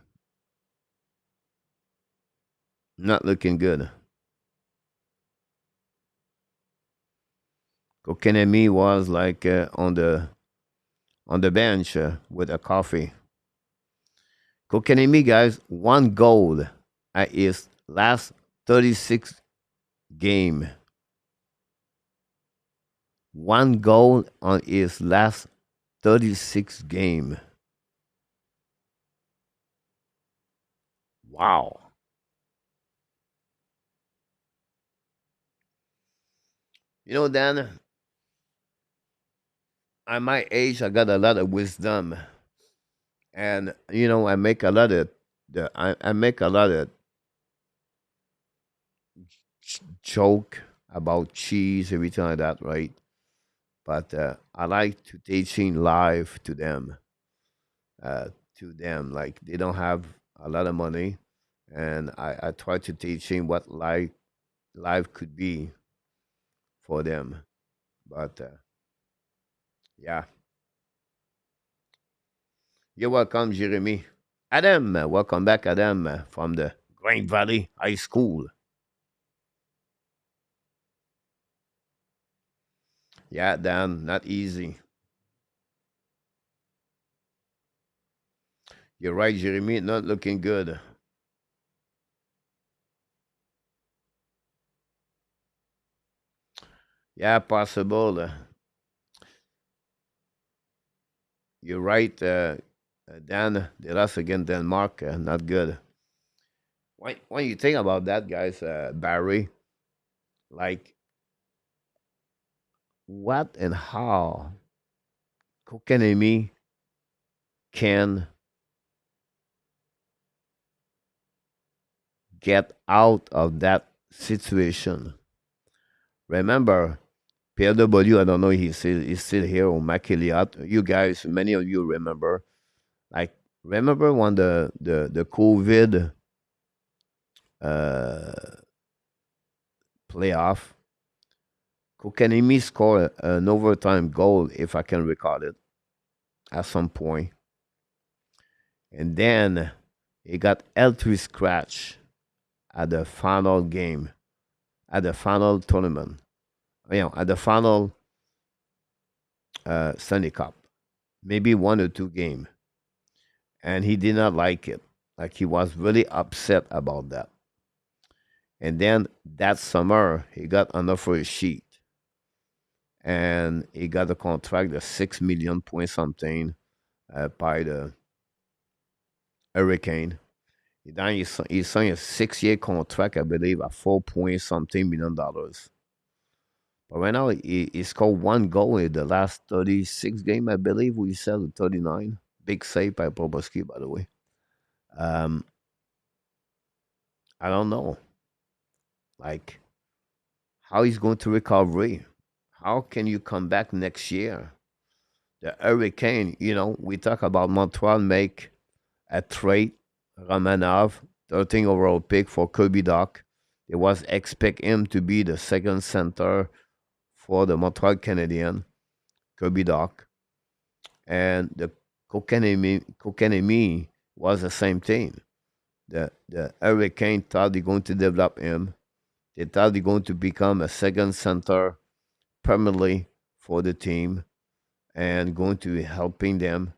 not looking good. Kokenemi was like on the bench with a coffee. Kokenemi, guys, one goal at his last 36 game. One goal on his last 36 game. Wow. Dan, at my age, I got a lot of wisdom, and I make a lot of I make a lot of joke about cheese, everything like that, right? But I like to teaching live uh, to them. Like they don't have a lot of money, and I try to teach him what life could be for them. But yeah, you're welcome, Jeremy. Adam, welcome back, Adam, from the Grand Valley High School. Yeah, Dan, not easy. You're right, Jeremy, not looking good. Yeah, possible. You're right. Then they lost against Denmark. Not good. When you think about that, guys, Barry, like what and how Kokanemi can get out of that situation. Remember, PLW, I don't know, he's still here, or Makiliat. You guys, many of you remember, like, remember when the COVID uh, playoff, Kokanemi scored an overtime goal, if I can recall it, at some point. And then he got L3 scratch at the final game, at the final tournament, at the final Stanley Cup, maybe one or two game, and he did not like it. Like he was really upset about that. And then that summer, he got an offer sheet, and he got a contract of 6 million point something by the Hurricane. Then he signed a 6 year contract, I believe, at 4 point something $1 million. But right now, he scored one goal in the last 36 game, I believe. We sell 39. Big save by Bobrovsky, by the way. Um, I don't know, like, how he's going to recover. How can you come back next year? The Hurricane, we talk about Montreal make a trade, Romanov, 13 overall pick for Kirby Doc. They was expect him to be the second center for the Montreal Canadiens, Kirby Doc. And the Kokanemi was the same thing. The Hurricane thought they're going to develop him. They thought they're going to become a second center permanently for the team and going to be helping them.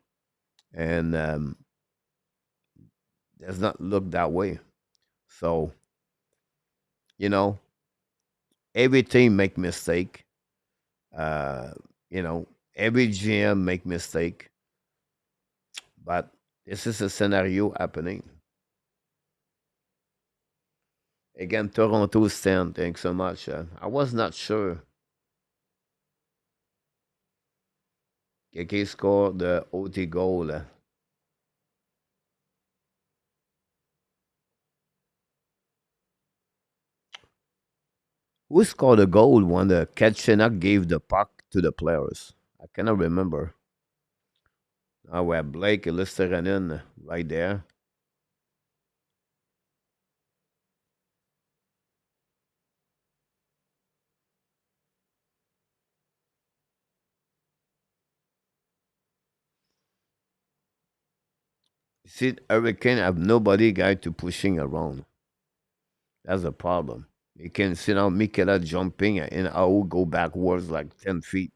And does not look that way. So, you know, every team make mistake. Uh, you know, every GM make mistake. But this is a scenario happening. Again, Toronto stand. Thanks so much. I was not sure. KK scored the OT goal. Who scored a goal when the Ketchenak gave the puck to the players? I cannot remember. We have Blake Luostarinen right there. You see, Hurricane have nobody guy to pushing around. That's a problem. You can see now Mikela jumping and I will go backwards like 10 feet.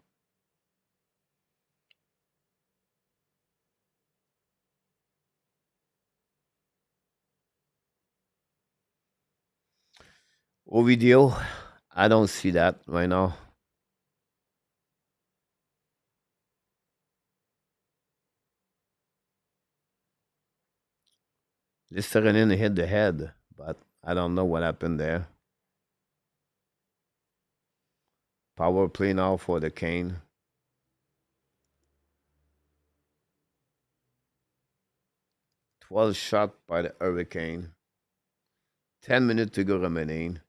Video, I don't see that right now. Listerinen hit the head, but I don't know what happened there. Power play now for the Cane. 12 shot by the Hurricane. 10 minutes to go remaining.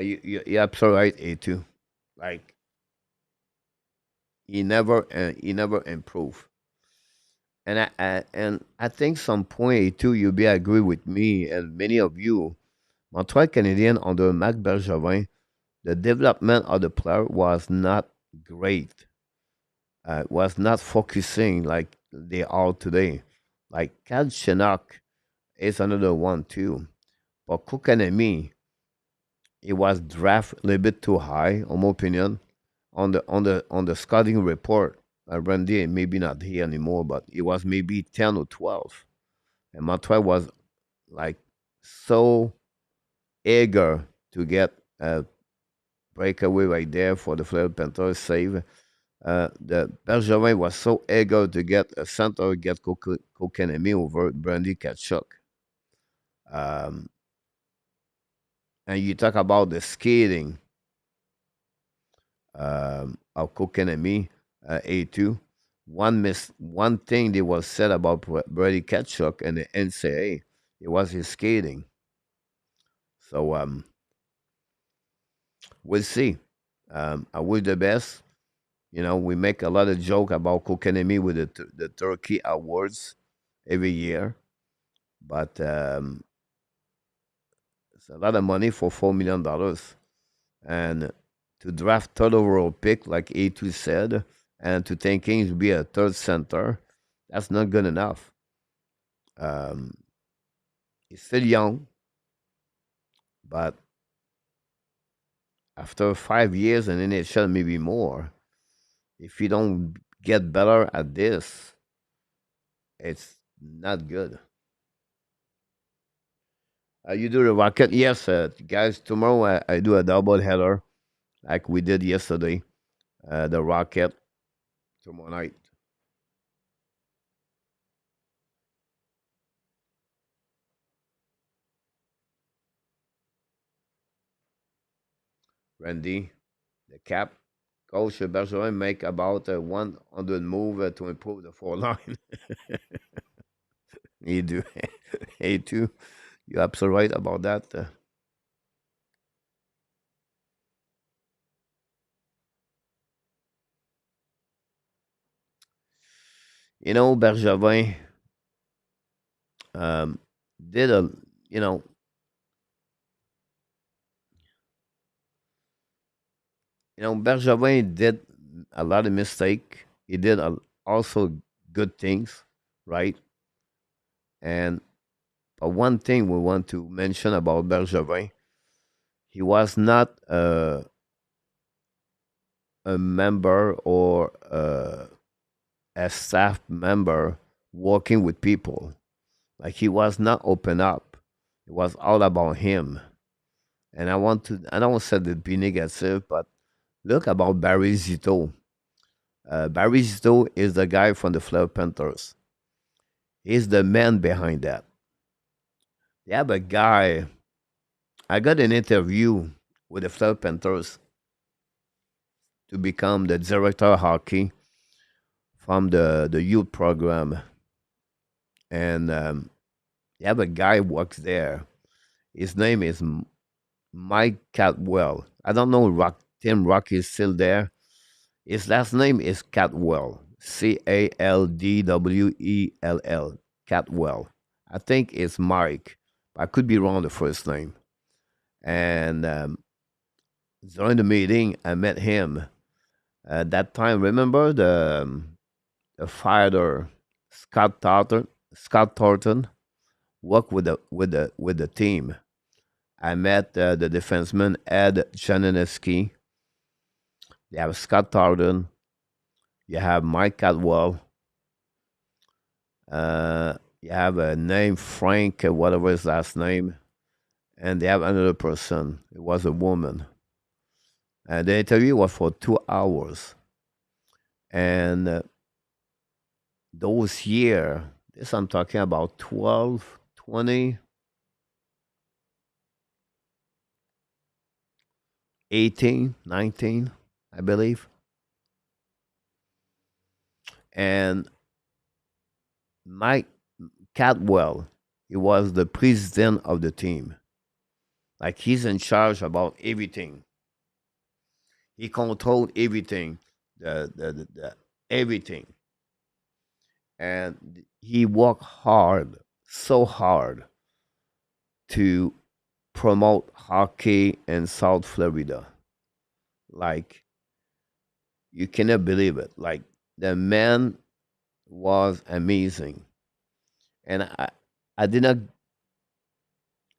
You're absolutely right, A2. Like, he never improved. And I think some point A2, you'll be agree with me and many of you. Montreal Canadien under Marc Bergevin, the development of the player was not great. Was not focusing like they are today. Like Cal Chinook is another one too. But Kokanemi, it was drafted a little bit too high, in my opinion, on the scouting report. Randy maybe not here anymore, but it was maybe 10 or 12, and Montreal was like so eager to get a breakaway right there for the Florida Panthers save. The Bergevin was so eager to get a center, get Kokanemi over Brandy Kachuk. Um, and you talk about the skating of Kokanemi, A2. One thing that was said about Brady Kachuk and the NCAA, it was his skating. So we'll see. I wish the best. You know, we make a lot of joke about Kokanemi with the Turkey Awards every year, but it's a lot of money for $4 million, and to draft third overall pick, like A2 said, and to think Kings be a third center, that's not good enough. Um, he's still young, but after 5 years in NHL, maybe more, if you don't get better at this, it's not good. You do the Rocket? Yes, guys. Tomorrow I do a double header like we did yesterday. The Rocket tomorrow night. Randy, the cap. Coach Bergeron make about 100 move to improve the four line. You do. Hey, too. You're absolutely right about that. Bergevin um, did a, you know, Bergevin did a lot of mistake. He did also good things, right? And but one thing we want to mention about Bergevin, he was not a member or a staff member working with people. Like he was not open up. It was all about him. And I don't say to be negative, but look about Barry Zito. Barry Zito is the guy from the Florida Panthers. He's the man behind that. They have a guy. I got an interview with the Florida Panthers to become the director of hockey from the youth program. And you have a guy who works there. His name is Mike Catwell. I don't know Tim Rock is still there. His last name is Catwell. Caldwell. Catwell. I think it's Mike. I could be wrong the first name. And during the meeting, I met him. At that time, remember the fighter Scott Thornton worked with the team. I met the defenseman Ed Janineski. You have Scott Thornton. You have Mike Cadwell. You have a name Frank, whatever his last name, and they have another person. It was a woman. And the interview was for 2 hours. And those years, this I'm talking about 12, 20, 18, 19, I believe. And Mike Catwell, he was the president of the team. Like he's in charge about everything. He controlled everything, the everything, and he worked hard, so hard, to promote hockey in South Florida. Like you cannot believe it. Like the man was amazing, and I did not,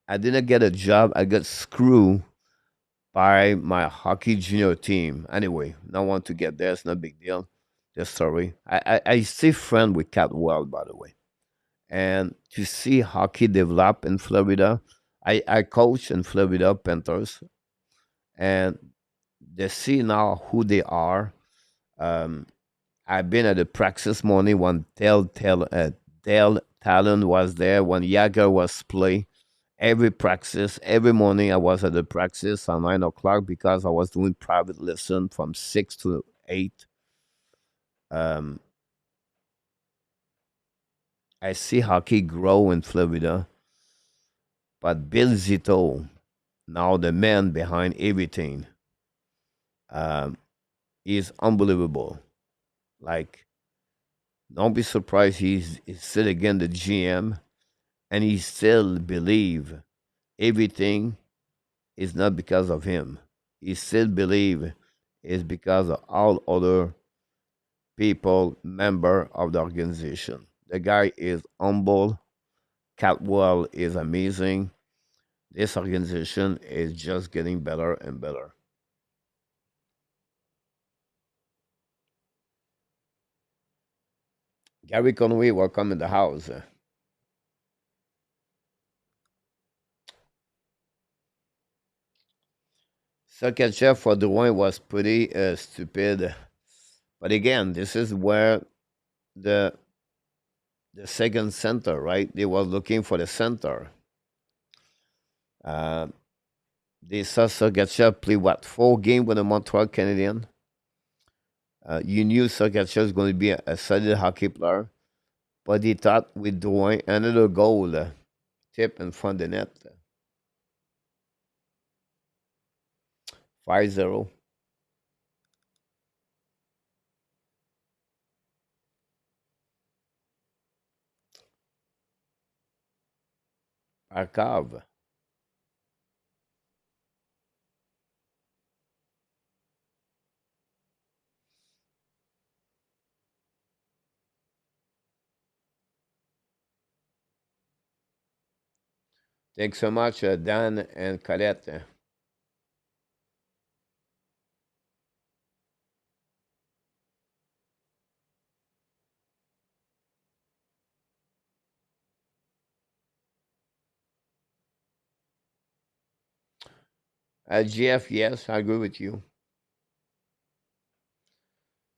I didn't get a job. I got screwed by my hockey junior team. Anyway, not want to get there. It's no big deal. Just sorry. I still friend with Catwell, by the way. And to see hockey develop in Florida, I coach in Florida Panthers, and they see now who they are. Um, I've been at the practice morning when Dale Talon was there, when Yager was play. Every practice, every morning I was at the practice at 9 o'clock because I was doing private lesson from 6 to 8. Um, I see hockey grow in Florida, but Bill Zito, now the man behind everything, um, is unbelievable. Like, don't be surprised he's still again the GM, and he still believe everything is not because of him. He still believe it's because of all other people, member of the organization. The guy is humble. Catwell is amazing. This organization is just getting better and better. Gary Conway, welcome in the house. Second chef for Drouin was pretty stupid. But again, this is where the the second center, right? They were looking for the center. Uh, they saw Sergachev play what 4 games with the Montreal Canadiens. You knew Sergachev was going to be a solid hockey player, but he thought with Drouin another goal tip in front of the net, 5-0. Arkov. Thanks so much, Dan and Colette. GF, yes, I agree with you.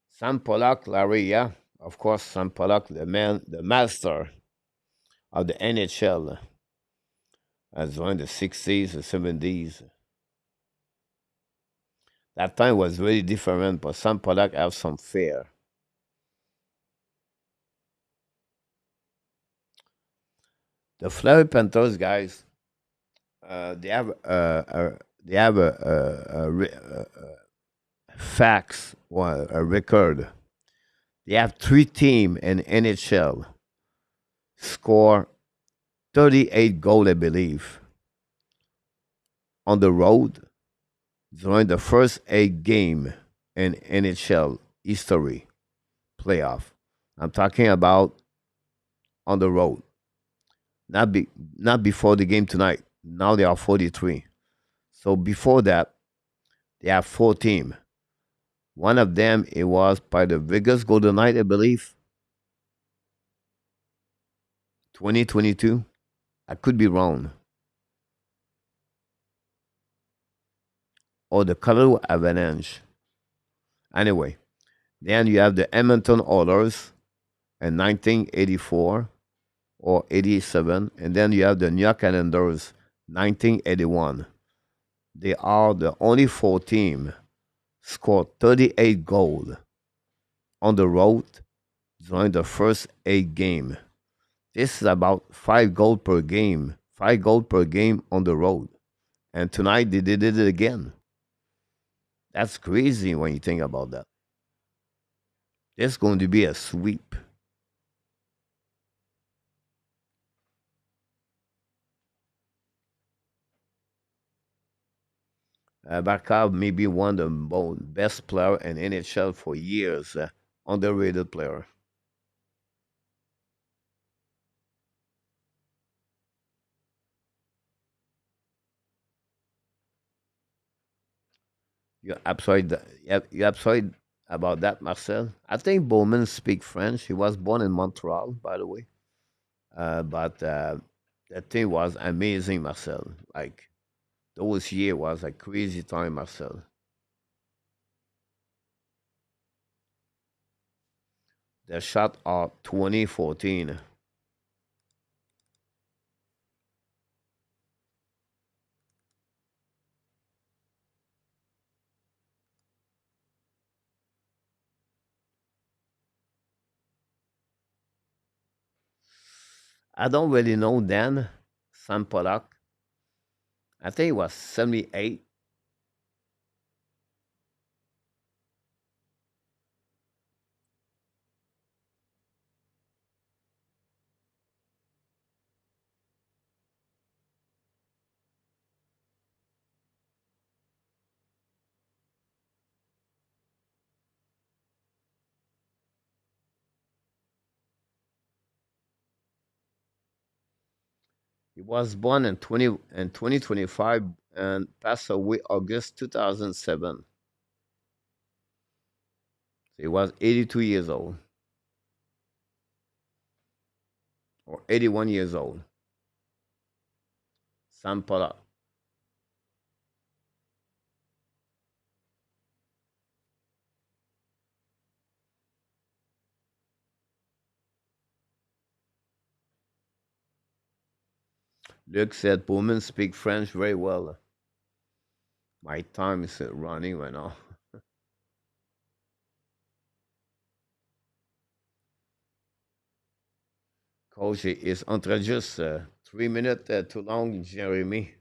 Sam Pollock, Larry, yeah, of course, Sam Pollock, the man, the master of the NHL, as during the 60s, the 70s. That time was really different, but Sam Pollock have some fear. The Florida Panthers guys, they have a facts or a record. They have 3 teams in NHL score 38 goals, I believe, on the road during the first 8 game in NHL history playoff. I'm talking about on the road, not be, not before the game tonight. Now they are 43. So before that, they have 4 teams. One of them it was by the Vegas Golden Knight, I believe, 2022. I could be wrong. Or the Colorado Avalanche. Anyway, then you have the Edmonton Oilers in 1984 or 87, and then you have the New York Islanders 1981. They are the only 4 teams scored 38 goals on the road during the first 8 games. This is about 5 goals per game, 5 goals per game on the road. And tonight they did it again. That's crazy when you think about that. There's going to be a sweep. Barkov may be one of the best player in NHL for years. Underrated player. You're absolutely about that, Marcel. I think Bowman speak French. He was born in Montreal, by the way. But That thing was amazing, Marcel. Like those years was a crazy time, Marcel. The shot of 2014. I don't really know then. Sam Pollock. I think it was 78. He was born in 2025 and passed away August 2007. He was 82 years old or 81 years old. Sam Pollock. Luke said Pullman speak French very well. My time is running right now. Coach is entre just 3 minutes too long, Jeremy.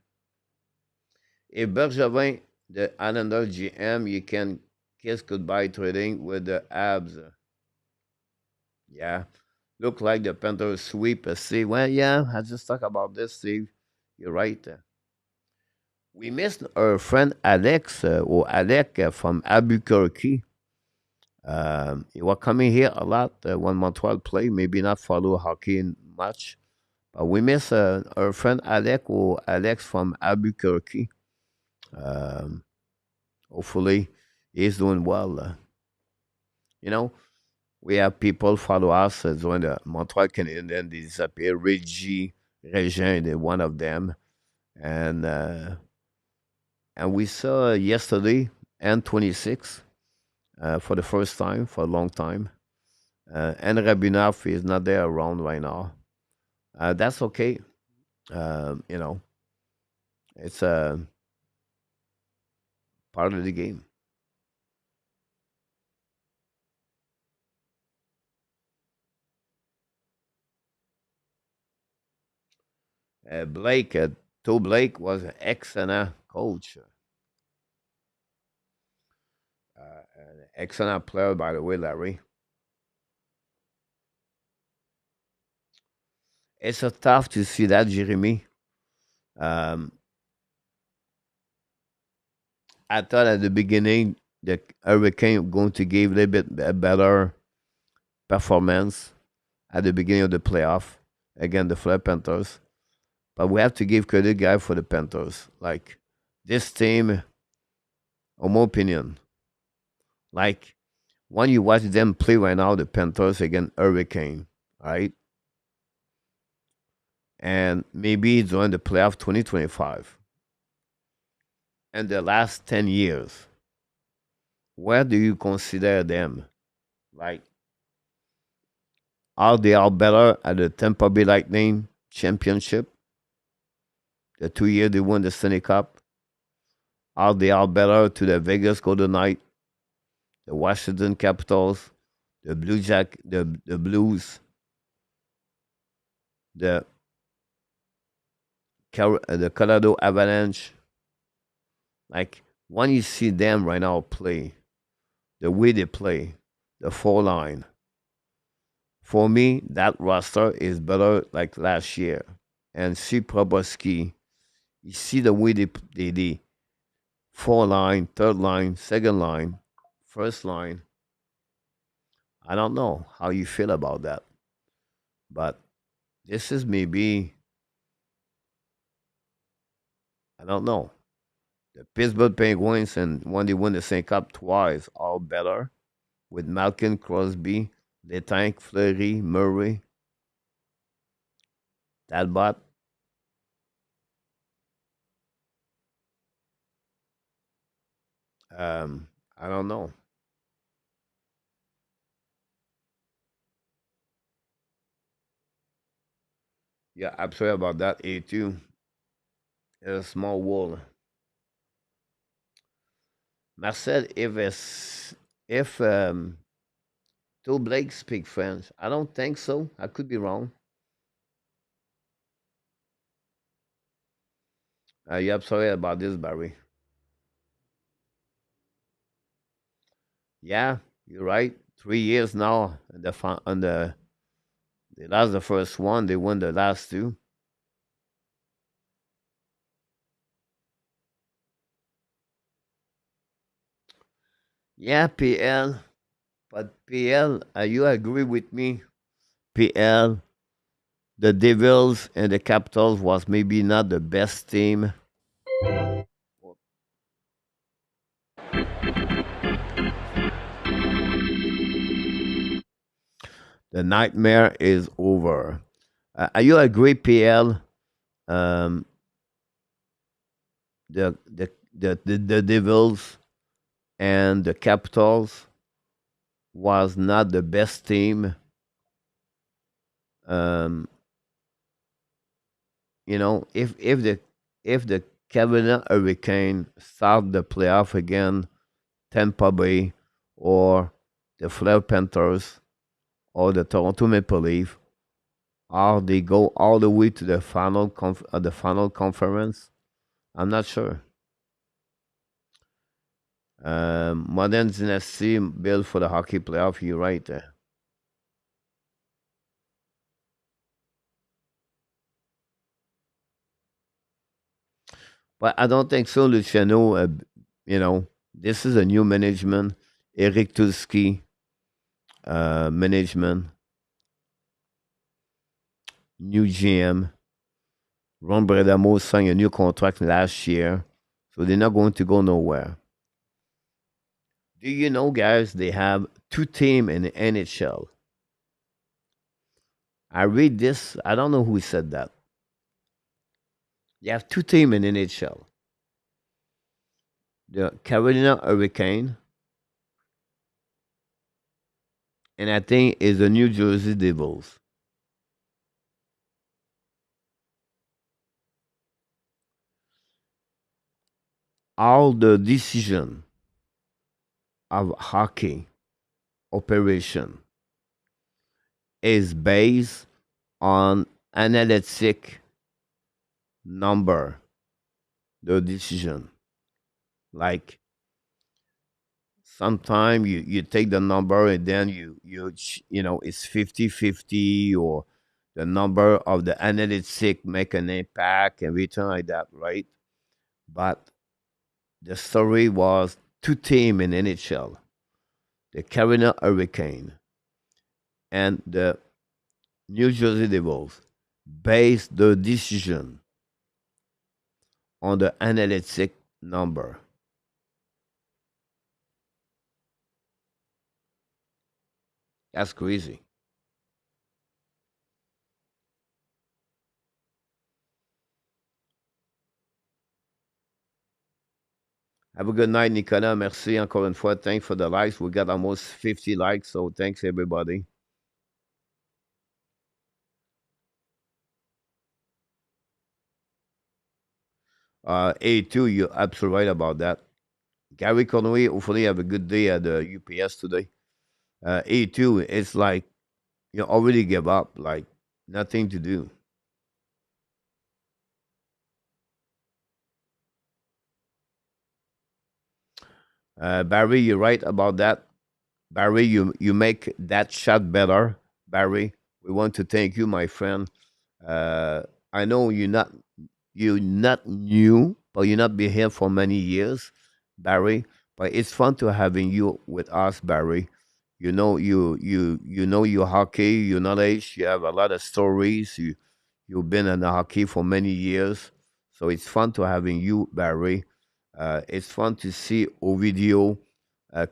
If Bergevin, the Islander GM, you can kiss goodbye trading with the abs. Yeah. Look like the Panthers sweep a Steve. Well, yeah, I just talked about this, Steve. You're right. We missed our friend Alex or Alec from Albuquerque. He was coming here a lot when Montreal play. Maybe not follow hockey much, but we miss our friend Alec or Alex from Albuquerque. Um, Hopefully, he's doing well. You know, we have people follow us when the Montreal Canadiens then disappear. Regin, one of them, and uh, and we saw yesterday N26 for the first time for a long time. And Rabinov is not there around right now. That's okay. You know, it's a part of the game. Blake, To Blake was an excellent coach, an excellent player, by the way, Larry. It's a tough to see that, Jeremy. Um, I thought at the beginning the Hurricane going to give a little bit a better performance at the beginning of the playoff against the Florida Panthers. But we have to give credit, guy, for the Panthers. Like this team, in my opinion, like when you watch them play right now, the Panthers against Hurricane, right? And maybe during the playoff 2025 and the last 10 years, where do you consider them? Like, are they all better at the Tampa Bay Lightning championship? The 2 year they won the Stanley Cup. Are they all better to the Vegas Golden Knight, the Washington Capitals, the Blues, the the Colorado Avalanche? Like when you see them right now play, the way they play, the four line. For me, that roster is better like last year. And see Probowski, you see the way they four line, third line, second line, first line. I don't know how you feel about that, but this is maybe I don't know. The Pittsburgh Penguins and when they win the same cup twice, all better with Malkin, Crosby, Letank, Fleury, Murray, Talbot. I don't know. Yeah, absolutely about that. A2 is a small world. Marcel, if Two Blake speak French, I don't think so. I could be wrong. You're absolutely about this, Barry. Yeah, you're right. 3 years now. On they lost the first one. They won the last two. Yeah, PL. But PL, you agree with me? PL, the Devils and the Capitals was maybe not the best team. The nightmare is over. You agree, PL? Um, the Devils and the Capitals was not the best team. Um, if the Carolina Hurricane start the playoff again, Tampa Bay or the Florida Panthers or the Toronto Maple Leaf, or they go all the way to the final conference, I'm not sure. Modern dynasty built for the hockey playoff. You're right there, but I don't think so, Luciano. This is a new management. Eric Tulski management, new GM. Ron Bredamo signed a new contract last year, so they're not going to go nowhere. Do you know, guys? They have two teams in the NHL. I read this. I don't know who said that. They have two teams in NHL. The Carolina Hurricane, and I think is the New Jersey Devils. All the decision of hockey operation is based on analytic number. The decision, like sometime you take the number and then it's 50-50, or the number of the analytic make an impact, everything like that, right? But the story was two team in NHL, the Carolina Hurricane and the New Jersey Devils, based the decision on the analytic number. That's crazy. Have a good night, Nicolas. Merci encore une fois. Thanks for the likes. We got almost 50 likes, so thanks everybody. A2, you're absolutely right about that. Gary Conway, hopefully have a good day at the UPS today. A2, it's like you already give up, like nothing to do. Barry, you're right about that. Barry, you make that shot better. Barry, we want to thank you, my friend. Uh, I know you're not new, but you're not been here for many years, Barry. But it's fun to having you with us, Barry. You know your hockey, your knowledge. You have a lot of stories. You've been in the hockey for many years, so it's fun to having you, Barry. It's fun to see Ovidio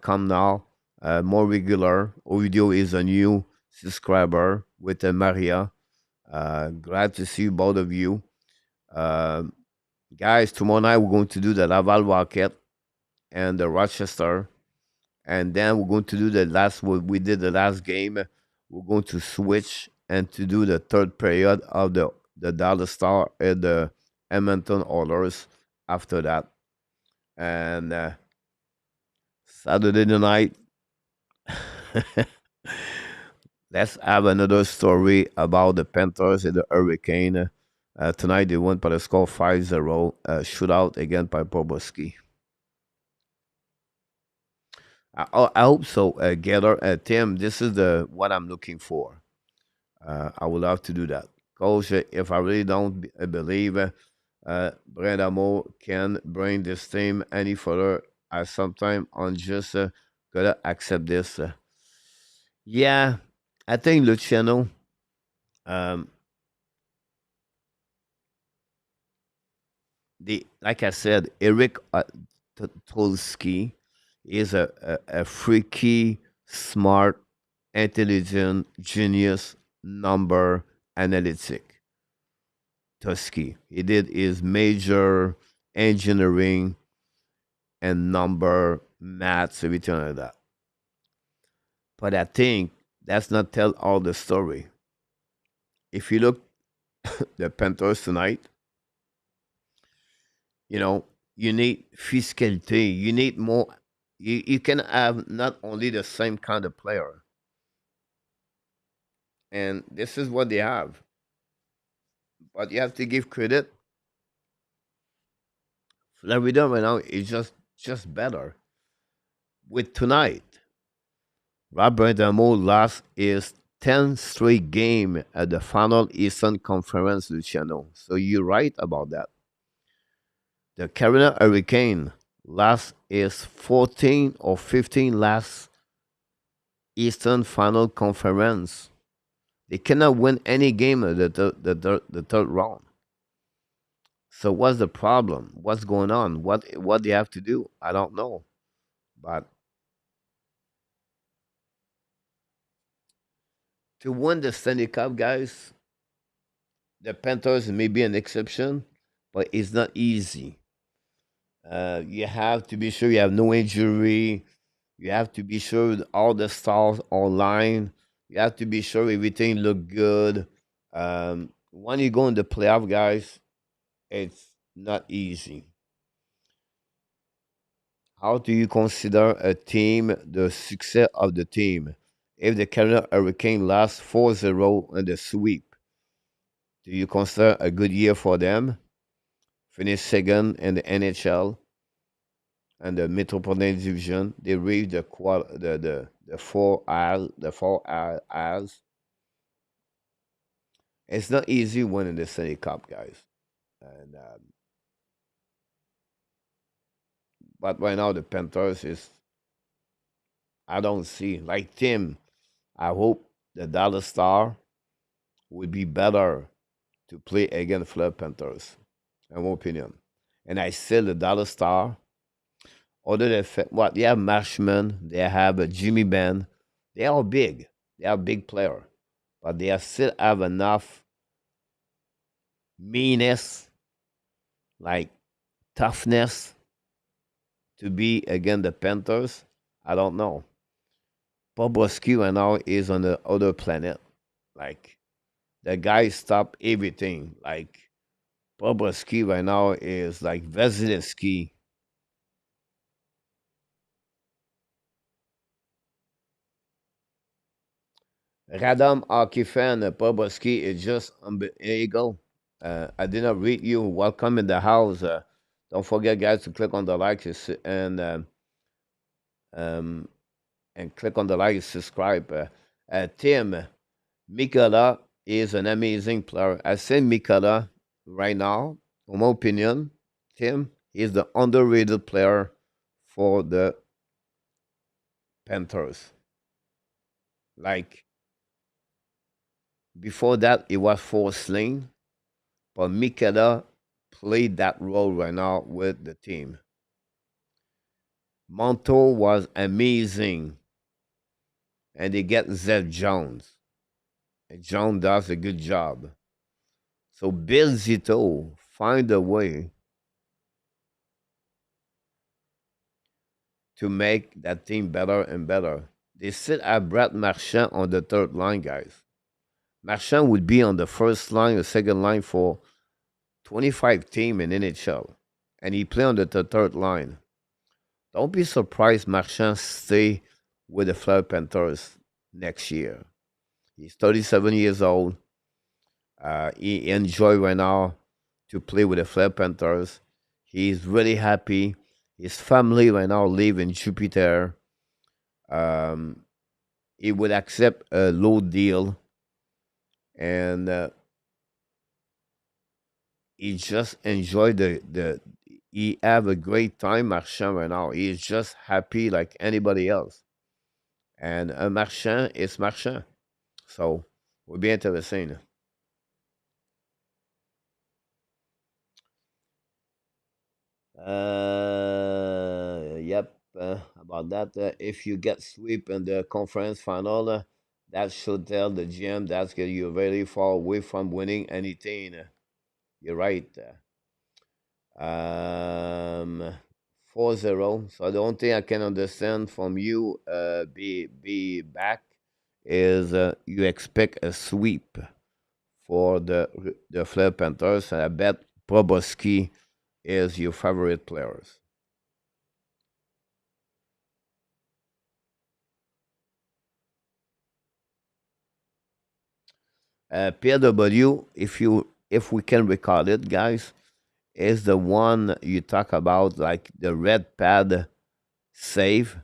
come now more regular. Ovidio is a new subscriber with Maria. Glad to see both of you. Uh, Guys, tomorrow night we're going to do the Laval Rocket and the Rochester, and then we're going to do the last what we did the last game. We're going to switch and to do the third period of the Dallas Star and the Edmonton Oilers after that. And Saturday night, let's have another story about the Panthers and the Hurricane. Tonight they won by the score 5-0, shootout again by Bobrovsky. I hope so, Gator. Tim, this is the what I'm looking for. I would love to do that. Coach, if I really don't believe Brenda Moore can bring this team any further, I sometimes I'm just gotta accept this. Yeah, I think Luciano, um, the like I said, Eric Tolsky is a freaky, smart, intelligent, genius number analytic. Tusky. He did his major engineering and number maths, everything like that. But I think that's not tell all the story. If you look the Panthers tonight, you know, you need physicality. You need more. You can have not only the same kind of player, and this is what they have. But you have to give credit. Florida right now is just better. With tonight, Robert Amo lost his 10th straight game at the final Eastern Conference, Luciano. So you're right about that. The Carolina Hurricane lost his 14 or 15 last Eastern Final Conference. They cannot win any game of the third round. So what's the problem? What's going on? What they have to do? I don't know. But to win the Stanley Cup, guys, the Panthers may be an exception, but it's not easy. You have to be sure you have no injury. You have to be sure all the stars online. You have to be sure everything look good. When you go in the playoff, guys, it's not easy. How do you consider a team the success of the team? If the Carolina Hurricane lost 4-0 in the sweep, do you consider a good year for them? Finish second in the NHL and the Metropolitan Division. They reached the four R's, the four R's. It's not easy winning the Stanley Cup, guys. And but right now the Panthers is I don't see like Tim. I hope the Dallas Star will be better to play against Florida Panthers, in my opinion. And I say the Dallas Star. Other than what they have Marshman, they have a Jimmy Ben. They are big. They are big player, but they are still have enough meanness, like toughness, to be against the Panthers. I don't know. Bobrovsky right now is on the other planet. Like the guy stopped everything. Like Bobrovsky right now is like Vasilevsky. Radom hockey fan, Bobrovsky is just here you go. I did not read you. Welcome in the house. Don't forget, guys, to click on the like um, and click on the like and subscribe. Tim, Mikala is an amazing player. I say Mikala right now, in my opinion, Tim is the underrated player for the Panthers. Like before that, it was for Sling, but Mikala played that role right now with the team. Monto was amazing, and they get Zed Jones. And Jones does a good job. So Bill Zito find a way to make that team better and better. They still have Brad Marchand on the third line, guys. Marchand would be on the first line or second line for 25 team in NHL, and he play on the third line. Don't be surprised Marchand stay with the Florida Panthers next year. He's 37 years old. He enjoy right now to play with the Florida Panthers. He's really happy. His family right now live in Jupiter. Um, he would accept a low deal, and he just enjoy the. He have a great time, Marchand right now. He is just happy like anybody else, and Marchand is Marchand. So will be interesting. Yep. About that, if you get sweep in the conference final, that should tell the GM that's get you very far away from winning anything. You're right. 4-0. So the only thing I can understand from you, be back, is you expect a sweep for the Fleur Panthers, and I bet Bobrovsky is your favorite players. PW, if we can recall it, guys, is the one you talk about, like the red pad save.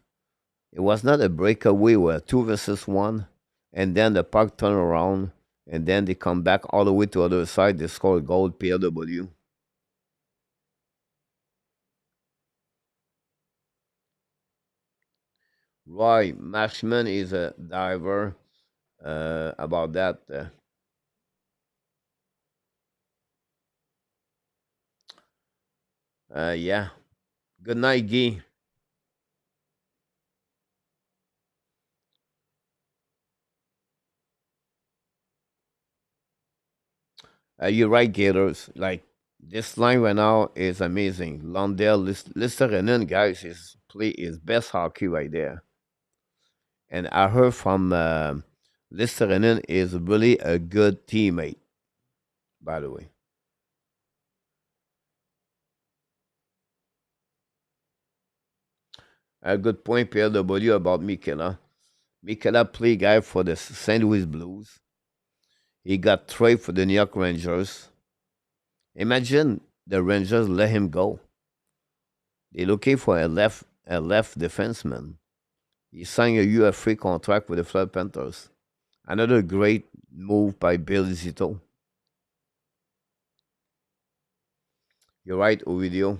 It was not a breakaway, where two versus one, and then the puck turn around, and then they come back all the way to the other side. They score a goal. PW. Roy Mashman is a diver. About that. Yeah. Good night, Guy. You're right, Gators. Like this line right now is amazing. Lundell, Listerinen, guys, is play his best hockey right there. And I heard from Listerinen is really a good teammate. By the way, a good point, PLW about Mikela. Mikela play guy for the St. Louis Blues. He got traded for the New York Rangers. Imagine the Rangers let him go. They're looking for a left defenseman. He signed a UFA contract with the Florida Panthers. Another great move by Bill Zito. You're right, Ovidio.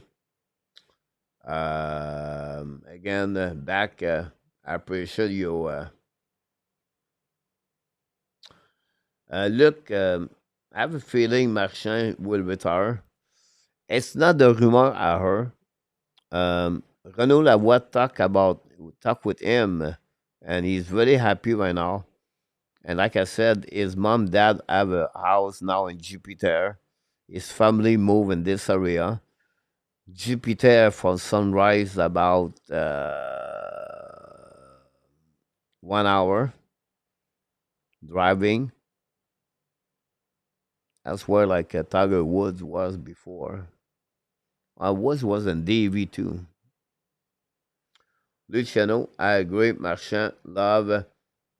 Again, back. I appreciate you. Look, I have a feeling Marchand will retire. It's not the rumor I heard. Renaud Lavoie talk with him, and he's very happy right now. And like I said, his mom, dad have a house now in Jupiter. His family move in this area. Jupiter from Sunrise about 1 hour driving. That's where like Tiger Woods was before. Woods was in DV too. Luciano, I agree. Marchand love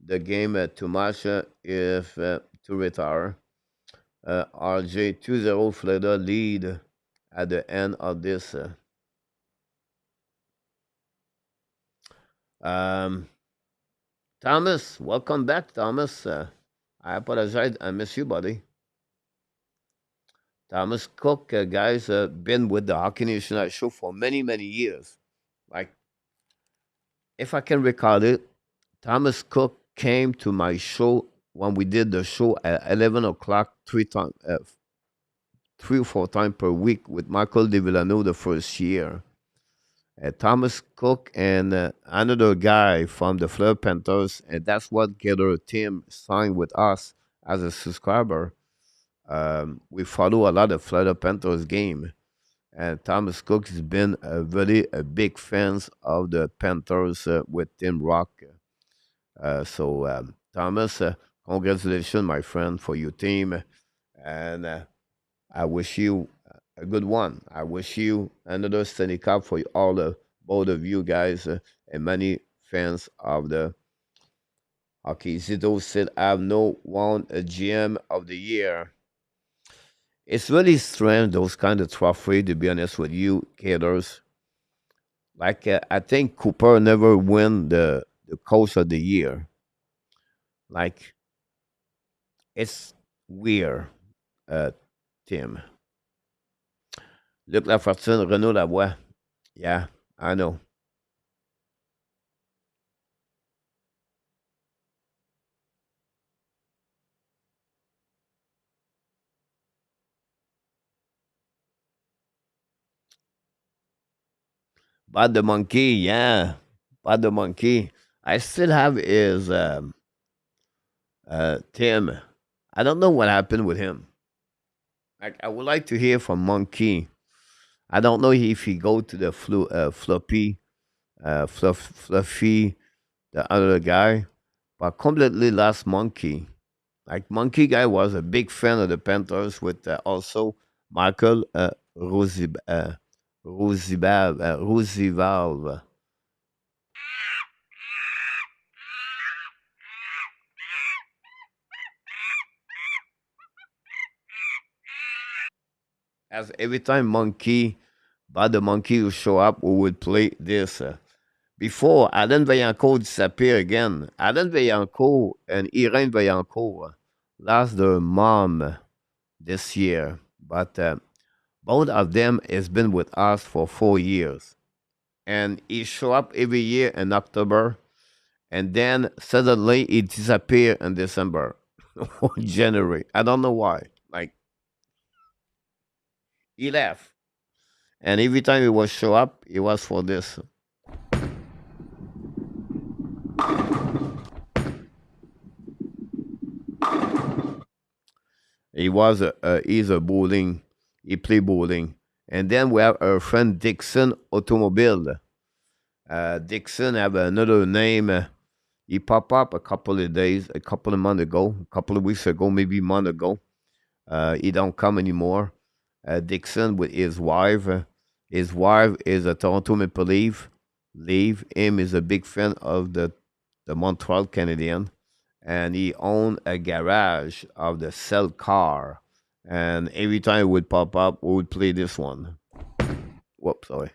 the game too much if to retire. RJ 2-0 Florida lead at the end of this. Um, Thomas, welcome back, Thomas. I apologize. I miss you, buddy. Thomas Cook, guys, been with the Hockey Nation show for many, many years. Like, if I can recall it, Thomas Cook came to my show when we did the show at 11 o'clock, 3 or 4 times per week with Michael DeVillano the first year. Thomas Cook and another guy from the Fleur Panthers, and that's what get our team signed with us as a subscriber. We follow a lot of Florida Panthers game, And Thomas Cook has been really a big fan of the Panthers with Tim Rock. Thomas, congratulations, my friend, for your team. And I wish you a good one. I wish you another Stanley Cup for all the both of you guys and many fans of the hockey. Zito said, "I've no won a GM of the year." It's really strange those kind of trophy. To be honest with you, Caters. Like I think Cooper never win the coach of the year. Like it's weird, uh, Tim. Luc Lafortune, Renaud Lavoie. Yeah, I know. But the monkey, yeah. But the monkey. I still have his Tim. I don't know what happened with him. I would like to hear from Monkey. I don't know if he go to the fluffy, the other guy, but completely lost Monkey. Like Monkey guy was a big fan of the Panthers with also Michael Rosival. As every time but the monkey will show up, we would play this. Before, Alan Vaillancourt disappear again. Alan Vaillancourt and Irene Vaillancourt lost their mom this year, but both of them has been with us for 4 years. And he show up every year in October, and then suddenly he disappear in December or January. I don't know why. Like he left, and every time he was show up, it was for this. He's a bowling. He play bowling, and then we have our friend Dixon Automobile. Dixon have another name. He pop up a couple of days, a couple of months ago, a couple of weeks ago, maybe a month ago. He don't come anymore. Dixon with his wife. His wife is a Toronto Maple Leaf. Leave him is a big fan of the Montreal Canadiens, and he owned a garage of the cell car. And every time it would pop up, we would play this one. Whoops, sorry.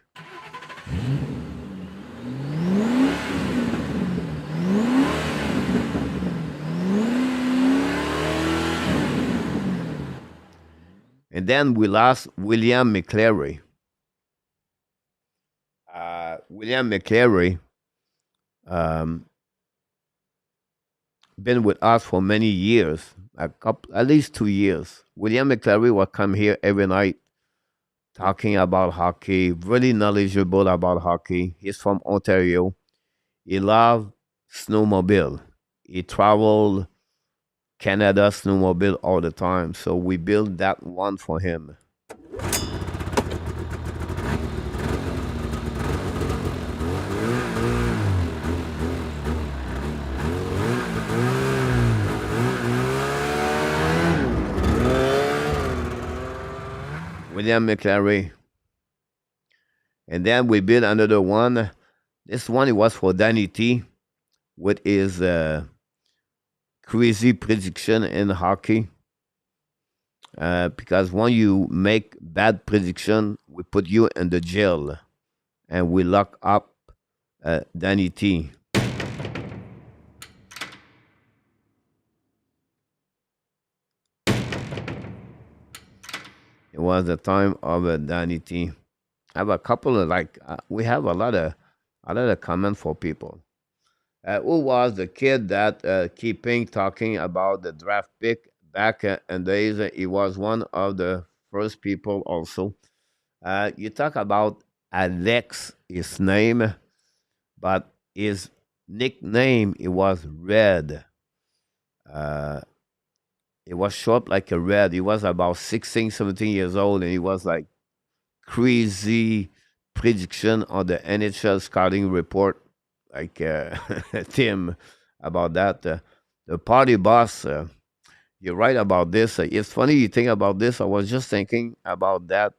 And then we lost William McClary. William McClary um, been with us for many years, at least 2 years. William McClary will come here every night talking about hockey, really knowledgeable about hockey. He's from Ontario. He loved snowmobile. He traveled Canada snowmobile all the time. So we built that one for him. William McClary. And then we built another one. This one it was for Danny T with his crazy prediction in hockey. Because when you make bad prediction, we put you in the jail and we lock up Danny T. It was the time of Danny T. I have a couple of we have a lot of comment for people. Who was the kid that keeping talking about the draft pick back in days? He was one of the first people also. You talk about Alex, his name, but his nickname it was Red. Uh, it was short like a red. He was about 16, 17 years old, and he was like crazy prediction on the NHL scouting report, like Tim, about that. The party boss. You're right about this. It's funny you think about this. I was just thinking about that.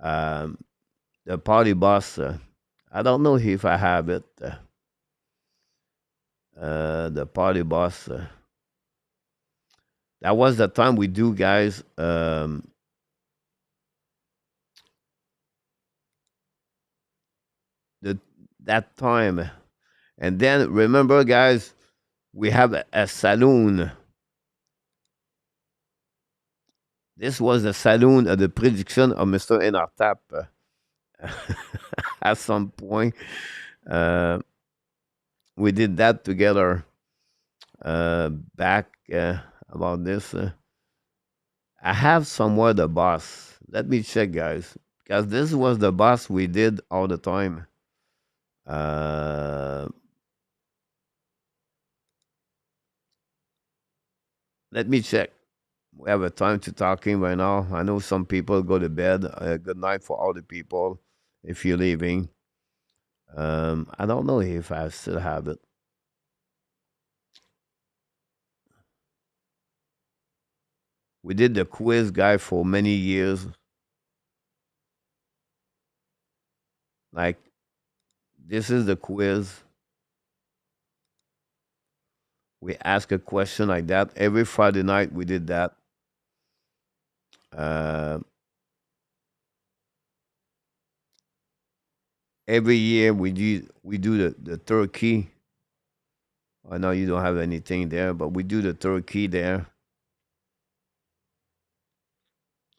Um, the party boss. I don't know if I have it. The party boss. That was the time we do, guys. The that time, and then remember, guys, we have a saloon. This was the saloon of the prediction of Mr. Enartap. At some point, uh, we did that together. Back about this. I have somewhere the boss. Let me check, guys, because this was the boss we did all the time. Uh, Let me check. We have a time to talking right now. I know some people go to bed. Good night for all the people if you're leaving. I don't know if I still have it. We did the quiz guy for many years. Like, this is the quiz. We ask a question like that every Friday night. We did that. Uh, every year we do the turkey. I know you don't have anything there, but we do the turkey there.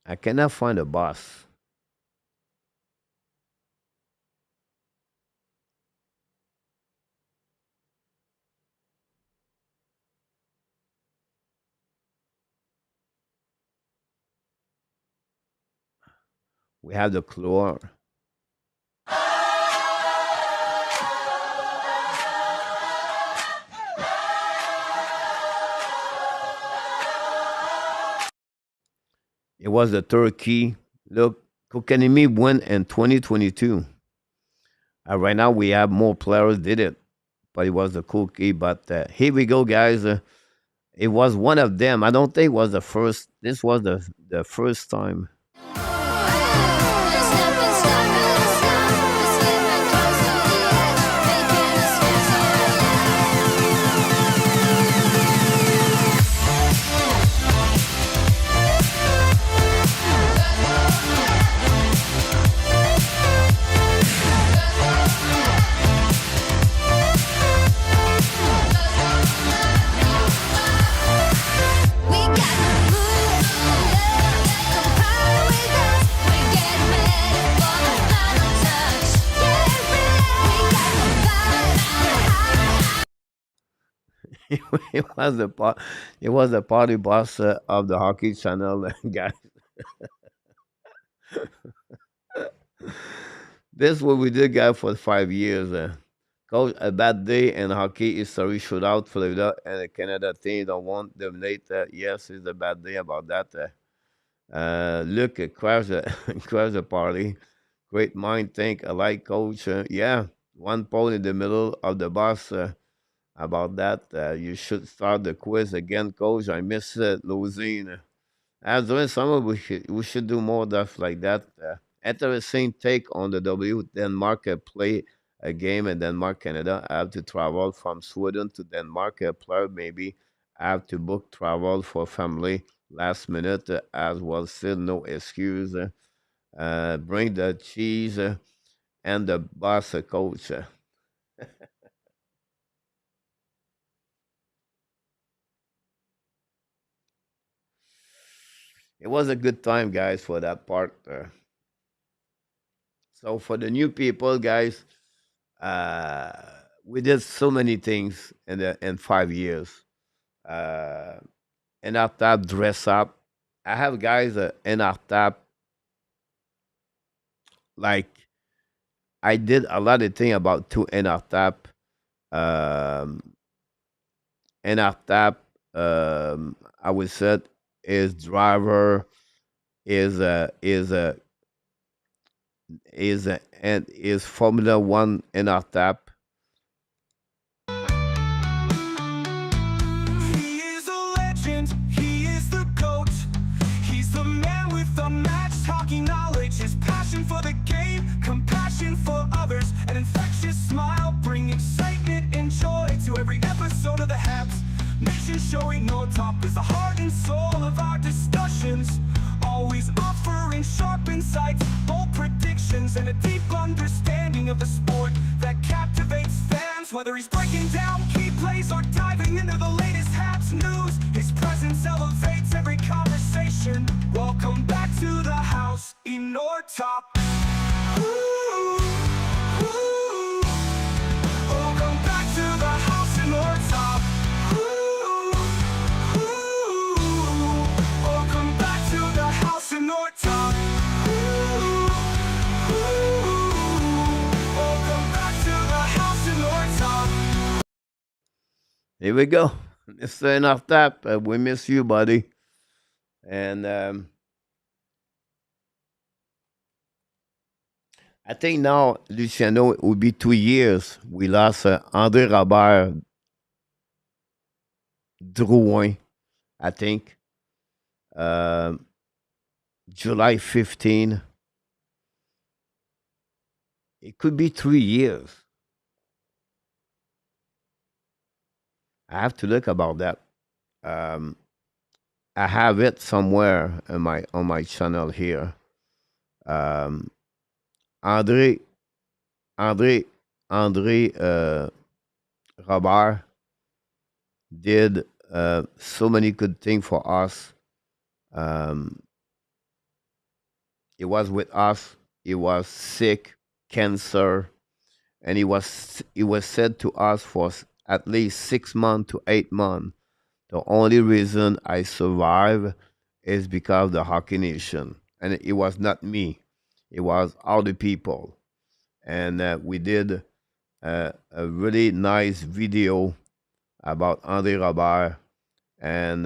I cannot find a boss. We have the chlor. It was the turkey. Look, Kokanimi won in 2022. Right now we have more players did it, but it was the cookie. But here we go, guys. It was one of them. I don't think it was the first. This was the first time. it was the part. It was the party boss of the hockey channel, guys. This is what we did, guys, for 5 years. Coach, a bad day in hockey history shootout, Florida and the Canada team don't want dominate. Yes, it's a bad day about that. Look, crash the crash the party. Great mind think alike, coach. Yeah, one point in the middle of the box. About that. You should start the quiz again, coach. I miss losing. As during summer, we should do more stuff like that. Interesting take on the W. Denmark play a game in Denmark, Canada. I have to travel from Sweden to Denmark. A player maybe have to book travel for family last minute as well. Still no excuse. Bring the cheese and the boss coach. It was a good time, guys, for that part. So for the new people, guys, uh, we did so many things in 5 years. Uh, in our tab, dress up. I have guys in our tab, like I did a lot of things about two in our tab. Um, in our tab, I would say is driver is is Formula One in our tap. He is a legend, he is the GOAT. He's the man with unmatched hockey knowledge. His passion for the game, compassion for others, an infectious smile, bring excitement and joy to every episode of the Habs. Mission showing no top is the heart and soul of our discussions. Always offering sharp insights, bold predictions, and a deep understanding of the sport that captivates fans. Whether he's breaking down key plays or diving into the latest Habs news, his presence elevates every conversation. Welcome back to the house in Nortop. Ooh, ooh. Welcome back to the house in Nortop. Ooh, ooh. Welcome back to the house in Nortop. Ooh, ooh. Welcome back to the house in Nortop. Here we go, Mr. In our tap. We miss you, buddy. And I think now, Luciano, it will be 2 years. We lost André Robert Drouin, I think. Um July 15. It could be 3 years. I have to look about that. Um, I have it somewhere on my channel here. Um, Andre Andre Andre Robert did so many good things for us. Um, he was with us. He was sick, cancer, and he was said to us for at least 6 months to 8 months. The only reason I survived is because of the Hockey Nation, and it was not me; it was other people. And we did a really nice video about Andre Robert, and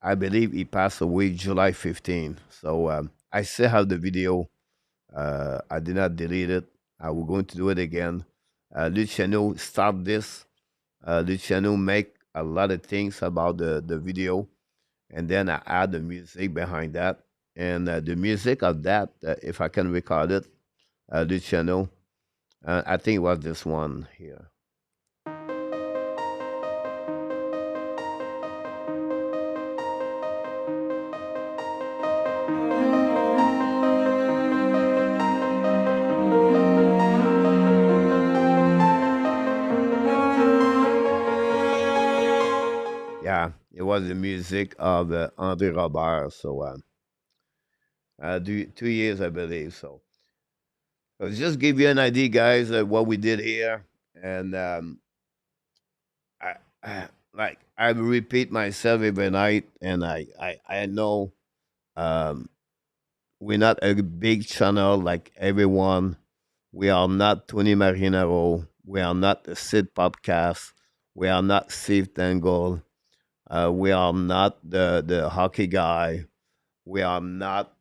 I believe he passed away July 15th. So I still have the video. I did not delete it. We're going to do it again. Luciano start this. Luciano make a lot of things about the video, and then I add the music behind that. And the music of that, if I can record it, Luciano, I think it was this one here. Yeah, it was the music of Andre Robert. So, 2 years, I believe. So just give you an idea, guys, what we did here. And I, I repeat myself every night, and I know um, we're not a big channel like everyone. We are not Tony Marinaro. We are not the Sid Podcast. We are not Steve Tangle. We are not the hockey guy. We are not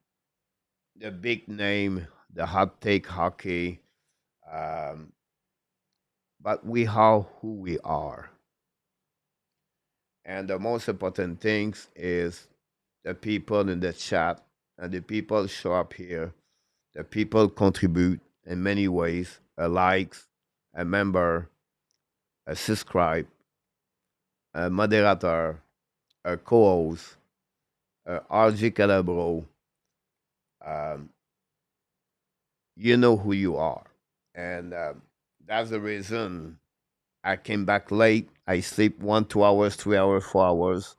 the big name, the hot take hockey. Um, but we are who we are. And the most important things is the people in the chat and the people show up here. The people contribute in many ways: a likes, a member, a subscribe, a moderator, a co-host, a RG Calabro. Um, you know who you are. And that's the reason I came back late. I sleep 1, 2 hours, 3 hours, 4 hours.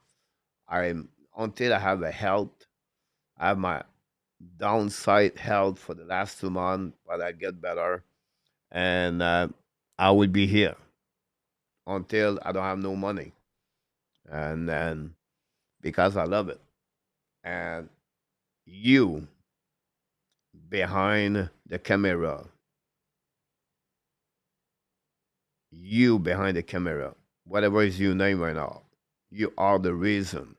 I'm until I have a health. I have my downside health for the last 2 months, but I get better, and I will be here until I don't have no money, and then because I love it, and you behind the camera, you behind the camera, whatever is your name right now, you are the reason.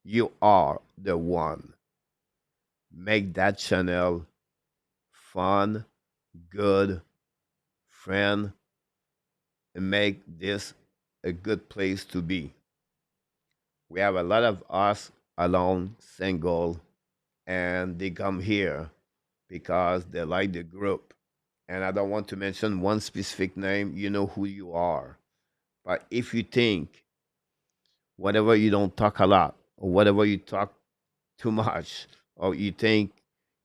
You are the one. Make that channel fun, good, friend, and make this a good place to be. We have a lot of us alone, single, and they come here because they like the group. And I don't want to mention one specific name, you know who you are. But if you think whatever you don't talk a lot, or whatever you talk too much, or you think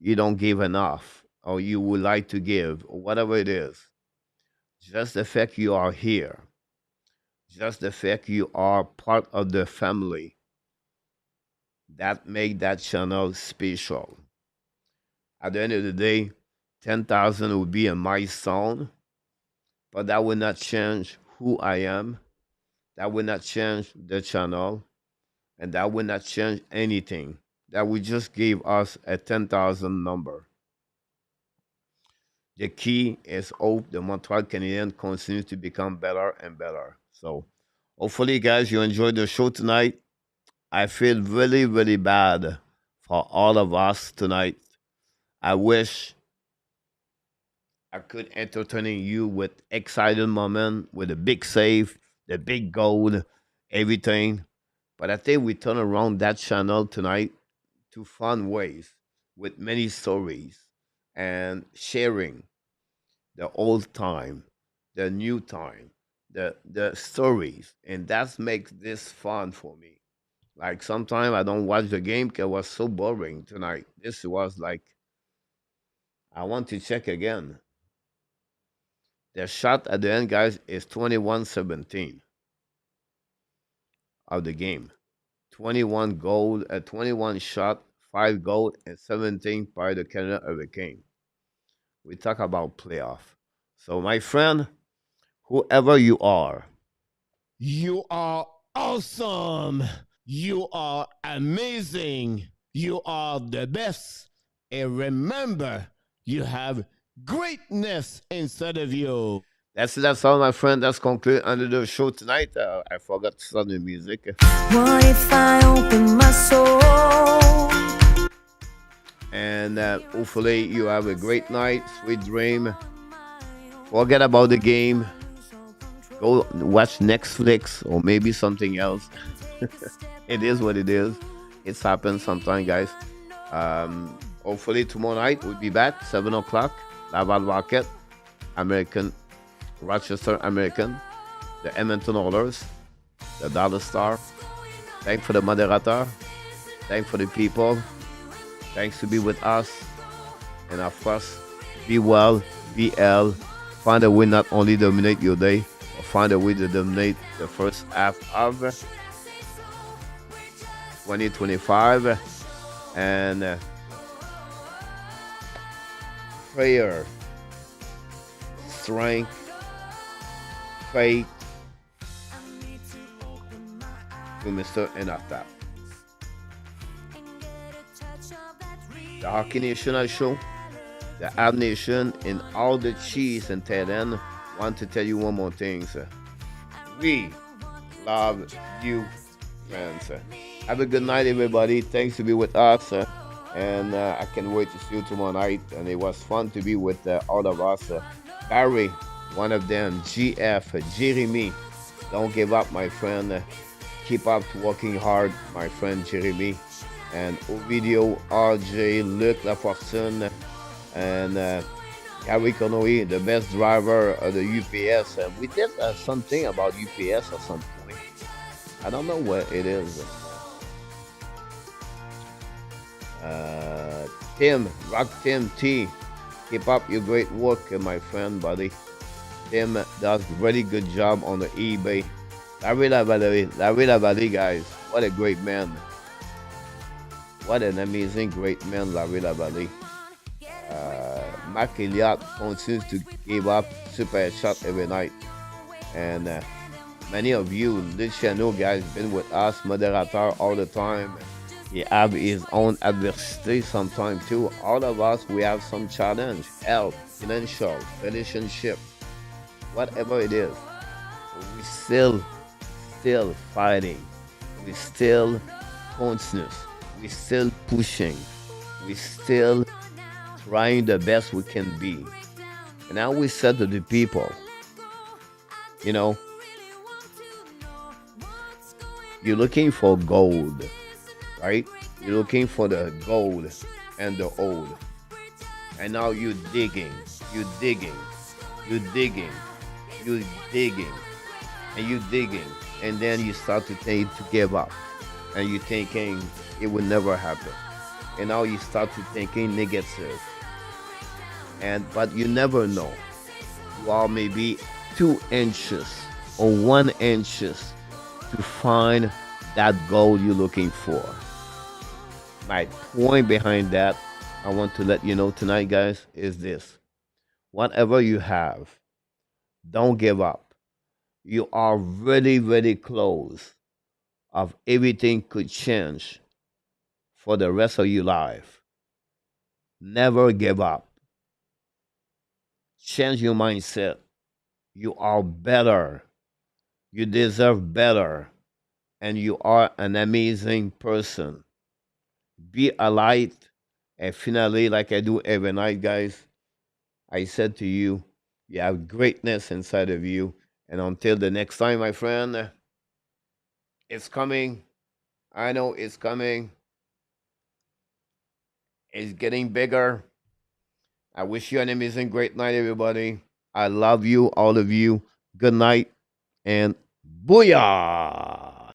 you don't give enough, or you would like to give, or whatever it is, just the fact you are here, just the fact you are part of the family, that make that channel special. At the end of the day, 10,000 would be a milestone, but that will not change who I am. That will not change the channel, and that will not change anything. That will just give us a 10,000 number. The key is hope the Montreal Canadiens continue to become better and better. So, hopefully, guys, you enjoyed the show tonight. I feel really, really bad for all of us tonight. I wish I could entertain you with exciting moment, with a big save, the big goal, everything. But I think we turn around that channel tonight to fun ways with many stories and sharing the old time, the new time, the stories, and that makes this fun for me. Like sometimes I don't watch the game because it was so boring tonight. This was like I want to check again. The shot at the end, guys, is 21-17 of the game. 21 goal, 21 shot, 5 goal, and 17 by the Canada Hurricane. We talk about playoff. So, my friend, whoever you are awesome. You are amazing. You are the best. And remember, you have greatness inside of you. That's all, my friend. That's conclude under the show tonight. I forgot to start the music. What if I open my soul? And hopefully you have a great night, sweet dream. Forget about the game. Go watch Netflix or maybe something else. It is what it is. It's happened sometimes, guys. Hopefully tomorrow night we'll be back 7 o'clock. Laval Rocket, American, Rochester American, the Edmonton Oilers, the Dallas Star. Thanks for the moderator. Thanks for the people. Thanks to be with us. And of course, be well, be L. Find a way not only dominate your day, but find a way to dominate the first half of 2025. And prayer, strength, faith to Mr. Enata. The Hockey National Show, the Ab Nation, and all the cheese and Terran want to tell you one more thing, sir. We love you, friends. Have a good night, everybody. Thanks to be with us. And I can't wait to see you tomorrow night. And it was fun to be with all of us. Barry, one of them, GF, Jeremy. Don't give up, my friend. Keep up working hard, my friend Jeremy. And Ovidio, RJ, Luc Lafortune, and Gary Conoe, the best driver of the UPS. We did something about UPS at some point. I don't know what it is. Tim, Rock Tim T, keep up your great work, my friend, buddy. Tim does really good job on the eBay. Larry Lavalley, guys, what a great man. What an amazing, great man, Larry Lavalley. Mark Elliott continues to give up super shot every night. And many of you, Luciano, guys, been with us, moderator all the time. He have his own adversity sometimes too. All of us, we have some challenge, health, financial, relationship, whatever it is. We still fighting. We still continuous. We still pushing. We still trying the best we can be. And I always said to the people, you know, you're looking for gold, right? You're looking for the gold and the old. And now you're digging, you're digging, you're digging, you're digging, and you're digging. And then you start to think to give up. And you're thinking it will never happen. And now you start to thinking negative. But you never know. You are maybe 2 inches or 1 inches to find that goal you're looking for. My point behind that, I want to let you know tonight, guys, is this. Whatever you have, don't give up. You are really, really close of everything could change for the rest of your life. Never give up. Change your mindset. You are better. You deserve better. And you are an amazing person. Be a light. And finally, like I do every night, guys, I said to you, you have greatness inside of you. And until the next time, my friend, it's coming. I know it's coming. It's getting bigger. I wish you an amazing, great night, everybody. I love you, all of you. Good night and booyah!